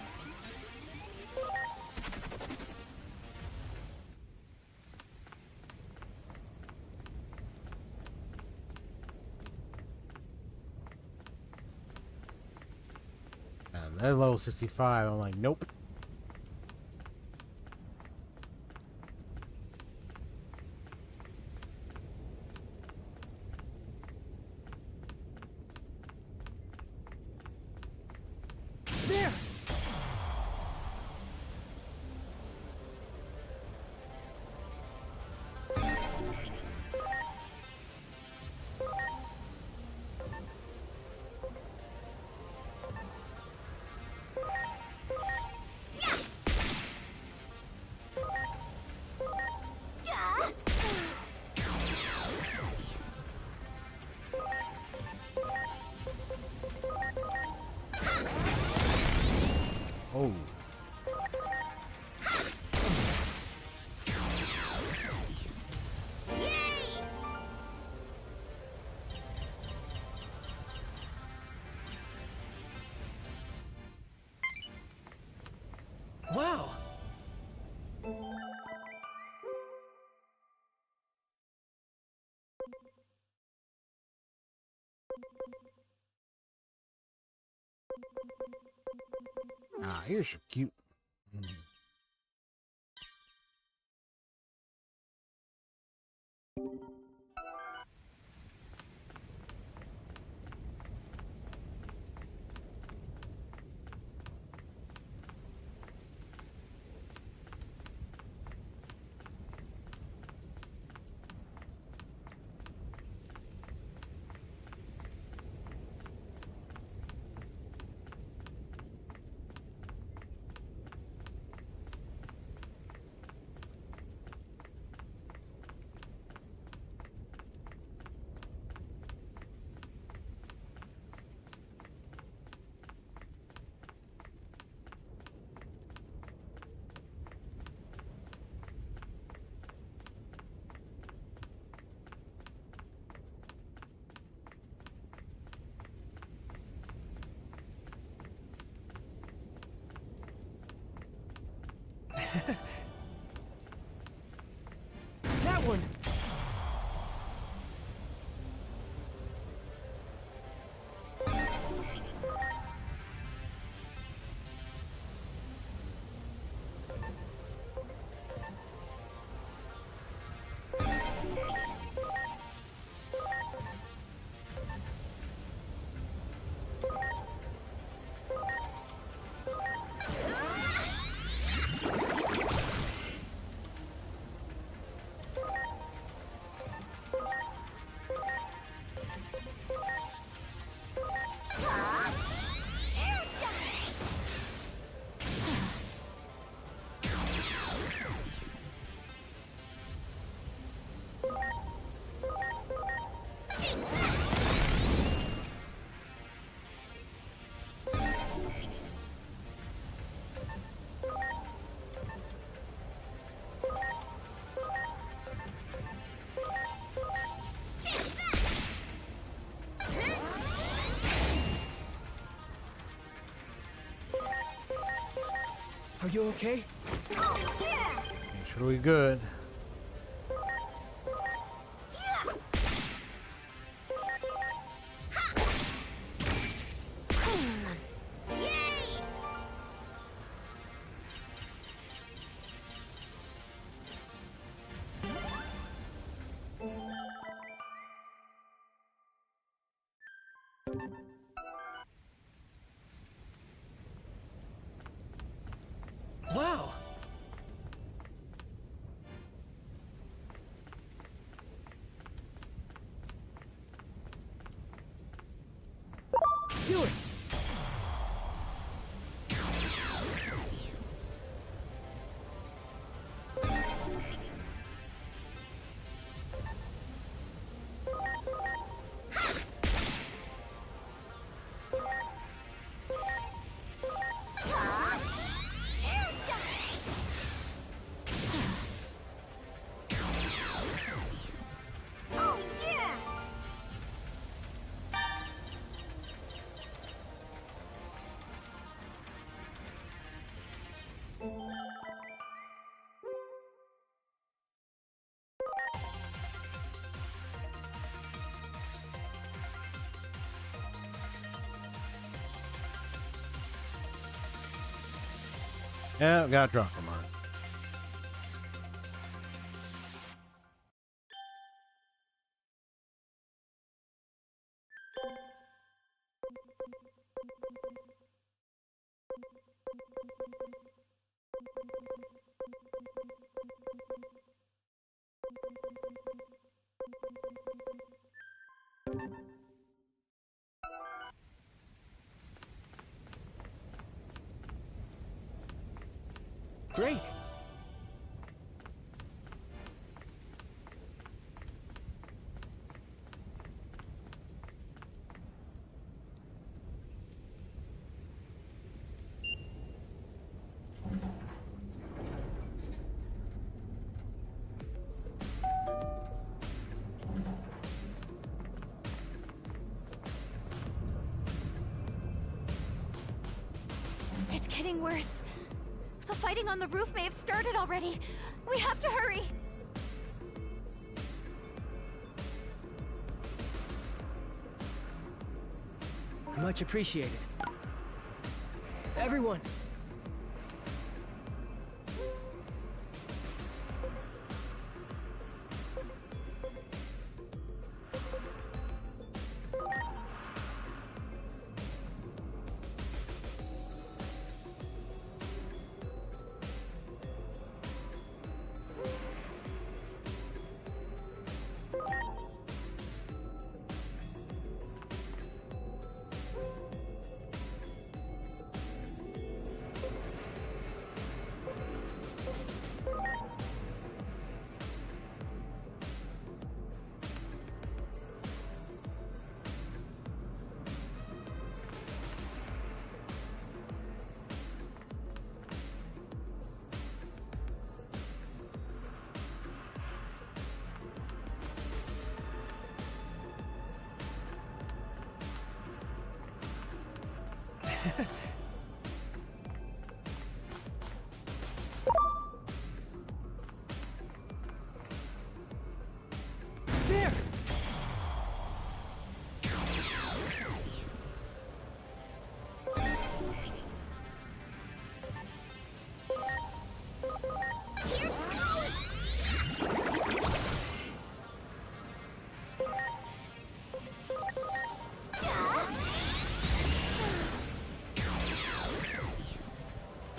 B: And they're level 65. I'm like, nope.
D: There!
B: Oh.
D: Wow!
B: Ah, you're so cute.
D: That one! Are you okay?
B: Make sure we good.
D: Wow. Do it.
B: Yeah, got drunk. Come on.
D: Great.
F: It's getting worse. The fighting on the roof may have started already. We have to hurry.
D: Much appreciated. Everyone. There!
F: Here goes!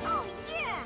F: Oh, yeah!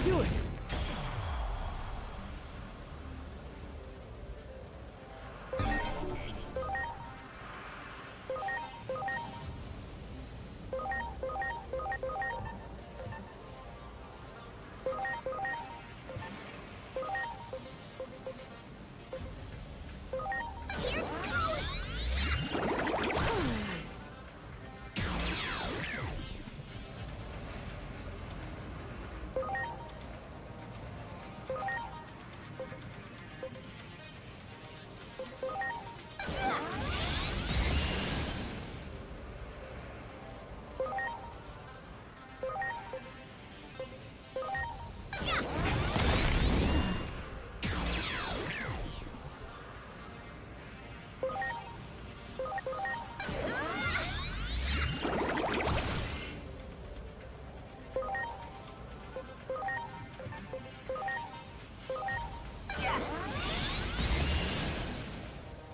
D: Do it!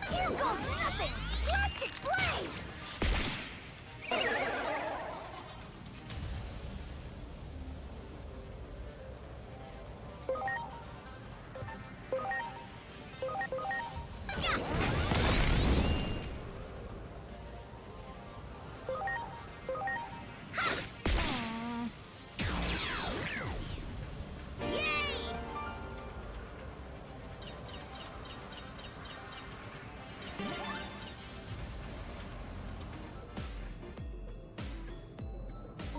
F: Here goes nothing! Plastic blade!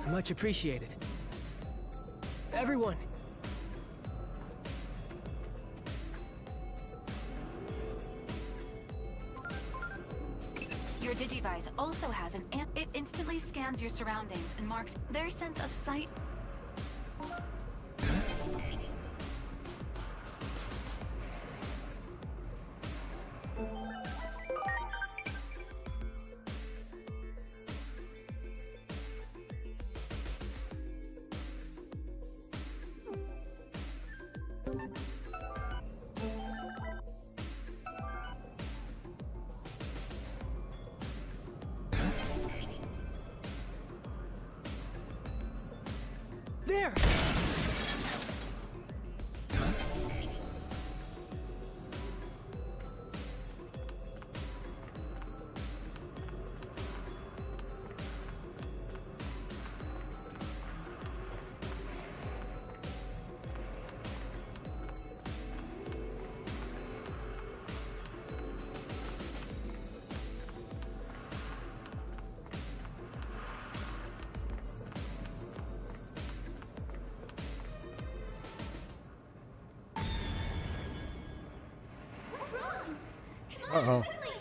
D: Much appreciated. Everyone!
E: Your Digivice also has it instantly scans your surroundings and marks their sense of sight.
D: There!
F: What's wrong? Come on,
B: Uh-oh.
F: quickly!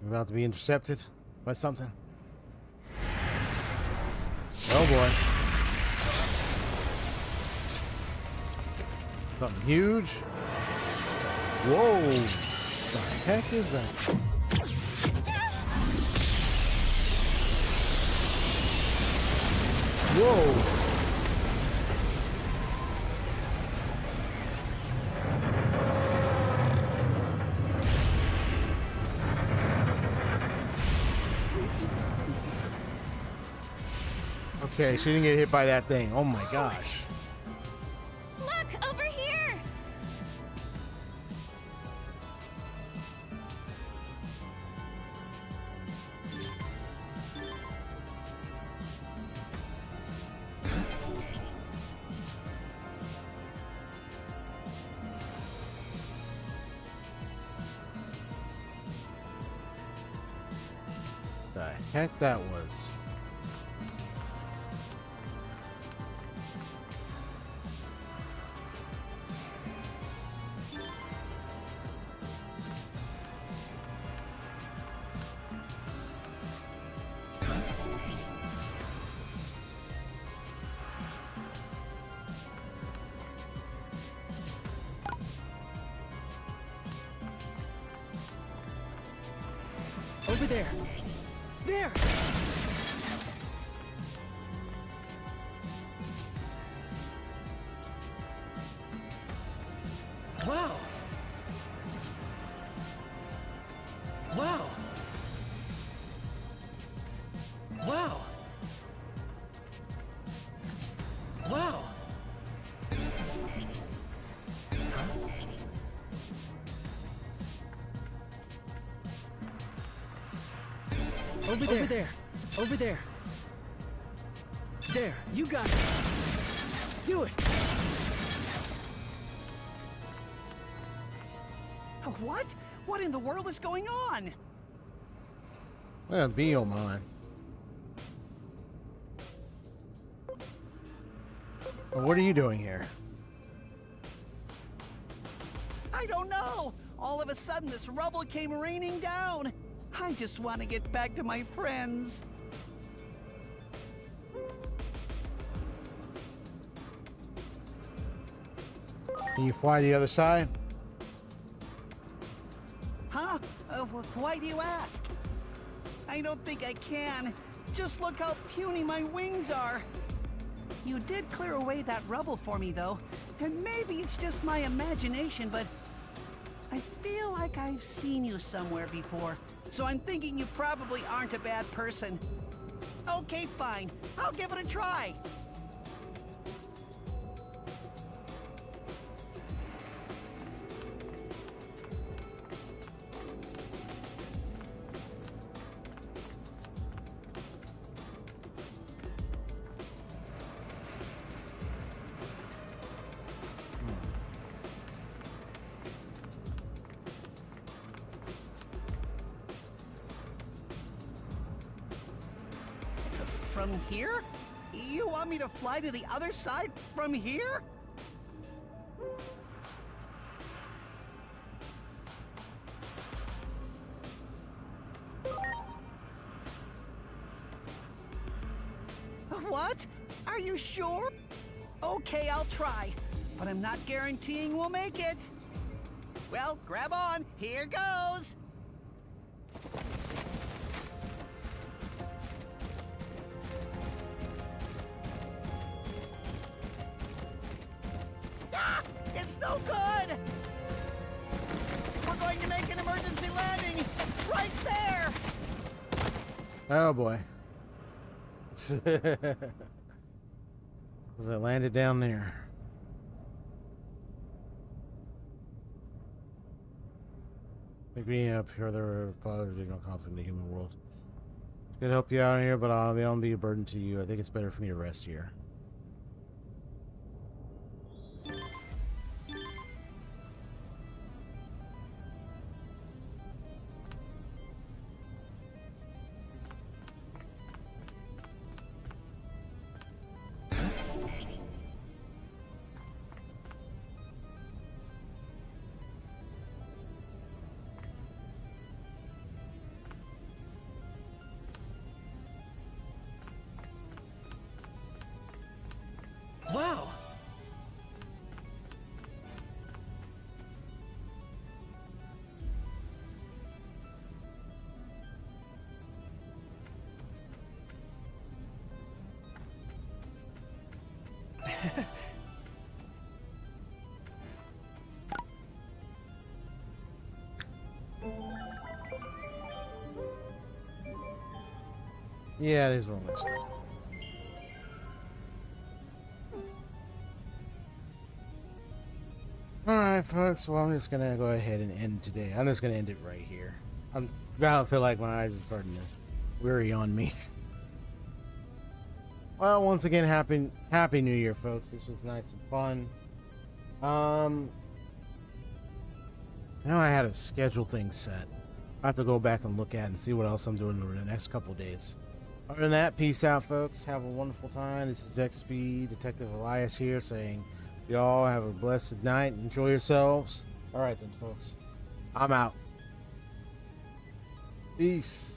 B: I'm about to be intercepted by something. Oh boy. Something huge. Whoa. The heck is that? Whoa. Okay, she didn't get hit by that thing. Oh my gosh.
F: Look, over here!
B: The heck that was.
D: Over there! There! Wow! Wow! Wow! Wow! Over there! Over there! Over there! There! You got it! Do it!
G: What? What in the world is going on?
B: Well, be on mine. Well, what are you doing here?
G: I don't know. All of a sudden, this rubble came raining down. I just want to get back to my friends.
B: Can you fly to the other side?
G: Huh? Why do you ask? I don't think I can. Just look how puny my wings are. You did clear away that rubble for me, though. And maybe it's just my imagination, but I feel like I've seen you somewhere before. So I'm thinking you probably aren't a bad person. Okay, fine. I'll give it a try. From here? You want me to fly to the other side from here? What? Are you sure? Okay, I'll try, but I'm not guaranteeing we'll make it. Well, grab on. Here goes. It's no good! We're going to make an emergency landing right there!
B: Oh boy. As I landed down there. Like being up here, there are probably no conflict in the human world. Could help you out here, but I'll be a burden to you. I think it's better for me to rest here.
D: Wow!
B: Yeah, it is one less. Alright, folks, well, I'm just gonna go ahead and end today. I'm just gonna end it right here. I don't feel like my eyes are starting to weary on me. Well, once again, happy New Year, folks. This was nice and fun. I know I had a schedule thing set. I have to go back and look at and see what else I'm doing over the next couple of days. Other than that, peace out, folks. Have a wonderful time. This is XP Detective Elias here saying, y'all have a blessed night. Enjoy yourselves. All right then, folks. I'm out. Peace.